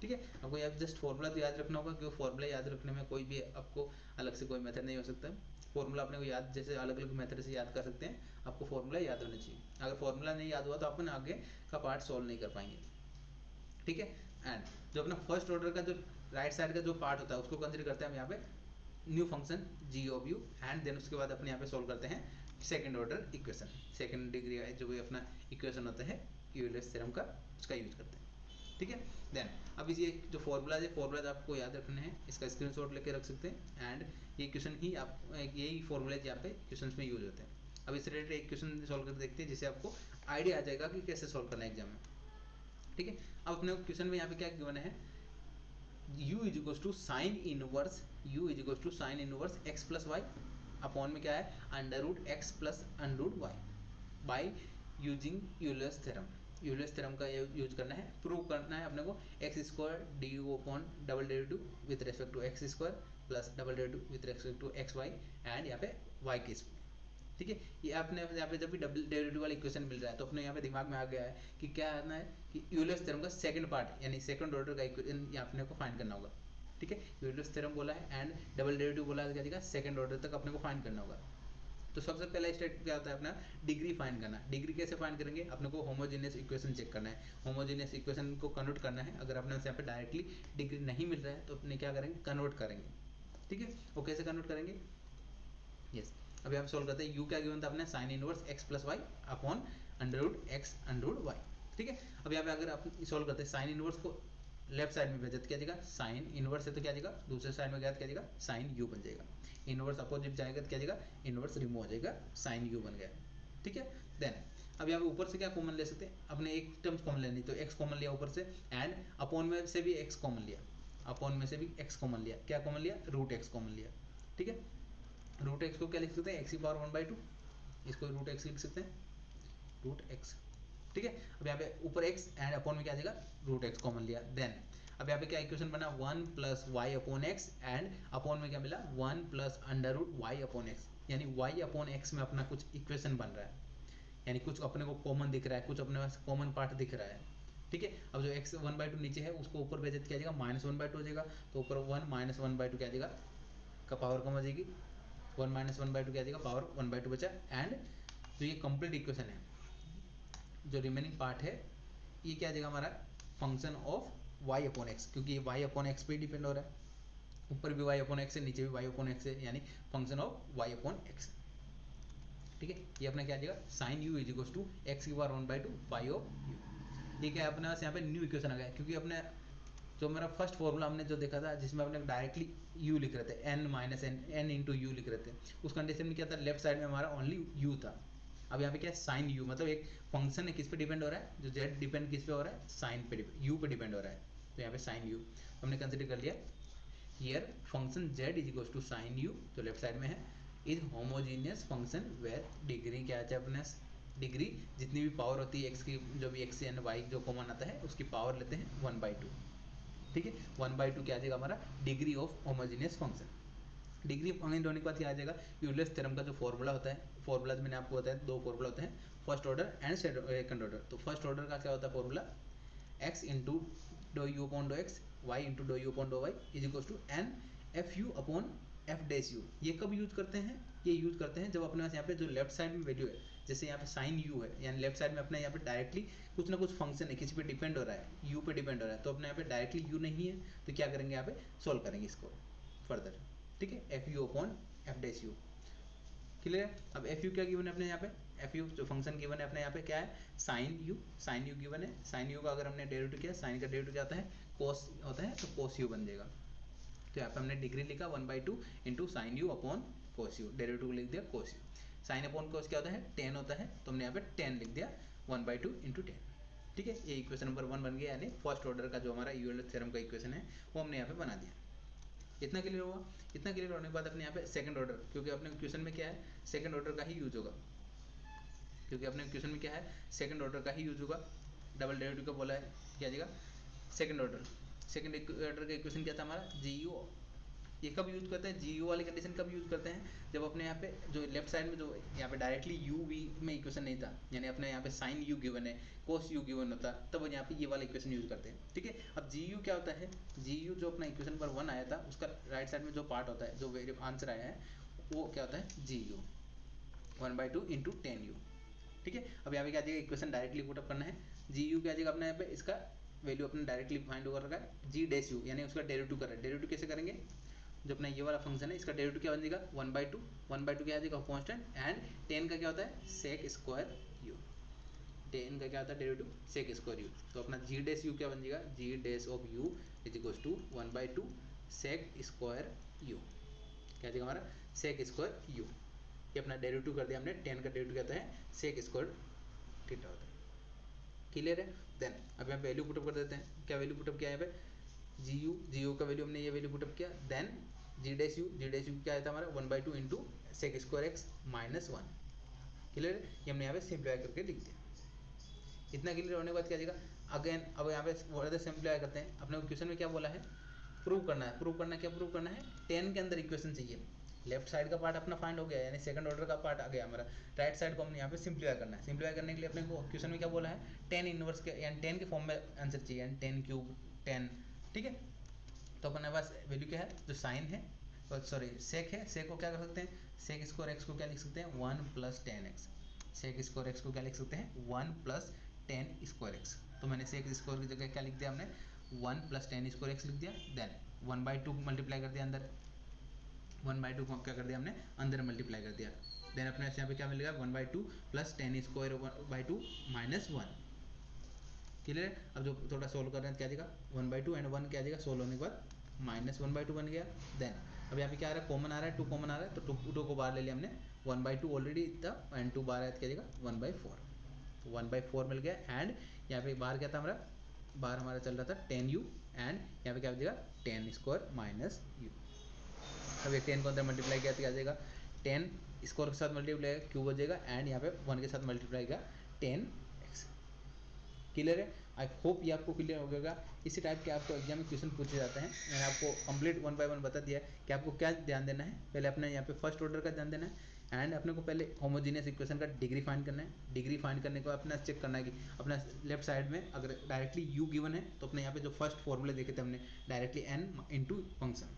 ठीक है, आपको यहाँ जस्ट फॉर्मूला तो याद रखना होगा, क्योंकि फॉर्मूला याद रखने में कोई भी आपको अलग से कोई मेथड नहीं हो सकता है। फॉर्मूला अपने को याद जैसे अलग अलग मेथड से याद कर सकते हैं, आपको फॉर्मूला याद होना चाहिए। अगर फॉर्मूला नहीं याद हुआ तो अपन आगे का पार्ट सॉल्व नहीं कर पाएंगे। ठीक है, एंड जो अपना फर्स्ट ऑर्डर का जो राइट साइड का जो पार्ट होता है उसको कंसिडर करते हैं हम यहाँ पे new function g of u, and then उसके बाद अपने यहाँ पे सॉल्व करते हैं second order equation, second degree जो भी अपना इक्वेशन होता है यूलर्स थ्योरम का, उसका यूज करते हैं। ठीक है, देन अब इस ये जो फॉर्मूलाज है, फॉर्मूलाज आपको याद रखने हैं, इसका स्क्रीनशॉट लेके रख सकते हैं, एंड ये क्वेश्चन ही आप यही फॉर्मूलाज यहाँ पे क्वेश्चन में यूज होते हैं। अब इस रिलेटेड एक क्वेश्चन सॉल्व करके देखते हैं, जिससे आपको आइडिया आ जाएगा कि कैसे सॉल्व करना है एग्जाम में। ठीक है, अब अपने क्वेश्चन में यहाँ पे क्या गिवन है, u is equal to sine inverse, u is equal to sine inverse x plus y upon में क्या है under root x plus under root y by using Euler's theorem. Euler's theorem का use करना है, prove करना है अपने को x square d u upon double derivative with respect to x square plus double derivative with respect to x y and यहाँ पे Y के। ठीक है, ये आपने यहाँ पे जब भी डबल डेरिवेटिव वाला इक्वेशन मिल रहा है तो अपने यहाँ पे दिमाग में आ गया है कि क्या आना है कि यूलर्स थ्योरम का सेकंड पार्ट यानी सेकंड ऑर्डर का इक्वेशन यहाँ अपने को फाइंड करना होगा। ठीक है, यूलर्स थ्योरम बोला है एंड डबल डेरिवेटिव बोला है, क्या सेकंड ऑर्डर तक अपने को फाइंड करना होगा। तो सबसे पहला स्टेप क्या होता है अपना डिग्री फाइंड करना। डिग्री कैसे फाइंड करेंगे, अपने को होमोजेनियस इक्वेशन चेक करना है, होमोजेनियस इक्वेशन को कन्वर्ट करना है। अगर अपने यहाँ पे डायरेक्टली डिग्री नहीं मिल रहा है तो अपने क्या करेंगे कन्वर्ट करेंगे। ठीक है, वो कैसे कन्वर्ट करेंगे, यस अभी हम सोल्व करते हैं। u क्या गिवन था अपने sine inverse x plus y upon under root x under root y. ठीक है, अब यहाँ पे अगर आप सोल्व करते हैं साइन इनवर्स को लेफ्ट साइड में भेजा तो क्या जाएगा साइन इनवर्स है तो क्या जाएगा दूसरे साइड में गया तो क्या जाएगा साइन u बन जाएगा। इनवर्स अपोजिट जाएगा तो क्या जाएगा इनवर्स रिमूव हो जाएगा, साइन u बन गया। ठीक है, देन अब यहाँ पे ऊपर से क्या कॉमन ले सकते हैं, अपने एक टर्म्स कॉमन लेनी तो x कॉमन लिया ऊपर से, एंड अपॉन में से भी x कॉमन लिया, अपॉन में से भी x कॉमन लिया, क्या कॉमन लिया रूट x कॉमन लिया। ठीक है, रूट एक्स को क्या लिख सकते हैं एक्स की पावर 1/2, इसको रूट एक्स लिख सकते हैं रूट एक्स। ठीक है, अब यहाँ पे ऊपर एक्स एंड अपॉन में क्या आ जाएगा रूट एक्स कॉमन लिया। देन अब यहाँ पे क्या इक्वेशन बना 1 plus y upon x and upon में क्या मिला 1 plus under root y upon x, यानी वाई अपॉन एक्स में अपना कुछ इक्वेशन बन रहा है, यानी कुछ अपने को कॉमन दिख रहा है, कुछ अपने पास कॉमन पार्ट दिख रहा है। ठीक है, अब जो x 1/2 नीचे है उसको ऊपर भेज क्या जाएगा -1/2 हो जाएगा, तो ऊपर 1 -1/2 क्या आ जाएगा का पावर कम हो जाएगी 1 माइनस 1/2 क्या आ जाएगा, पावर 1/2 बचा। एंड जो ये कंप्लीट इक्वेशन है, जो रिमेनिंग पार्ट है, ये क्या आ जाएगा हमारा function of y upon x, क्योंकि ये y अपॉन एक्स पे डिपेंड हो रहा है, ऊपर भी y अपॉन एक्स है, नीचे भी y अपॉन एक्स है, यानी function of y upon x. ठीक है, ये अपना क्या आ जाएगा, sine u is equal to x की पावर 1/2 पाई ऑफ यू। ठीक है, अपने पास यहाँ पे न्यू इक्वेशन आ गया, क्योंकि अपने जो मेरा फर्स्ट फॉर्मूला हमने जो देखा था जिसमें अपने डायरेक्टली u लिख रहे थे, n minus n into you लिख रहे थे, उस कंडीशन में क्या था, लेफ्ट साइड में हमारा ओनली u था। अब यहाँ पे क्या है, साइन u, मतलब एक फंक्शन है किस पे डिपेंड हो रहा है, जो z डिपेंड किस पे हो रहा है, साइन पे u पे डिपेंड हो रहा है, तो यहाँ पे साइन u हमने कंसिडर कर लिया। Here function z is equal to sine u जो लेफ्ट साइड में है, is homogeneous function where degree क्या है अपने, डिग्री जितनी भी पावर होती है x की, जो भी x एंड y जो कॉमन आता है उसकी पावर लेते हैं 1/2। ठीक है, 1/2 क्या आ जाएगा हमारा, degree of homogeneous function. Degree find होने के बाद क्या आ जाएगा, यूलर्स थ्योरम का जो फॉर्मूला होता है, फॉर्मूला मैंने आपको बताया दो फॉर्मूला होते हैं, first order and second order. तो फर्स्ट ऑर्डर का क्या होता है formula, x into do you upon dough x, y into do you upon dough y is equal to n f u upon f dash u. ये कब use करते हैं, ये यूज करते हैं जब अपने पास यहाँ पे जो लेफ्ट साइड में वैल्यू है, जैसे यहाँ पे साइन यू है, यानी लेफ्ट साइड में अपने यहाँ पे डायरेक्टली कुछ ना कुछ फंक्शन है, किसी पे डिपेंड हो रहा है, यू पे डिपेंड हो रहा है, तो अपने यहाँ पे डायरेक्टली यू नहीं है, तो क्या करेंगे यहाँ पे सोल्व करेंगे इसको फर्दर। ठीक है, F u upon f dash you, clear है। अब एफ यू क्या गिवन है अपने यहाँ पे, एफ यू जो फंक्शन गिवन है अपने यहाँ पे क्या है, साइन यू गिवन है। साइन यू का अगर हमने डेरिवेटिव किया, साइन का डेरिवेटिव क्या होता है, कोस होता है, तो कोस यू बन जाएगा। तो यहाँ पे हमने डिग्री लिखा 1/2 into sine u upon cos you, derivative लिख दिया कोस यू। साइन अपॉन कोस क्या होता है, टेन होता है, तो हमने यहाँ पे टेन लिख दिया 1/2 इंटू टेन। ठीक है, ये इक्वेशन नंबर 1 बन गया, यानी फर्स्ट ऑर्डर का जो हमारा यूलर थ्योरम का इक्वेशन है वो हमने यहाँ पे बना दिया। इतना क्लियर हुआ। इतना क्लियर होने के बाद अपने यहाँ पे सेकंड ऑर्डर, क्योंकि अपने क्वेश्चन में क्या है, सेकंड ऑर्डर का ही यूज होगा, क्योंकि अपने क्वेश्चन में क्या है, सेकंड ऑर्डर का ही यूज होगा। डबल डेरिवेटिव का बोला है, क्या जाएगा सेकंड ऑर्डर। सेकंड ऑर्डर का इक्वेशन क्या था हमारा, जी यू। ये कब यूज करते हैं, जी यू वाली कंडीशन कब यूज करते हैं, जब अपने यहाँ पे जो लेफ्ट साइड में जो यहाँ पे डायरेक्टली यू वी में इक्वेशन नहीं था, यानी अपने यहाँ पे साइन यू गिवन है, कोस यू गिवन होता, तब यहाँ पे ये वाला इक्वेशन यूज करते हैं। ठीक है, अब जी यू क्या होता है, जी यू जो अपना इक्वेशन नंबर 1 आया था उसका राइट साइड में जो पार्ट होता है, जो आंसर आया है वो क्या होता है, जी यू 1/2 इंटू 10u। ठीक है, अब यहाँ पे क्या आ जाएगा, इक्वेशन डायरेक्टली पुटअप करना है, जी यू क्या आ जाएगा अपने यहाँ पे, इसका वैल्यू अपने डायरेक्टली फाइंड कर रखा है, जी डैश यू, यानी उसका डेरिवेटिव कर रहा है। डेरिवेटिव कैसे करेंगे, जो अपना ये वाला फंक्शन है इसका डेरिवेटिव क्या बन जाएगा 1/2, 1/2 क्या आ जाएगा कांस्टेंट, एंड 10 का क्या होता है सेक स्क्वायर यू, 10 का क्या होता है डेरिवेटिव सेक स्क्वायर यू। तो अपना जी डैश यू क्या बन जाएगा, g dash of u is equal to 1/2 sec square u, क्या आ जाएगा हमारा सेक स्क्वायर यू। ये अपना डेरिवेटिव कर दिया हमने, 10 का डेरिवेटिव कहता है सेक स्क्वायर थीटा होता है। क्लियर है। देन अब यहाँ वैल्यू पुटअप कर देते हैं, क्या वैल्यू पुटअप किया है यहाँ पे, जी यू का वैल्यू हमने ये वैल्यू पुटअप किया, देन जी डैश यू क्या आया था हमारा 1/2 into sec square x minus 1। Clear है, ये हमने यहाँ पे सिंप्लीफाई करके लिख दिया। इतना क्लियर होने के बाद क्या जाएगा, अगेन अब यहाँ पे वर्डर सिंप्लीफाई करते हैं। अपने क्वेश्चन में क्या बोला है, प्रूव करना है। प्रूव करना क्या, प्रूव करना है 10 के अंदर इक्वेशन चाहिए। लेफ्ट साइड का पार्ट अपना फाइंड हो गया, यानी सेकंड ऑर्डर का पार्ट आ गया हमारा। राइट साइड को हमने यहाँ पे सिंप्लीफाई करना है। सिंप्लीफाई करने के लिए अपने को क्वेश्चन में क्या बोला है, 10 इनवर्स के, यानी 10 के फॉर्म में आंसर चाहिए, यानी 10 क्यूब 10। ठीक है, तो अपने पास वैल्यू क्या है, जो साइन है सॉरी सेक है, सेक को क्या कर सकते हैं, सेक स्क्वायर एक्स को क्या लिख सकते हैं 1 + 10x। सेक स्क्वायर एक्स को क्या लिख सकते हैं 1 + 10 स्क्वायर एक्स। तो मैंने सेक स्क्वायर की जगह क्या लिख दिया हमने 1 + 10 स्क्वायर एक्स लिख दिया। देन 1/2 मल्टीप्लाई कर दिया अंदर, 1/2 को क्या कर दिया हमने अंदर मल्टीप्लाई कर दिया। देन अपने यहाँ पे क्या मिलेगा 1/2 + 10 स्क्वायर /2 - 1। क्लियर है। अब जो थोड़ा सोल्व कर रहे हैं क्या जाएगा 1/2 एंड 1 क्या जाएगा, सोल्व होने के बाद -1/2 बन गया। देन अब यहाँ पे क्या आ रहा है, कॉमन आ रहा है, 2 कॉमन आ रहा है, तो 2 को बाहर ले लिया हमने, 1/2 ऑलरेडी था एंड 2 बाहर आया तो क्या जाएगा 1/4। तो 1/4 मिल गया। एंड यहाँ पे बाहर क्या था हमारा, बाहर हमारा चल रहा था 10u, एंड यहाँ पे क्या हो जाएगा 10 स्क्वायर माइनस u। अब ये 10 को अंदर मल्टीप्लाई किया तो क्या आ जाएगा 10 स्क्वायर के साथ मल्टीप्लाई क्यूब हो जाएगा, एंड यहाँ पे 1 के साथ मल्टीप्लाई का 10x। क्लियर है। आई होप ये आपको क्लियर हो गया। इसी टाइप के आपको एग्जाम में क्वेश्चन पूछे जाते हैं। मैंने आपको कंप्लीट 1 बाय 1 बता दिया है कि आपको क्या ध्यान देना है। पहले अपने यहाँ पे फर्स्ट ऑर्डर का ध्यान देना है, एंड अपने को पहले होमोजीनियस इक्वेशन का डिग्री फाइंड करना है। डिग्री फाइंड करने को अपना चेक करना है कि अपना लेफ्ट साइड में अगर डायरेक्टली u गिवन है तो अपने यहाँ पे जो फर्स्ट फॉर्मूले देखे थे हमने directly n into function,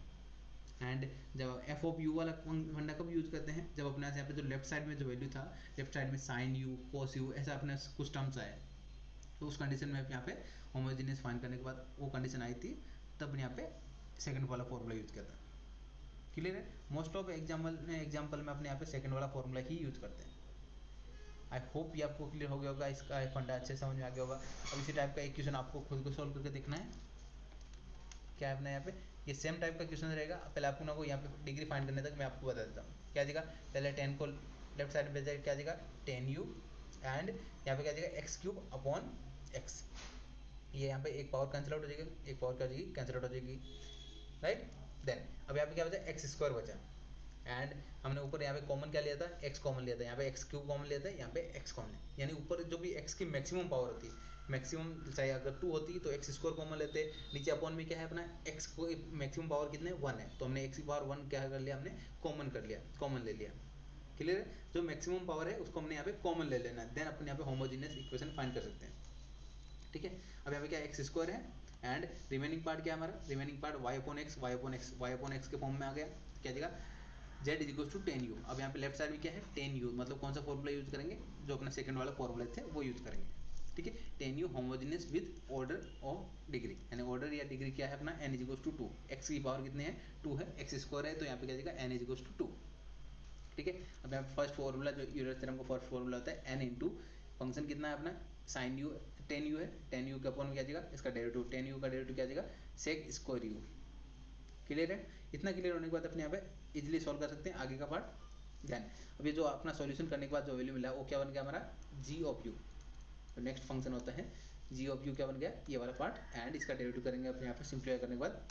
and जब एफ ऑफ यू वाला फंडा कब यूज करते हैं, जब अपने यहाँ पे जो लेफ्ट साइड में जो वैल्यू था, लेफ्ट साइड में साइन यू कोस यू ऐसा अपने कुछ टर्म्स आए, तो उस कंडीशन में यहाँ पे होमोजेनियस फाइंड करने के बाद वो कंडीशन आई थी, तब यहाँ पे सेकंड वाला फॉर्मूला यूज करता है। क्लियर है? मोस्ट ऑफ एग्जाम्पल में अपने यहाँ पे सेकंड वाला फॉर्मूला ही यूज करते हैं। आई होप ये आपको क्लियर हो गया होगा, इसका फंडा अच्छे समझ में आ गया होगा। अब इसी टाइप का एक क्वेश्चन आपको खुद को सॉल्व करके देखना है। क्या है अपना यहाँ पे ये सेम टाइप का क्वेश्चन रहेगा। पहले आपको ना को यहाँ पे डिग्री फाइंड करने तक मैं आपको बता देता हूँ। क्या देगा, पहले 10 को लेफ्ट साइड में जाएगा, क्या देगा 10u एंड यहाँ पे क्या देगा एक्स क्यूब अपॉन एक्स। ये यहाँ पे एक पावर कैंसिल आउट हो जाएगी, एक पावर क्या हो जाएगी कैंसिल आउट हो जाएगी, राइट। देन अब यहाँ पे क्या बचा, एक्स स्क्वायर बचा एंड हमने ऊपर यहाँ पे कॉमन क्या लिया था, एक्स कॉमन लिया था, यहाँ पे एक्स क्यूब कॉमन लिया था, यहाँ पे एक्स कॉमन, यानी ऊपर जो भी एक्स की मैक्सिमम पावर होती है, मैक्सिमम चाहे अगर 2 होती तो एक्स स्क्वायर कॉमन लेते, नीचे अपॉन में क्या है अपना एक्स को मैक्सिमम पावर कितने 1 है, तो हमने एक्स की पावर 1 क्या कर लिया, हमने कॉमन कर लिया, कॉमन ले लिया। क्लियर है? जो मैक्सिमम पावर है उसको हमने यहाँ पे कॉमन ले लेना है, देन अपन यहाँ पे होमोजेनियस इक्वेशन फाइंड कर सकते हैं। ठीक है, अब यहाँ पे क्या एक्स स्क्वायर है एंड रिमेनिंग पार्ट क्या है हमारा, remaining part y upon x, y upon x, y upon x के फॉर्म में आ गया। क्या देगा z is equal to 10u। अब यहाँ पे लेफ्ट साइड में क्या है 10u, मतलब कौन सा फॉर्मूला यूज करेंगे, जो अपना सेकंड वाला फॉर्मूला थे वो यूज करेंगे। ठीक है, 10u homogeneous with order of degree, यानी ऑर्डर या डिग्री क्या है अपना n is equal to 2, x की पावर कितने हैं 2 है, x स्क्वायर है तो यहाँ पे क्या देगा n इज इक्वल टू 2। ठीक है, अब यहाँ फर्स्ट फॉर्मूला जो यूलर थ्योरम का फर्स्ट फॉर्मूला होता है n इंटू फंक्शन कितना है अपना साइन यू 10u है, 10u के अपॉन क्या जाएगा इसका डेरिवेटिव, 10u का डेरिवेटिव क्या जाएगा सेक स्क्वायर यू। क्लियर है? इतना क्लियर होने के बाद अपने यहाँ पे इजीली सॉल्व कर सकते हैं आगे का पार्ट। देन अब ये जो अपना सॉल्यूशन करने के बाद जो वैल्यू मिला वो क्या बन गया हमारा g ऑफ u, तो नेक्स्ट फंक्शन होता है g ऑफ u क्या बन गया ये वाला पार्ट, एंड इसका डेरिवेटिव करेंगे अपने यहाँ पे सिंप्लीफाई करने के बाद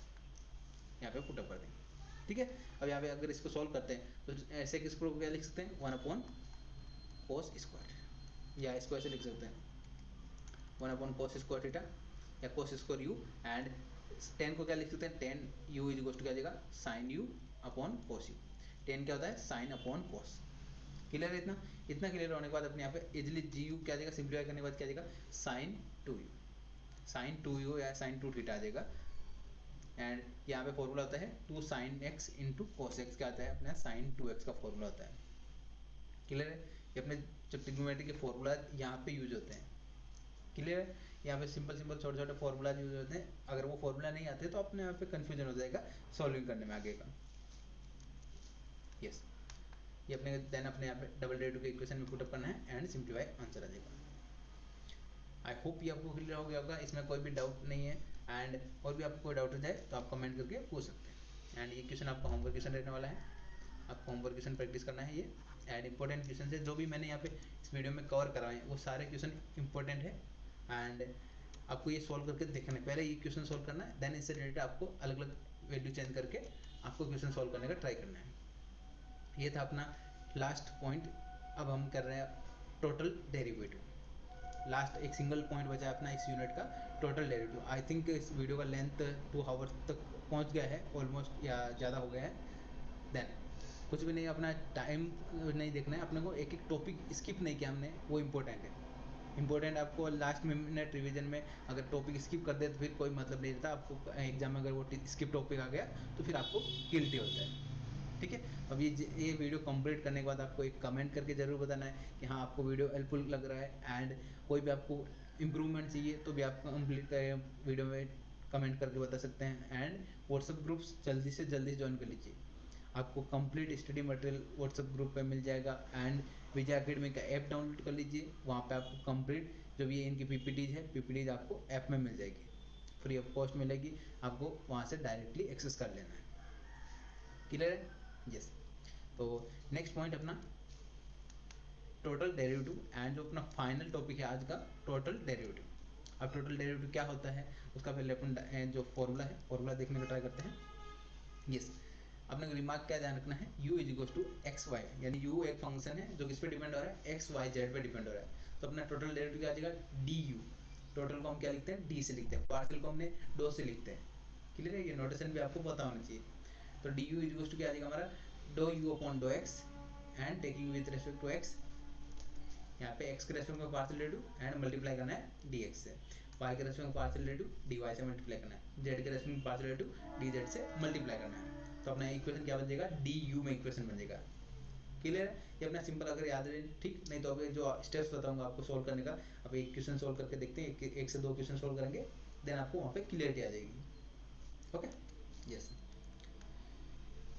यहाँ पे पुटअप कर देंगे। ठीक है, अब यहाँ पे अगर इसको सॉल्व करते हैं तो ऐसे किसको क्या लिख सकते हैं 1 अपॉन कोस स्क्वायर, या इसको ऐसे लिख सकते हैं 1 अपॉन कोस स्क्वायर थीटा या कोस स्क्वायर यू, एंड 10 को क्या लिख सकते हैं 10 u इज इक्वल टू क्या जाएगा sine u upon cos u. 10 क्या होता है साइन अपॉन कोस। क्लियर है? इतना क्लियर होने के बाद अपने यहाँ पे इजिली जी यू क्या जाएगा सिंप्लीफाई करने के बाद क्या जाएगा साइन 2u, साइन 2u या साइन 2 थीटा आ जाएगा। एंड यहाँ पे फॉर्मूला होता है 2 sine x into cos x, क्या आता है अपना साइन 2x का फॉर्मूला होता है। क्लियर है? ये अपने जो ट्रिग्नोमेट्री के फॉर्मूला यहाँ पे यूज होते हैं। क्लियर है? यहाँ पे सिंपल सिंपल छोटे छोटे फॉर्मूला यूज होते हैं, अगर वो फॉर्मूला नहीं आते तो अपने यहाँ पे कंफ्यूजन हो जाएगा सॉल्विंग करने में आगे का। यस, ये अपने देन अपने यहाँ पे डबल डेरिवेटिव के इक्वेशन में पुटअप करना है एंड सिंप्लीफाई आंसर आ जाएगा। आई होप ये आपको क्लियर हो गया होगा, इसमें कोई भी डाउट नहीं है। एंड और भी आपको कोई डाउट हो जाए तो आप कमेंट करके पूछ सकते हैं। एंड ये क्वेश्चन आपका होमवर्क क्वेश्चन रहने वाला है, आपको होमवर्क क्वेश्चन प्रैक्टिस करना है ये। एंड इंपॉर्टेंट क्वेश्चन है जो भी मैंने यहाँ पे इस वीडियो में कवर कराए हैं वो सारे क्वेश्चन इंपॉर्टेंट है, एंड आपको ये सॉल्व करके देखना है। पहले ये क्वेश्चन सॉल्व करना है, देन इससे रिलेटेड आपको अलग अलग वैल्यू चेंज करके आपको क्वेश्चन सॉल्व करने का ट्राई करना है। ये था अपना लास्ट पॉइंट। अब हम कर रहे हैं टोटल डेरिवेटिव। लास्ट एक सिंगल पॉइंट बचा है अपना इस यूनिट का टोटल डेरिवेटिव। आई थिंक इस वीडियो का लेंथ 2 आवर्स तक पहुंच गया है ऑलमोस्ट, या ज़्यादा हो गया है। देन कुछ भी नहीं, अपना टाइम नहीं देखना है अपने को, एक एक टॉपिक स्किप नहीं किया हमने, वो इम्पोर्टेंट है। इंपॉर्टेंट आपको लास्ट मिनट रिवीजन में अगर टॉपिक स्किप कर दे तो फिर कोई मतलब नहीं रहता आपको एग्जाम में, अगर वो स्किप टॉपिक आ गया तो फिर आपको गिल्टी होता है। ठीक है, अब ये वीडियो कंप्लीट करने के बाद आपको एक कमेंट करके ज़रूर बताना है कि हाँ आपको वीडियो हेल्पफुल लग रहा है, एंड कोई भी आपको इम्प्रूवमेंट चाहिए तो भी आप कंप्लीट वीडियो में कमेंट करके बता सकते हैं। एंड व्हाट्सएप ग्रुप्स जल्दी से जल्दी ज्वाइन कर लीजिए, आपको complete study material WhatsApp group पे मिल जाएगा। एंड विजय अकेडमी का ऐप डाउनलोड कर लीजिए, वहाँ पे आपको कंप्लीट जो भी इनकी पीपीटीज है पीपीटीज आपको ऐप में मिल जाएगी, फ्री ऑफ कॉस्ट मिलेगी, आपको वहाँ से डायरेक्टली एक्सेस कर लेना है। क्लियर है? यस। तो नेक्स्ट पॉइंट अपना टोटल डेरिवेटिव, एंड जो अपना फाइनल टॉपिक है आज का टोटल डेरिवेटिव। अब टोटल डेरिवेटिव क्या होता है उसका पहले अपन जो फॉर्मूला है फॉर्मूला देखने का ट्राई करते हैं। यस, अपने को रिमार्क क्या ध्यान रखना है, u is equal to x y, यानी u एक फंक्शन है जो किस पे डिपेंड हो रहा है एक्स वाई जेड पे डिपेंड हो रहा है। तो अपना टोटल डेरिवेटिव क्या आ जाएगा du, टोटल को हम क्या लिखते हैं d से लिखते हैं, पार्शियल को हमने डो से लिखते हैं। क्लियर है? ये नोटेशन भी आपको पता होना चाहिए। तो du इज इक्वल टू क्या आ जाएगा हमारा do u upon dough x, and taking with respect to x, यहाँ पे x के रेस्पेक्ट में पार्शियल डेरिवेटिव एंड मल्टीप्लाई करना है dx से, y के रेस्पेक्ट में पार्शियल डेरिवेटिव dy से मल्टीप्लाई करना है, z के रेस्पेक्ट में पार्शियल डेरिवेटिव dz से मल्टीप्लाई करना है। तो अपना इक्वेशन क्या बन जाएगा, डी यू में इक्वेशन बन जाएगा। क्लियर है, ये अपना सिंपल अगर याद रहे ठीक, नहीं तो अभी जो स्टेप्स बताऊंगा आपको सोल्व करने का, अब एक क्वेश्चन सोल्व करके देखते हैं, एक से दो क्वेश्चन सोल्व करेंगे, देन आपको वहाँ पे क्लियरिटी आ जाएगी। Okay, yes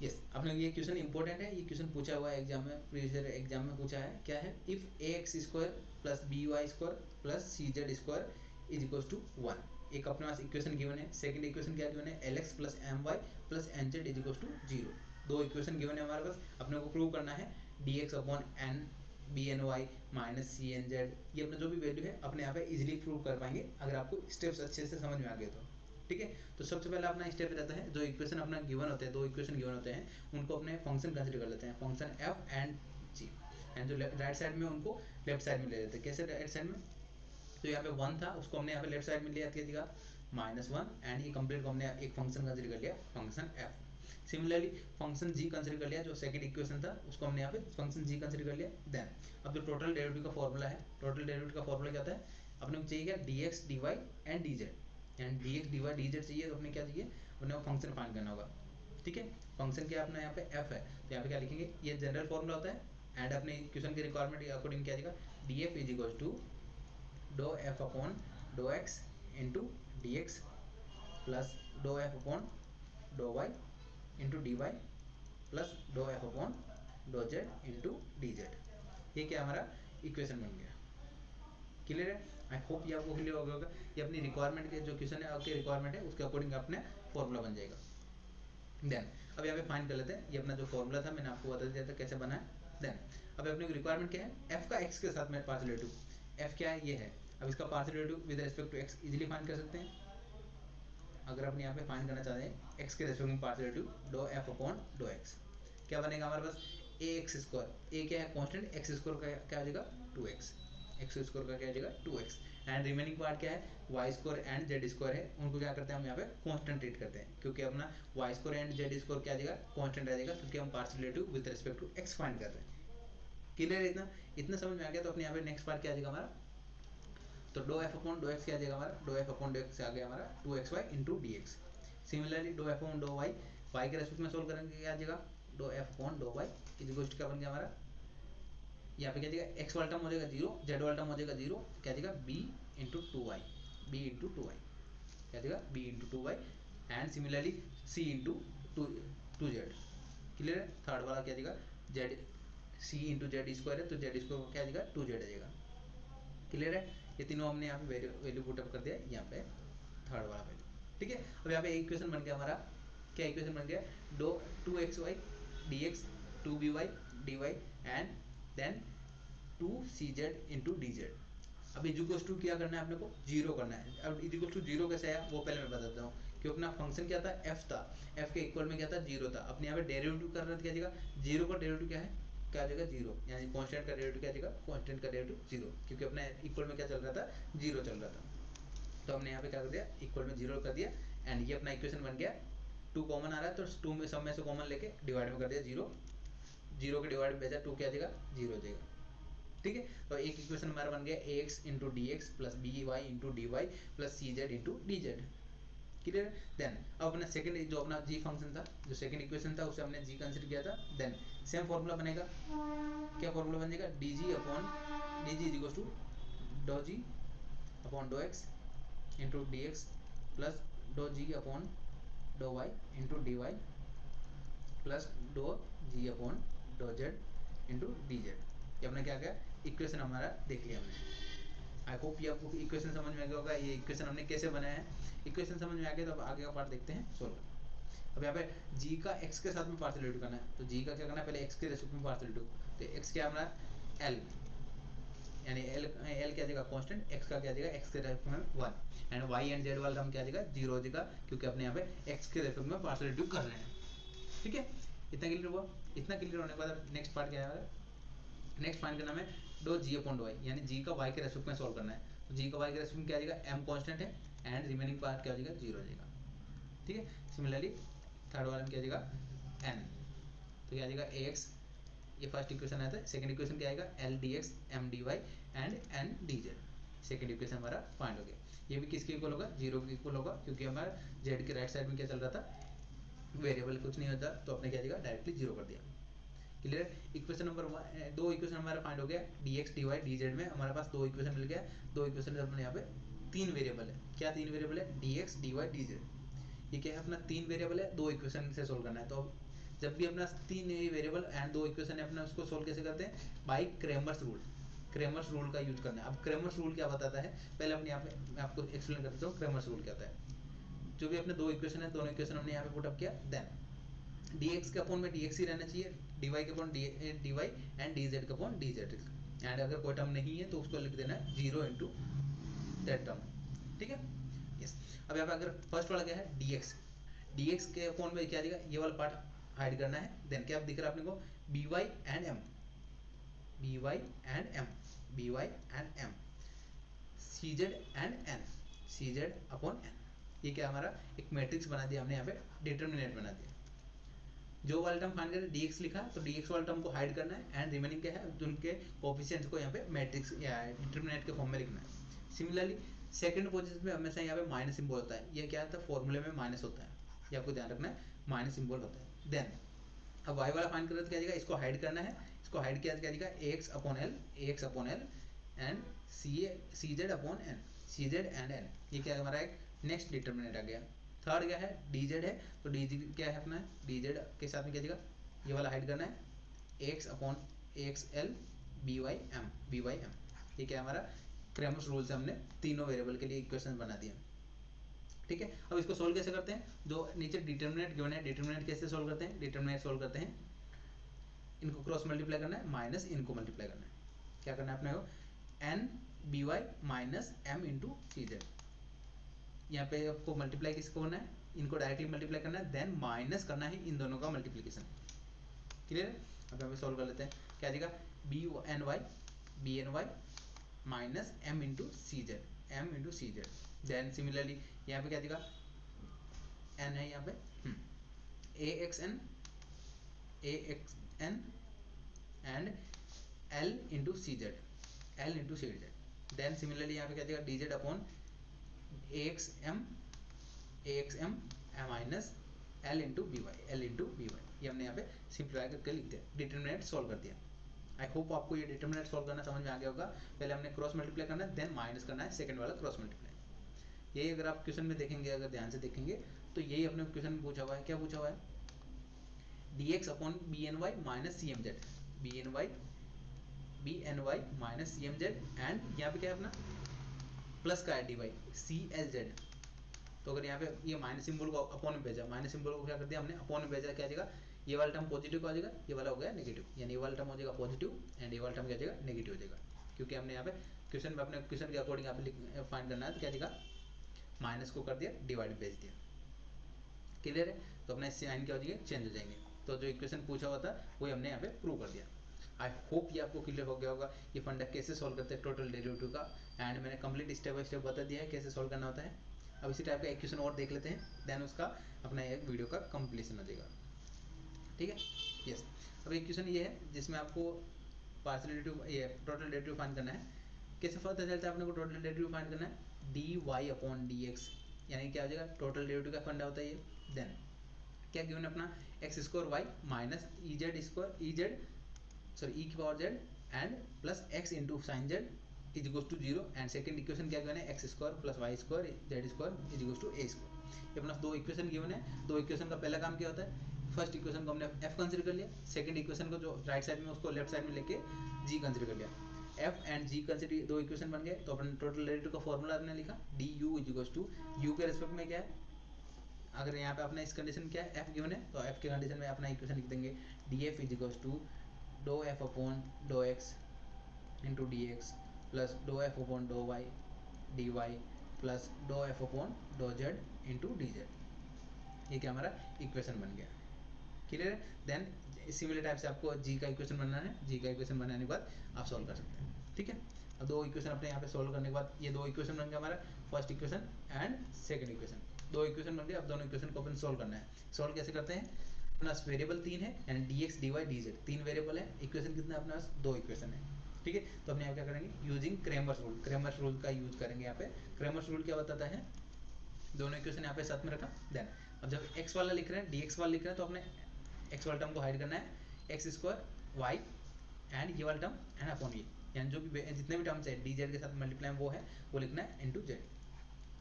yes. अपने ये क्वेश्चन इंपॉर्टेंट है, ये क्वेश्चन पूछा हुआ है एग्जाम में, प्रीवियस एग्जाम में पूछा है। क्या है, if a x square plus b y square plus c z square is equal to 1। एक अपने पास इक्वेशन गिवन है, सेकंड इक्वेशन क्या गिवन है, l x plus m y plus n z is equal to 0। दो equation given है हमारे पास, अपने को प्रूव करना है d x upon n b n y minus c n z, ये अपना जो भी वैल्यू है अपने यहाँ पे इजीली प्रूव कर पाएंगे अगर आपको स्टेप्स अच्छे से समझ में आ गए तो। ठीक है, तो सबसे पहले अपना स्टेप रहता है, जो इक्वेशन अपना गिवन होते हैं, दो इक्वेशन गिवन होते हैं, उनको अपने फंक्शन कंसीडर कर लेते हैं, function f and g, and जो राइट साइड में उनको लेफ्ट साइड में ले लेते हैं। कैसे राइट साइड में, तो यहाँ पे 1 था, उसको हमने यहाँ पे लेफ्ट साइड में लिया था -1, एंड ये कंप्लीट को हमने एक फंक्शन कंसीडर कर लिया, फंक्शन एफ। सिमिलरली फंक्शन जी कंसीडर कर लिया, जो सेकंड इक्वेशन था उसको हमने यहाँ पे फंक्शन जी कंसीडर कर लिया। देन अब जो टोटल डेरिवेटिव का फॉर्मूला है, टोटल डेरिवेटिव का फॉर्मूला क्या होता है, अपने को चाहिए क्या, d x d y and d z, and d x d y d z चाहिए, तो अपने क्या चाहिए, अपने को फंक्शन फाइंड करना होगा। ठीक है, फंक्शन क्या अपना यहाँ पे एफ है, तो यहाँ पे क्या लिखेंगे, ये जनरल फॉर्मूला होता है, एंड अपने क्वेश्चन के रिक्वायरमेंट के अकॉर्डिंग क्या जाएगा, d f is equal to do F upon dough x into d x plus do F upon dough y into d y plus do F upon dough z into d z. ये क्या हमारा equation बन गया। Clear है, I hope ये आपको clear हो गया होगा। ये अपनी रिक्वायरमेंट के जो क्वेश्चन है आपके रिक्वायरमेंट है उसके अकॉर्डिंग अपने फॉर्मूला बन जाएगा। देन अब यहाँ पे फाइंड कर लेते हैं, ये अपना जो फॉर्मूला था मैंने आपको बता दिया था कैसे बना है। देन अब अपने रिक्वायरमेंट क्या है, एफ का एक्स के साथ में पार्शियल डेरिवेटिव, एफ क्या है, ये है। अब इसका partial derivative with respect to x easily find कर सकते हैं। अगर अपने यहाँ पे फाइंड करना चाहते हैं एक्स के रेस्पेक्ट में partial derivative, do F upon dough x, क्या बनेगा हमारे पास, ए एक्स स्क्वायर, ए क्या है कांस्टेंट, एक्स स्क्वायर का क्या आ जाएगा 2x, एक्स स्क्वायर का क्या आ जाएगा 2x, एंड रिमेनिंग पार्ट क्या है, y square and Z square है, उनको क्या करते हैं हम यहाँ पे कांस्टेंट ट्रीट करते हैं, क्योंकि अपना y square and Z square क्या आ जाएगा, कांस्टेंट आ जाएगा, क्योंकि हम partial derivative with respect to x find कर रहे हैं। क्लियर है, इतना इतना समझ में आ गया। तो अपने यहाँ पे नेक्स्ट पार्ट क्या आ जाएगा हमारा, तो डो एफ अपॉन डो एक्स क्या आ जाएगा हमारा, डो एफ अपॉन डो एक्स आ गया हमारा 2xy into d x. Similarly dough F upon dough y, y के रेस्पेक्ट में सोल्व करेंगे, क्या आ जाएगा, dough F upon dough y is equal to क्या बन गया हमारा, यहाँ पे क्या जाएगा, एक्स वाला टर्म हो जाएगा 0, जेड वाला टर्म हो जाएगा 0, क्या जाएगा b into 2y, b into 2y, क्या जाएगा b into 2y, and similarly c into 2z। Clear है, थर्ड वाला क्या जाएगा, z c into Z square है, तो जेड स्क्वायर क्या जाएगा 2z आ जाएगा। क्लियर है, ये तीनों हमने यहाँ पे वैल्यू पुटअप कर दिया यहाँ पे थर्ड वाला वैल्यू। ठीक है, अब यहाँ पे इक्वेशन बन गया हमारा, क्या इक्वेशन बन गया, do 2xy dx 2by dy and then 2cz into dz। अब इज टू क्या करना है अपने को, जीरो करना है। अब इज टू जीरो कैसे आया वो पहले मैं बताता हूँ, क्योंकि अपना फंक्शन क्या था, एफ था, एफ के इक्वल में क्या था, जीरो था। अपने यहाँ पे डेरिवेटिव कर रहे थे, क्या जाएगा जीरो का डेरिवेटिव क्या है, क्या आ जाएगा जीरो, यानी कांस्टेंट का डेरिवेटिव क्या जाएगा, कांस्टेंट का डेरिवेटिव जीरो, क्योंकि अपने इक्वल में क्या चल रहा था, जीरो चल रहा था। तो हमने यहाँ पे क्या कर दिया, इक्वल में जीरो कर दिया, एंड ये अपना इक्वेशन बन गया। 2 कॉमन आ रहा है तो 2 में सब में से कॉमन लेके डिवाइड में कर दिया, जीरो, जीरो के डिवाइड में भेजा 2 क्या आ जाएगा, जीरो हो जाएगा। ठीक है, तो एक इक्वेशन हमारा बन गया a x into d x plus b y into d y plus c z into d z. Clear, then अब अपना सेकंड जो अपना जी फंक्शन था, जो सेकंड इक्वेशन था उसे हमने जी कंसीडर किया था। देन सेम फॉर्मूला बनेगा, क्या फॉर्मूला बन जाएगा, d g upon d g is equal to do g upon dough x into d x plus do g upon dough y into d y plus do g upon dough z into d z. ये अपने क्या गया equation हमारा देख लिया हमने। I hope ये आपको इक्वेशन समझ में आ गया होगा, ये इक्वेशन हमने कैसे बनाया है। इक्वेशन समझ में आ गया तो अब आगे का पार्ट देखते हैं सोल्व। अब यहाँ पे g का x के साथ में पार्शियल डेरिवेटिव करना है, तो g का क्या करना है, पहले x के रेस्पेक्ट में पार्शियल डेरिवेटिव, तो x क्या हमारा l, यानी l क्या जाएगा कांस्टेंट, x का क्या जाएगा x के रेस्पेक्ट में 1, एंड y एंड z वाला हम क्या जाएगा 0 हो जाएगा, क्योंकि अपने यहाँ पे x के रेस्पेक्ट में पार्शियल डेरिवेटिव कर रहे हैं। ठीक है, इतना क्लियर हुआ। इतना क्लियर होने के बाद नेक्स्ट पार्ट क्या है, नेक्स्ट फाइंड करना है dough g upon dough Y, यानी जी का वाई के रेस्पेक्ट में सोल्व करना है। तो जी का वाई के रेस्पेक्ट में क्या आ जाएगा, एम कांस्टेंट है, एंड रिमेनिंग पार्ट क्या हो जाएगा, जीरो हो जाएगा। ठीक है, सिमिलरली थर्ड वाला में क्या आ जाएगा एन, तो क्या आ जाएगा ए एक्स, ये फर्स्ट इक्वेशन आया था। सेकंड इक्वेशन क्या आएगा, l d x m d y and n d z. Second equation हमारा फाइंड हो गया। ये भी किसके इक्वल होगा, जीरो के इक्वल होगा, क्योंकि हमारा जेड के राइट साइड में क्या चल रहा था, वेरिएबल कुछ नहीं होता तो आपने क्या जगह डायरेक्टली जीरो कर दिया। क्लियर। इक्वेशन नंबर दो इक्वेशन हमारा फाइंड हो गया, dx dy dz में हमारे पास दो इक्वेशन मिल गया। दो इक्वेशन अपने यहाँ पे तीन वेरिएबल है। क्या तीन वेरिएबल है? dx dy dz। ये क्या है? अपना तीन वेरिएबल है, दो इक्वेशन से सोल्व करना है। तो जब भी अपना तीन वेरिएबल एंड दो इक्वेशन है, अपना उसको सोल्व कैसे करते हैं? By Cramer's rule. Cramer's rule का यूज करना है। अब क्रेमर्स रूल क्या बताता है, पहले अपने यहाँ पे मैं आपको एक्सप्लेन कर देता हूँ क्रेमर्स रूल क्या होता है। जो भी अपने दो इक्वेशन है, दोनों इक्वेशन हमने यहाँ पे पुट अप किया, देन dx के अपॉन में dx ही रहना चाहिए, dy के अपॉन dy एंड dz के अपॉन dz। एंड अगर कोई टर्म नहीं है तो उसको लिख देना है 0 इंटू दैट टर्म। ठीक है, यस। अब यहाँ पे अगर फर्स्ट वाला क्या है, dx के अपॉन में क्या देगा, ये वाला पार्ट हाइड करना है। देन क्या दिख रहा है अपने को, by and m, by and m, by and m, cz and n, cz upon n। ये क्या हमारा एक मैट्रिक्स बना दिया हमने, यहाँ पे डिटर्मिनेंट बना दिया। जो वाला टर्म फाइंड करें dx लिखा तो dx वाला टर्म को हाइड करना है एंड रिमेनिंग क्या है, उनके कोएफिशिएंट्स को यहाँ पे मैट्रिक्स या डिटरमिनेंट के फॉर्म में लिखना है। सिमिलरली सेकंड पोजीशन में हमेशा यहाँ पे माइनस सिंबल होता है। ये क्या होता है, फॉर्मूले में माइनस होता है, ये आपको ध्यान रखना है, माइनस सिंबल होता है। देन अब y वाला फाइंड करें तो क्या जाएगा, इसको हाइड करना है। इसको हाइड किया क्या जाएगा, ax upon l and cz upon n, cz and n। ये क्या हमारा एक नेक्स्ट डिटरमिनेंट आ गया। थर्ड क्या है, dz है, तो dz क्या है अपना, dz के साथ में क्या जाएगा, ये वाला हाइड करना है, ax upon axl by m। ये क्या हमारा क्रेमर्स रूल से हमने तीनों वेरिएबल के लिए इक्वेशन बना दिया। ठीक है, अब इसको सोल्व कैसे करते हैं, जो नीचे डिटरमिनेंट गिवन है, डिटरमिनेंट कैसे सोल्व करते हैं, डिटरमिनेंट सोल्व करते हैं, इनको क्रॉस मल्टीप्लाई करना है, माइनस इनको मल्टीप्लाई करना है। क्या करना है अपने को, n b y minus m into c z. यहाँ पे आपको मल्टीप्लाई किसको करना है, इनको डायरेक्टली मल्टीप्लाई करना है, देन माइनस करना है इन दोनों का मल्टीप्लीकेशन। क्लियर है। अब हम सॉल्व कर लेते हैं, क्या आएगा, b n y minus m into c z. Then similarly यहाँ पे क्या देगा, एन है यहाँ पे, a x n and l into c z. Then similarly यहाँ पे क्या देगा, d z upon a x m minus l into b y. ये हमने यहाँ पे सिंप्लीफाई करके लिख दिया, डिटरमिनेंट सॉल्व कर दिया। आई होप आपको ये डिटरमिनेंट सॉल्व करना समझ में आ गया होगा। पहले हमने क्रॉस मल्टीप्लाई करना है, देन माइनस करना है, सेकंड वाला क्रॉस मल्टीप्लाई। यही अगर आप क्वेश्चन में देखेंगे, अगर ध्यान से देखेंगे तो यही अपने क्वेश्चन में पूछा हुआ है। क्या पूछा हुआ है, dx upon b n y minus c m z, b n y minus c m z and यहाँ पे क्या है अपना प्लस का है d y c l z. तो अगर यहाँ पे ये माइनस सिंबल को अपॉन में भेजा, माइनस सिंबल को क्या कर दिया हमने, अपॉन में भेजा, क्या आ जाएगा, ये वाला टर्म पॉजिटिव का हो जाएगा, ये वाला हो गया नेगेटिव, यानी ये वाला टर्म हो जाएगा पॉजिटिव एंड ये वाला टर्म क्या हो जाएगा, नेगेटिव हो जाएगा। क्योंकि हमने यहाँ पे क्वेश्चन में अपने क्वेश्चन के अकॉर्डिंग यहाँ पे फाइंड करना है, तो क्या जाएगा, माइनस को कर दिया, डिवाइड भेज दिया। क्लियर है। तो अपना साइन क्या हो जाएगा, चेंज हो जाएंगे। तो जो इक्वेशन पूछा हुआ था वही हमने यहाँ पे प्रूव कर दिया। आई होप ये आपको क्लियर हो गया होगा, ये फंडा कैसे सॉल्व करते हैं टोटल डेरिवेटिव का, एंड मैंने कंप्लीट स्टेप बाय स्टेप बता दिया है कैसे सॉल्व करना होता है। अब इसी टाइप का एक क्वेश्चन और देख लेते हैं, देन उसका अपना एक वीडियो का कंप्लीशन हो जाएगा। ठीक है, यस। अब एक क्वेश्चन ये है जिसमें आपको पार्शियल डेरिवेटिव, ये टोटल डेरिवेटिव फाइंड करना है। कैसे पता चलता है अपने को टोटल डेरिवेटिव फाइंड करना है, d y upon d x, यानी क्या हो जाएगा, टोटल डेरिवेटिव का फंडा होता है ये। देन क्या गिवन अपना x square y minus e z square e की power z and plus x into sine z is equals to 0। And second equation क्या गिवन है, x square plus y square z square is equals to a square. ये अपना दो equation given है। दो equation का पहला काम क्या होता है, फर्स्ट इक्वेशन को हमने एफ कंसिडर कर लिया, सेकंड इक्वेशन को जो राइट साइड में उसको लेफ्ट साइड में लेके जी कंसिडर कर लिया। एफ एंड जी कंसिडर दो इक्वेशन बन गए। तो अपन टोटल डेरिवेटिव का फॉर्मूला हमने लिखा, d u is equals to u के रेस्पेक्ट में क्या है, अगर यहाँ पे अपना इस कंडीशन क्या है, एफ गिवन है, तो एफ के कंडीशन में अपना इक्वेशन लिख देंगे, d f is equals to do F upon dough x into d x plus do F upon dough y d y plus do F upon dough z into d z. ये क्या हमारा equation बन गया। Clear है। Then similar type से आपको जी का equation बनाना है, जी का इक्वेशन बनाने के बाद आप सॉल्व कर सकते हैं। ठीक है, अब दो इक्वेशन अपने यहाँ पे सॉल्व करने के बाद ये दो इक्वेशन बन गया हमारा, first equation and second equation. दो इक्वेशन बन गए, अब दोनों इक्वेशन को अपन सॉल्व करना है। सॉल्व कैसे करते हैं, अपना वेरिएबल तीन है and d x d y d z तीन वेरिएबल है, इक्वेशन कितना है अपने पास, दो इक्वेशन है। ठीक है, तो अपने यहाँ क्या करेंगे, यूजिंग क्रेमर्स रूल का यूज करेंगे। यहाँ पे क्रेमर्स रूल क्या बताता है, दोनों इक्वेशन यहाँ पे साथ में रखा, देन अब जब x वाला लिख रहे हैं, dx वाला लिख रहे हैं, तो अपने x वाला टर्म को हाइड करना है, एक्स स्क्वायर वाई एंड ये वाला टर्म एंड अपॉन ये, यानी जो भी जितने भी टर्म्स है dz के साथ मल्टीप्लाई वो है वो लिखना है इनटू z,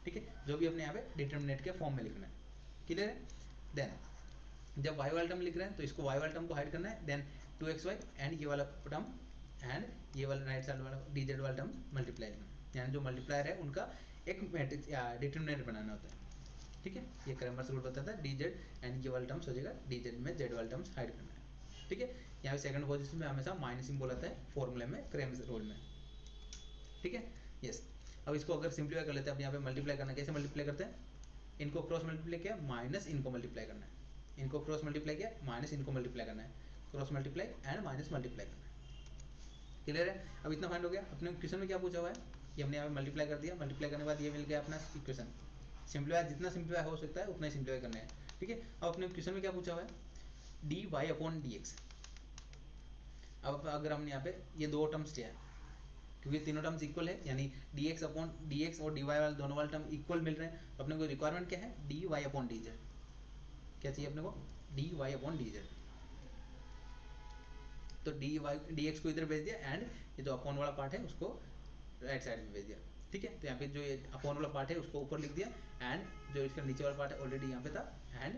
ठीक है, जो भी अपने यहाँ पे डिटरमिनेंट के फॉर्म में लिखना है, क्लियर है। देन जब y वाला टर्म लिख रहे हैं तो इसको y वाला टर्म को हाइड करना है, देन 2xy एंड ये वाला टर्म एंड ये वाला राइट साइड वाला dz वाला टर्म मल्टीप्लाई करना है, यानी जो मल्टीप्लायर है उनका एक मैट्रिक्स या डिटरमिनेंट बनाना होता है, ठीक है। ये क्रैमर्स रूल बताता है, dz एंड ये वाला टर्म्स हो जाएगा, dz में z वाला टर्म्स हाइड करना है, ठीक है। यहाँ पे सेकंड पोजीशन में हमेशा माइनस सिंबल आता है फॉर्मूले में, क्रैमर्स रूल में, ठीक है, यस। अब इसको अगर सिंप्लीफाई कर लेते हैं, अब यहाँ पे मल्टीप्लाई करना, कैसे मल्टीप्लाई करते हैं, इनको क्रॉस मल्टीप्लाई किया माइनस इनको मल्टीप्लाई करना है, इनको क्रॉस मल्टीप्लाई किया माइनस इनको मल्टीप्लाई करना है, cross multiply and minus multiply करना है, क्लियर है। अब इतना फाइंड हो गया। अपने क्वेश्चन में क्या पूछा हुआ है, ये हमने यहाँ पे मल्टीप्लाई कर दिया, मल्टीप्लाई करने के बाद ये मिल गया अपना इक्वेशन, सिंप्लीफाई जितना सिंप्लीफाई हो सकता है उतना ही सिंप्लीफाई करना है, ठीक है। अब अपने क्वेश्चन में क्या पूछा हुआ है, d y upon d x. अब अगर हमने यहाँ पे ये दो टर्म्स लिया है, क्योंकि तीनों टर्म्स इक्वल है, यानी D x upon d x और डी वाई वाले दोनों वाले टर्म इक्वल मिल रहे हैं, तो अपने को रिक्वायरमेंट क्या है, d y upon d z, क्या चाहिए अपने को, d y upon d z. तो डी वाई डी एक्स को इधर भेज दिया एंड ये जो अपॉन वाला पार्ट है उसको राइट साइड में भेज दिया, ठीक है। तो यहाँ पे जो ये अपॉन वाला पार्ट है उसको ऊपर लिख दिया एंड जो इसका नीचे वाला पार्ट है ऑलरेडी यहाँ पे था, एंड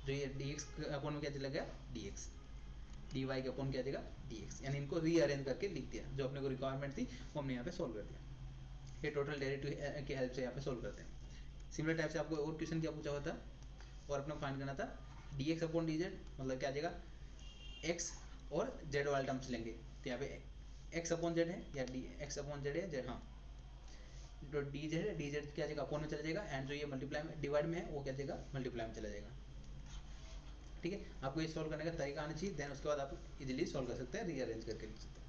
जो ये डी एक्स अपॉन में क्या चला गया, डी एक्स, डी वाई के अपॉन क्या जाएगा, डी एक्स, यानी इनको रीअरेंज करके लिख दिया, जो अपने को रिक्वायरमेंट थी वो हमने यहाँ पे सोल्व कर दिया। ये टोटल डेरिवेटिव की हेल्प से यहाँ पे सोल्व करते हैं। सिमिलर टाइप से आपको और क्वेश्चन क्या पूछा हुआ था, और अपने फाइंड करना था D x upon d Z, मतलब क्या आ जाएगा, एक्स और जेड वाले टर्म्स लेंगे, तो यहाँ पे एक्स अपॉन जेड है या डी एक्स अपॉन जेड है, जेड, हाँ, जो डी जेड है, डी जेड क्या जाएगा, अपॉन में चला जाएगा, एंड जो ये मल्टीप्लाई में डिवाइड में है वो क्या जाएगा, मल्टीप्लाई में चला जाएगा, ठीक है। आपको ये सॉल्व करने का तरीका आना चाहिए, देन उसके बाद आप इजीली सॉल्व कर सकते हैं, रीअरेंज करके लिख सकते हैं।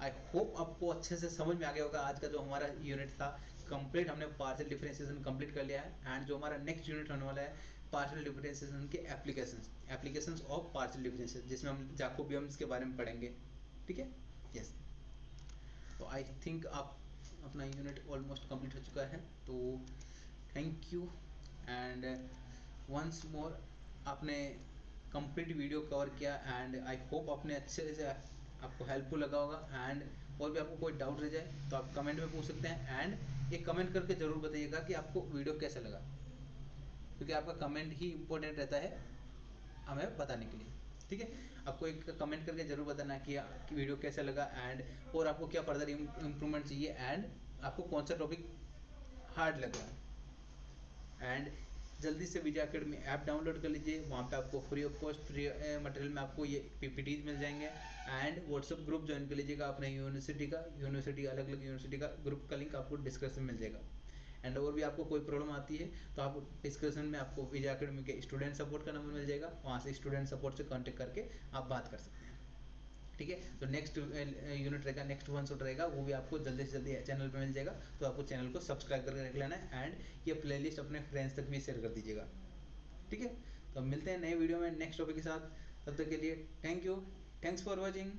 आई होप आपको अच्छे से समझ में आ गया होगा। आज का जो हमारा यूनिट था कंप्लीट, हमने पार्शियल डिफरेंशिएशन कंप्लीट कर लिया है, एंड जो हमारा नेक्स्ट यूनिट होने वाला है पार्शियल डिफरेंशिएशन के एप्लीकेशंस ऑफ पार्शियल डिफरेंशिएशन, जिसमें हम जैकोबियम्स के बारे में पढ़ेंगे, ठीक है, यस। तो आई थिंक आप अपना यूनिट ऑलमोस्ट कंप्लीट हो चुका है, तो thank you and once more आपने कंप्लीट वीडियो कवर किया, एंड आई होप आपने अच्छे से आपको हेल्पफुल लगा होगा, एंड और भी आपको कोई डाउट रह जाए तो आप कमेंट में पूछ सकते हैं, एंड एक कमेंट करके ज़रूर बताइएगा कि आपको वीडियो कैसा लगा, क्योंकि आपका कमेंट ही इम्पोर्टेंट रहता है हमें बताने के लिए, ठीक है। आपको एक कमेंट करके जरूर बताना कि वीडियो कैसा लगा, एंड और आपको क्या फर्दर इम्प्रूवमेंट चाहिए, एंड आपको कौन सा टॉपिक हार्ड लगा, एंड जल्दी से विजय अकेडमी ऐप डाउनलोड कर लीजिए। वहाँ पे आपको free of cost free material में आपको ये पीपीटीज मिल जाएंगे, एंड व्हाट्सएप ग्रुप ज्वाइन कर लीजिएगा अपने यूनिवर्सिटी अलग अलग यूनिवर्सिटी का ग्रुप का लिंक आपको डिस्क्रिप्शन में मिल जाएगा। एंड और भी आपको कोई प्रॉब्लम आती है तो आप डिस्क्रिप्शन में आपको विजय अकेडमी के स्टूडेंट सपोर्ट का नंबर मिल जाएगा, वहाँ से स्टूडेंट सपोर्ट से कॉन्टेक्ट करके आप बात कर सकते हैं, ठीक है। तो नेक्स्ट यूनिट रहेगा, नेक्स्ट वन शॉट रहेगा, वो भी आपको जल्दी से जल्दी चैनल पे मिल जाएगा, तो आपको चैनल को सब्सक्राइब करके रख लेना है, एंड ये प्लेलिस्ट अपने फ्रेंड्स तक भी शेयर कर दीजिएगा, ठीक है। तो मिलते हैं नए वीडियो में नेक्स्ट टॉपिक के साथ, तब तक के लिए thank you, thanks for watching.